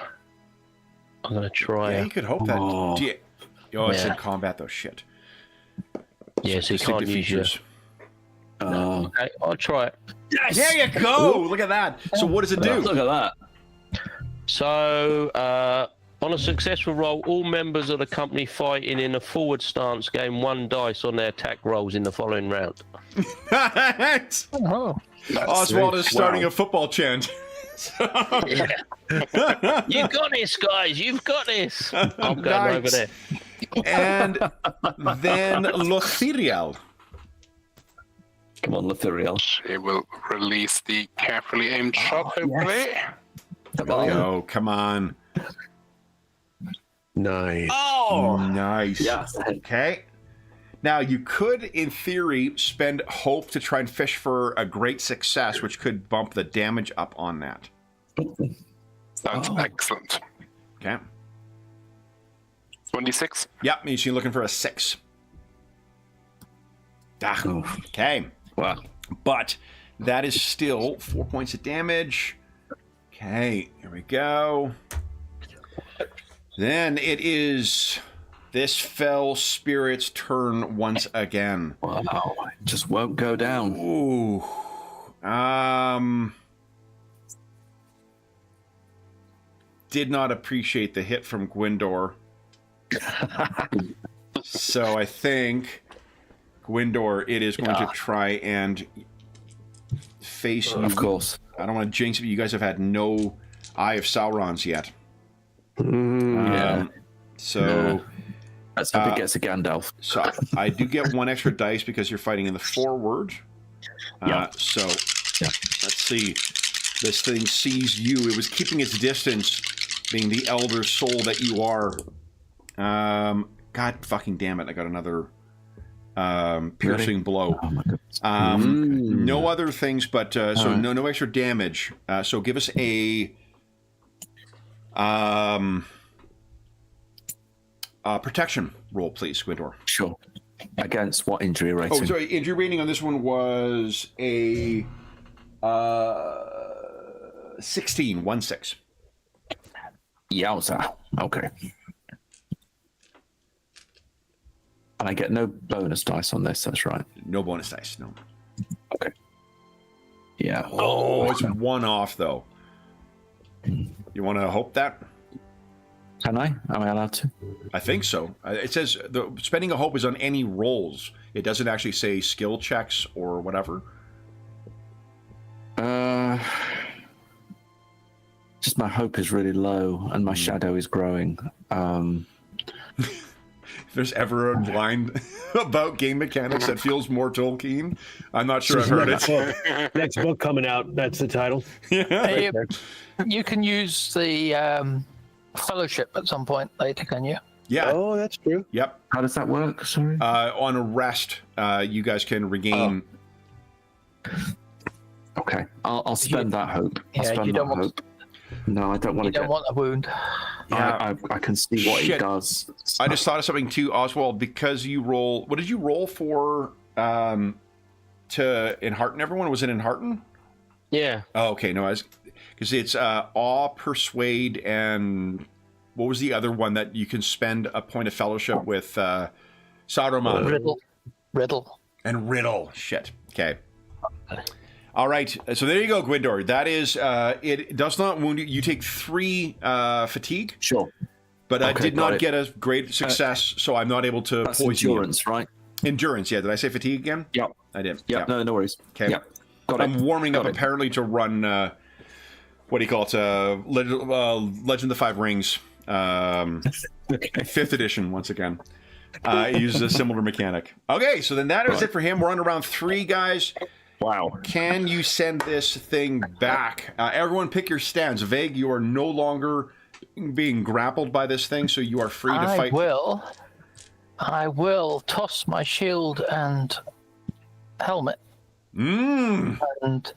try. Yeah, you could hope that. Oh. It said combat though. Shit. Yeah, so you can't use your. Okay, I'll try it. Yes! There you go. Look at that. So what does it do? Look at that. So, on a successful roll, all members of the company fighting in a forward stance gain 1 dice on their attack rolls in the following round. Oh, Oswald is starting a football chant. You've got this, guys. You've got this. I'm going over there. And then Lothiriel. Come on, Lothiriel. She will release the carefully aimed shot, hopefully. Oh, come on. Nice. Oh, nice. Yes. Okay. Now, you could, in theory, spend hope to try and fish for a great success, which could bump the damage up on that. Sounds excellent. Okay. 26. Yep, means you're looking for a 6. Okay. Wow. But that is still 4 points of damage. Okay, here we go. Then it is this fell spirit's turn once again. Wow. It just won't go down. Ooh. Did not appreciate the hit from Gwyndor. So I think Gwyndor, it is going to try and face you. Of course. I don't want to jinx it, but you guys have had no Eye of Sauron's yet. Yeah. So Let's hope it gets a Gandalf. So I do get 1 extra dice because you're fighting in the forward. So let's see. This thing sees you. It was keeping its distance, being the elder soul that you are. God fucking damn it. I got another piercing blow. Oh my goodness. No other things, but so no extra damage. So give us a protection roll, please, Gwyndor. Sure. Against what injury rating? Oh, sorry. Injury rating on this one was a 16. 1-6. Yowza. Okay. And I get no bonus dice on this, that's right. No bonus dice, no. Okay. Yeah. Oh, it's 1 off, though. You want to hope that? Can I? Am I allowed to? I think so. It says the spending a hope is on any rolls. It doesn't actually say skill checks or whatever. Just my hope is really low and my shadow is growing. If there's ever a line about game mechanics that feels more Tolkien, I'm not sure I've heard it. Next book coming out. That's the title. Hey, you can use the fellowship at some point later, can you? Yeah. Oh, that's true. Yep. How does that work? Sorry. On a rest, you guys can regain. Okay. I'll spend that hope. I'll Yeah, spend you that don't want- hope. No, I don't want You to don't get. want a wound. Yeah. I can see what Shit. it does. I just thought of something too, Oswald, because you roll. What did you roll for to enhearten everyone? Was it enhearten? Yeah. Oh, okay. No, because it's awe, persuade, and what was the other one that you can spend a point of fellowship with Saruman? Riddle. And riddle. Shit. Okay. All right. So there you go, Gwyndor. That is, it does not wound you. You take 3 fatigue. Sure. But I Okay, did got not it. get a great success, so I'm not able to That's poison endurance, right? you. Endurance, yeah. Did I say fatigue again? Yep. I did. Yep. No, no worries. Okay. Yep. Got I'm it. warming up Got it. apparently to run, what do you call it? Legend of the Five Rings Okay. 5th edition, once again. It uses a similar mechanic. Okay, so then that is it for him. We're on around 3, guys. Wow. Can you send this thing back? Everyone pick your stance. Vague, you are no longer being grappled by this thing, so you are free to fight. I will toss my shield and helmet Mm. and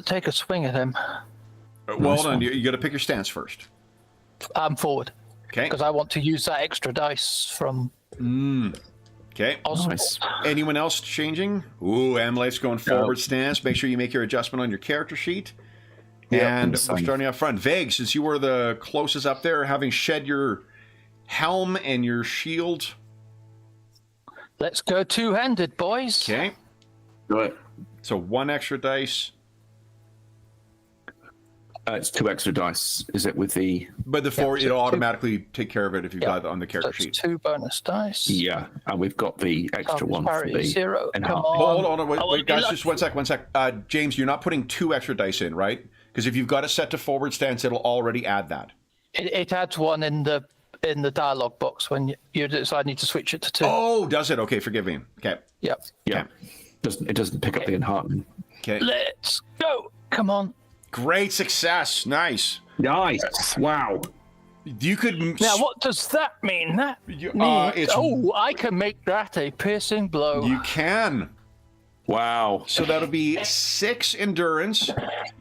take a swing at him. Well, hold on. You got to pick your stance first. I'm forward Okay. because I want to use that extra dice from Okay. Oswald. Nice. Anyone else changing? Ooh, Amleth's going forward stance. Make sure you make your adjustment on your character sheet. And we're starting up front. Vague, since you were the closest up there, having shed your helm and your shield. Let's go two-handed, boys. Okay. Right. So 1 extra dice. It's 2 extra dice. Is it with the? But the forward, it'll automatically take care of it if you've got it on the So character it's sheet. 2 bonus dice. Yeah, and we've got the extra one for Parry the 0. and Come half. on. Hold on, wait, Oh, guys, lucky. just one sec. James, you're not putting 2 extra dice in, right? Because if you've got it set to forward stance, it'll already add that. It adds 1 in the dialogue box when you decide need to switch it to 2. Oh, does it? Okay, forgive me. Okay. Yep. Yeah, it doesn't pick up the enhancement. Okay. Let's go. Come on. Great success. Nice. Nice. Wow. You could. Now, what does that mean? That it's- I can make that a piercing blow. You can. Wow. So that'll be 6 endurance,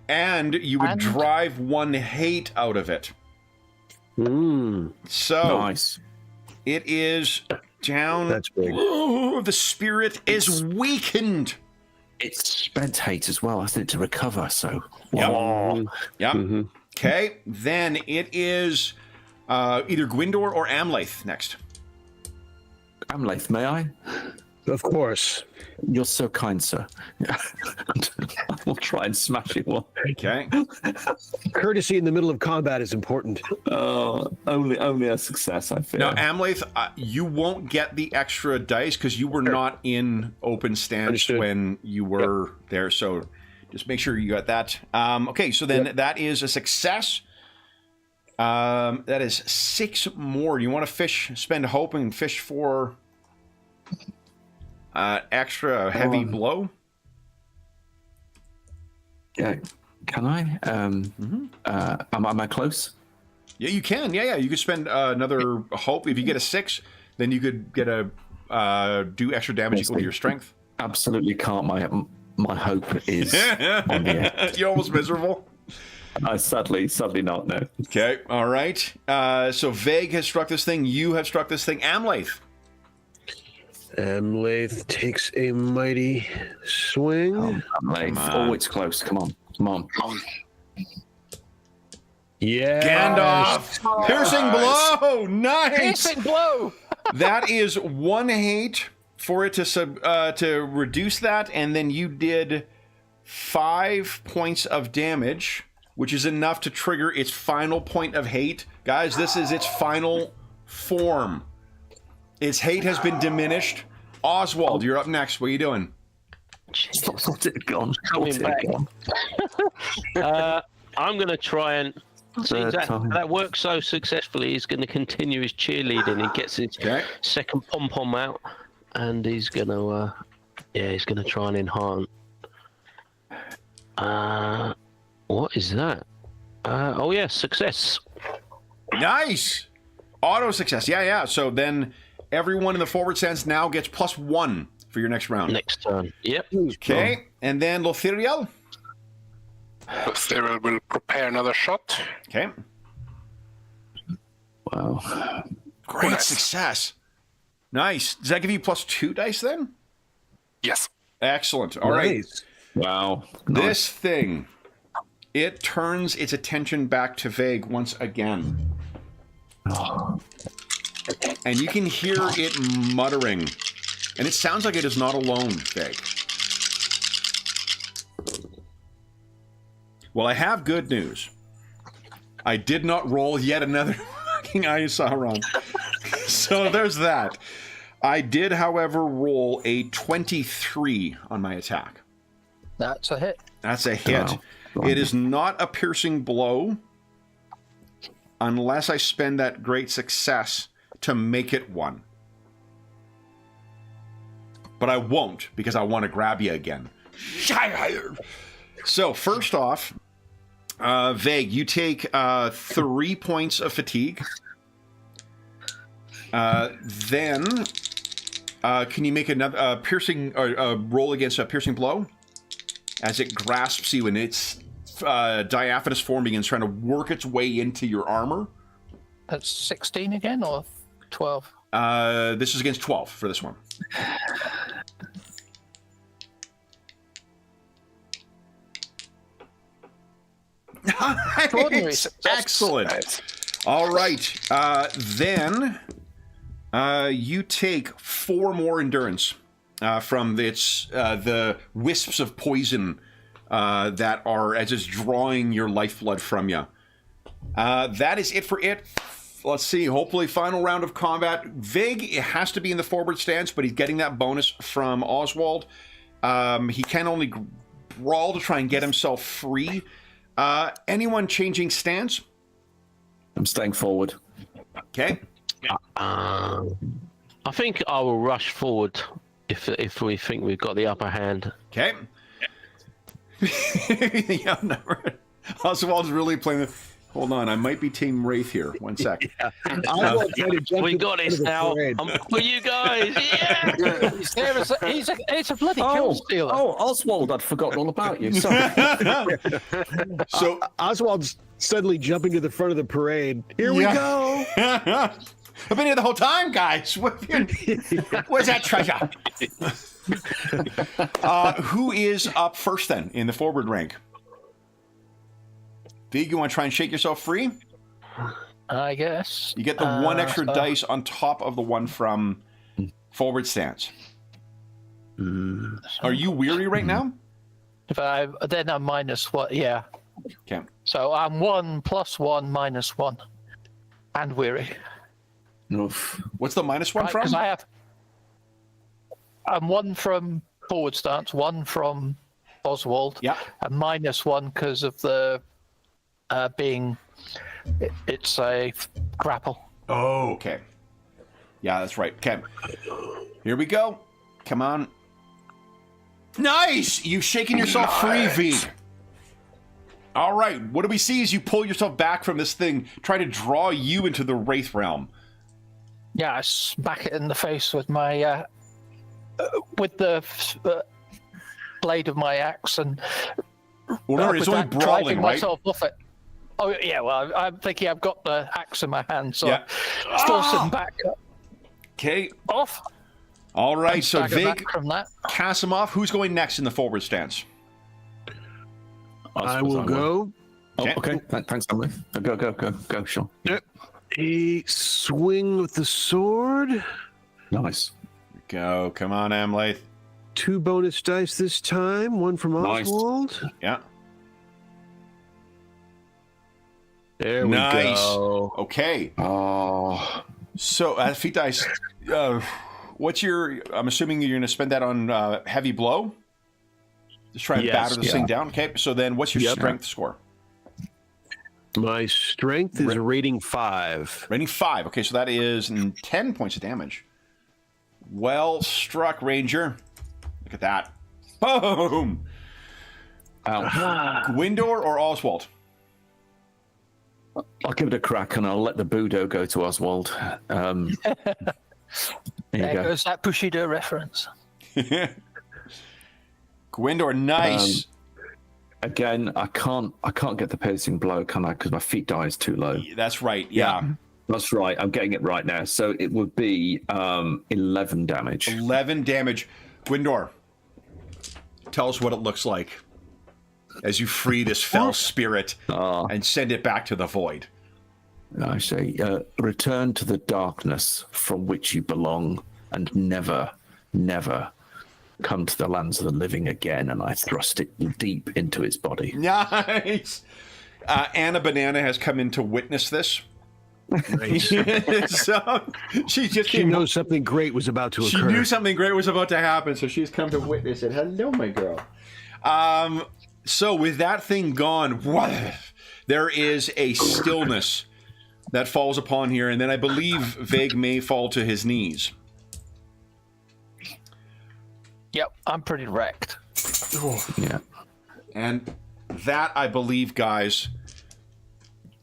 and you would And- drive 1 hate out of it. So Nice. it is down. That's big. Ooh, the spirit is weakened. It's spent hate as well, hasn't it, to recover? So. Yep. Wow. Yep. Okay. Then it is either Gwindor or Amlath next. Amlath, may I? Of course. You're so kind, sir. I will try and smash it one. Okay. Courtesy in the middle of combat is important. Only a success, I feel. Now, Amlath, you won't get the extra dice because you were not in open stance Understood. when you were there. So just make sure you got that. Okay, so then that is a success. That is 6 more. You want to spend hope and fish for extra heavy blow? Yeah. Can I? Am I close? Yeah, you can. Yeah. You could spend another hope. If you get a 6, then you could get a do extra damage equal to your strength. Absolutely can't. My hope is on the edge. You're almost miserable. Sadly not. No. Okay, all right. So Vague has struck this thing. You have struck this thing. Amlath. Amlath takes a mighty swing. Amlath. Oh, it's close. Come on. Yeah. Gandalf. Piercing blow. Nice. Piercing blow. That is 1 hate for it to reduce that, and then you did 5 points of damage, which is enough to trigger its final point of hate. Guys, this is its final form. Its hate has been diminished. Oswald, you're up next. What are you doing? Thought it had gone. Coming back. I'm going to try and see Third time. that works so successfully. He's going to continue his cheerleading. He gets his second pom pom out, and he's going to he's going to try and enhance. What is that? Oh yeah, success. Nice. Auto success. Yeah. So then everyone in the forward stance now gets +1 for your next round. Next turn. Yep. Okay. And then Lothiriel. Cyril will prepare another shot. Okay. Wow. Great Nice. success. Nice. Does that give you +2 dice then? Yes. Excellent. All right. Nice. Wow. This thing, it turns its attention back to Vague once again. And you can hear it muttering. And it sounds like it is not alone, Vague. Well, I have good news. I did not roll yet another fucking Sauron. So there's that. I did, however, roll a 23 on my attack. That's a hit. That's a hit. Wow. It is not a piercing blow. unless I spend that great success to make it 1. But I won't, because I want to grab you again. So, first off, Vague, you take 3 points of fatigue. Then, can you make another piercing or roll against a piercing blow? As it grasps you and its diaphanous form begins trying to work its way into your armor. That's 16 again, or 12? This is against 12 for this one. Nice. Excellent. All right. Then you take 4 more endurance from the wisps of poison that are as it's drawing your lifeblood from you. That is it for it. Let's see. Hopefully, final round of combat. Vig, it has to be in the forward stance, but he's getting that bonus from Oswald. He can only brawl to try and get himself free. Anyone changing stance? I'm staying forward. Okay. I think I will rush forward if we think we've got the upper hand. Okay. Yeah, no, Oswald's really playing the... Hold on, I might be Team Wraith here. 1 sec. We got this now. I'm for you guys. Yeah. He's a bloody kill stealer. Oh, Oswald, I'd forgotten all about you. Sorry. So Oswald's suddenly jumping to the front of the parade. Here we go. I've been here the whole time, guys. Where's that treasure? Who is up first then in the forward rank? Vig, you want to try and shake yourself free? I guess. You get the 1 extra dice on top of the one from forward stance. Are you weary right now? Then I'm -1, yeah. Okay. So I'm 1 + 1 -1. And weary. Oof. What's the -1 Right, from? 'cause I'm 1 from forward stance, 1 from Oswald, Yeah. and -1 because of the it's a grapple. Oh, okay. Yeah, that's right. Okay. Here we go. Come on. Nice! You've shaken yourself free, Vig. All right. What do we see as you pull yourself back from this thing, try to draw you into the Wraith realm? Yeah, I smack it in the face with my with the blade of my axe, and Well, it's with only that, brawling, driving right? myself off it. Oh yeah, well I'm thinking I've got the axe in my hand, so Yeah. I force him back Okay. off. All right. So Stagger Vig, back from that. Kasimov, who's going next in the forward stance? I will go. Oh, Okay. okay. Thanks, Emily. Go, sure. A swing with the sword. Nice. Go. Come on, Emily. 2 bonus dice this time. 1 from Nice. Oswald. Yeah. There we Nice. go. Okay. Oh, So, feet dice. What's your? I'm assuming you're going to spend that on heavy blow. Just try and Yes, batter this yeah. thing down. Okay. So then, what's your Yep. strength score? My strength is rating 5. Rating 5. Okay, so that is 10 points of damage. Well struck, Ranger. Look at that. Boom. ow. Gwindor or Oswald? I'll give it a crack and I'll let the Budo go to Oswald. There you There go. goes that Bushido reference. Gwindor, nice. Again, I can't get the piercing blow, can I? Because my feet die is too low. That's right. Yeah. That's right. I'm getting it right now. So it would be 11 damage. 11 damage. Gwindor, tell us what it looks like as you free this fell spirit and send it back to the void. I say, return to the darkness from which you belong and never, never come to the lands of the living again. And I thrust it deep into its body. Nice. Anna Banana has come in to witness this. So she knows something great was about to occur. She knew something great was about to happen, so she's come to witness it. Hello, my girl. So with that thing gone, there is a stillness that falls upon here, and then I believe Vague may fall to his knees. Yep, I'm pretty wrecked. Yeah. And that, I believe, guys,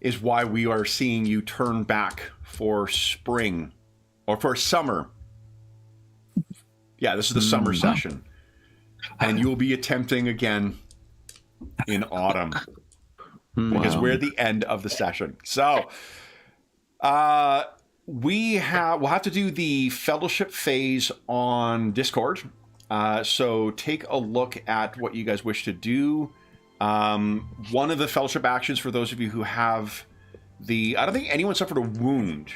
is why we are seeing you turn back for spring, or for summer. Yeah, this is the summer session. And you'll be attempting again in autumn. Because we're at the end of the session. So, we'll have to do the fellowship phase on Discord. So take a look at what you guys wish to do. One of the fellowship actions for those of you who have I don't think anyone suffered a wound.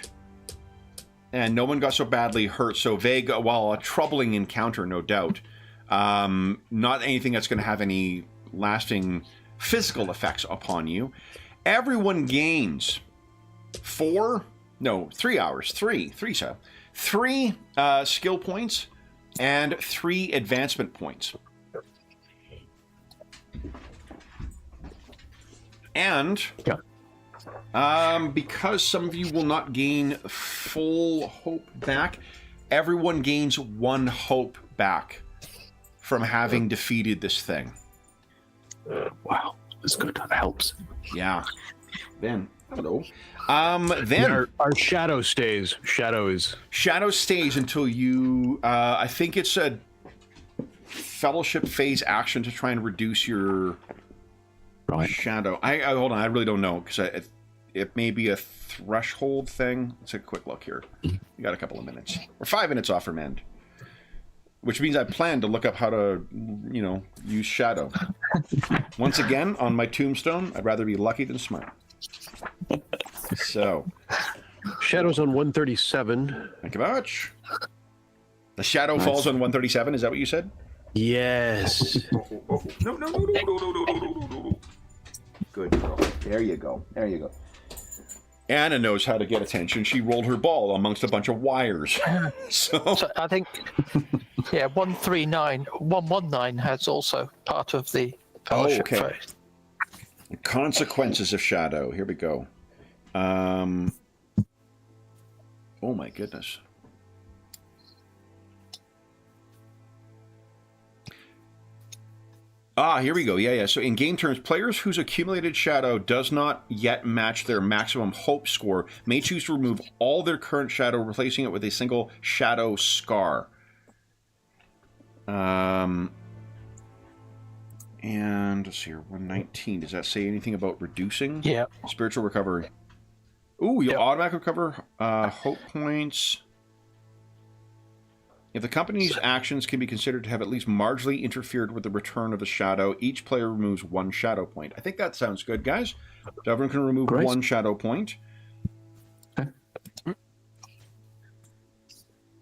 And no one got so badly hurt. So vague, while a troubling encounter, no doubt. Not anything that's going to have any lasting physical effects upon you. Everyone gains 3 hours. Three skill points and 3 advancement points. And because some of you will not gain full hope back, everyone gains 1 hope back from having defeated this thing. Wow, that's good. That helps. Yeah. Then, hello. Then our shadow stays. Shadow stays until you. I think it's a fellowship phase action to try and reduce your shadow. I hold on. I really don't know because it may be a threshold thing. Let's take a quick look here. We got a couple of minutes. We're 5 minutes off from end. Which means I plan to look up how to, use shadow. Once again, on my tombstone, I'd rather be lucky than smart. So. Shadow's on 137. Thank you very much. The shadow falls on 137, is that what you said? Yes. No. Good girl. There you go. Anna knows how to get attention. She rolled her ball amongst a bunch of wires. So I think, 119 has also part of the fellowship phase. Consequences of shadow. Here we go. Oh my goodness. Here we go. Yeah. So in game terms, players whose accumulated shadow does not yet match their maximum hope score may choose to remove all their current shadow, replacing it with a single shadow scar. And let's see here, 119. Does that say anything about reducing? Yeah. Spiritual recovery. Ooh, you'll automatically recover hope points. If the company's actions can be considered to have at least marginally interfered with the return of the shadow, each player removes 1 shadow point. I think that sounds good, guys. So everyone can remove 1 shadow point.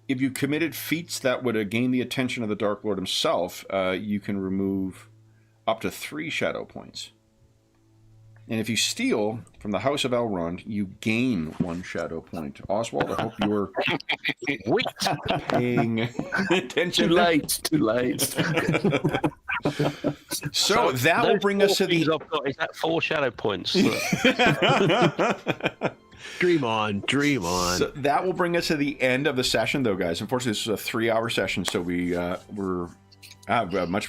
If you committed feats that would gain the attention of the Dark Lord himself, you can remove up to 3 shadow points. And if you steal from the House of Elrond, you gain 1 shadow point. Oswald, I hope you're paying attention. Too late. So that will bring us to the... Is that 4 shadow points? Dream on. So that will bring us to the end of the session, though, guys. Unfortunately, this is a 3-hour session, so we're much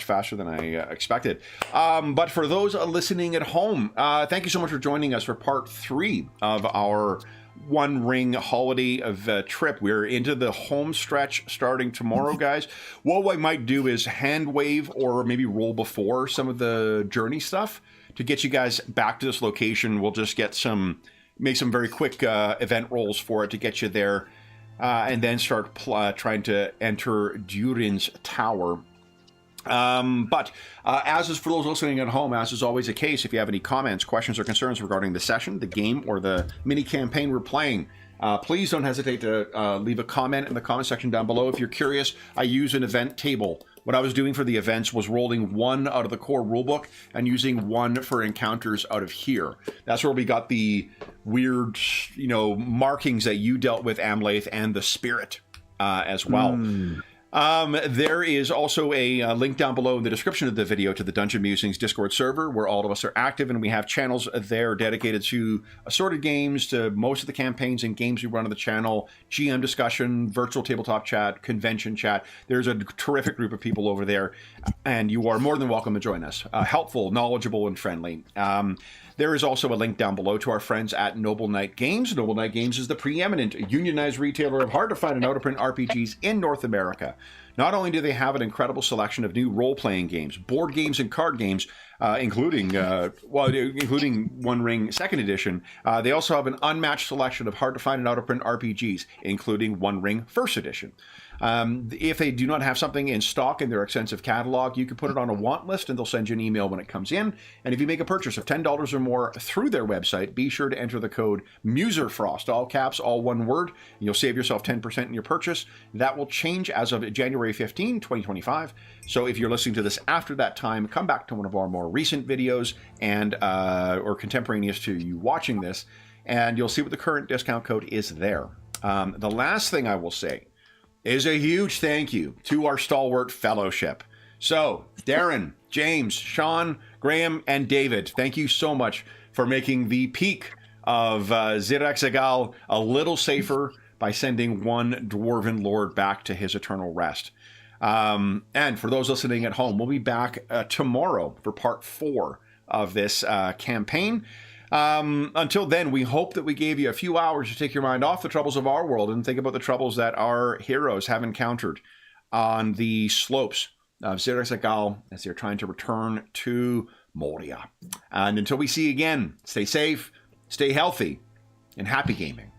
faster than I expected. But for those listening at home, thank you so much for joining us for part 3 of our One Ring holiday trip. We're into the home stretch starting tomorrow, guys. What I might do is hand wave or maybe roll before some of the journey stuff to get you guys back to this location. We'll just make some very quick event rolls for it to get you there. And then start trying to enter Durin's tower. But as is for those listening at home, as is always the case, if you have any comments, questions, or concerns regarding the session, the game, or the mini campaign we're playing, please don't hesitate to leave a comment in the comment section down below. If you're curious, I use an event table. What I was doing for the events was rolling 1 out of the core rulebook and using 1 for encounters out of here. That's where we got the weird, markings that you dealt with, Amlath, and the spirit as well. There is also a link down below in the description of the video to the Dungeon Musings Discord server, where all of us are active, and we have channels there dedicated to assorted games, to most of the campaigns and games we run on the channel, GM discussion, virtual tabletop chat, convention chat. There's a terrific group of people over there, and you are more than welcome to join us. Helpful, knowledgeable, and friendly. There is also a link down below to our friends at Noble Knight Games. Noble Knight Games is the preeminent unionized retailer of hard-to-find and out-of-print RPGs in North America. Not only do they have an incredible selection of new role-playing games, board games, and card games, including One Ring 2nd Edition, they also have an unmatched selection of hard-to-find and out-of-print RPGs, including One Ring 1st Edition. If they do not have something in stock in their extensive catalog, you can put it on a want list and they'll send you an email when it comes in. And if you make a purchase of $10 or more through their website, be sure to enter the code MuserFrost, all caps, all one word, and you'll save yourself 10% in your purchase. That will change as of January 15, 2025. So if you're listening to this after that time, come back to one of our more recent videos and or contemporaneous to you watching this, and you'll see what the current discount code is there. The last thing I will say is a huge thank you to our stalwart fellowship. So, Darren, James, Sean, Graham, and David, thank you so much for making the peak of Ziraxagal a little safer by sending one dwarven lord back to his eternal rest. And for those listening at home, we'll be back tomorrow for part 4 of this campaign. Until then, we hope that we gave you a few hours to take your mind off the troubles of our world and think about the troubles that our heroes have encountered on the slopes of Ziraxagal as they're trying to return to Moria. And until we see you again, stay safe, stay healthy, and happy gaming.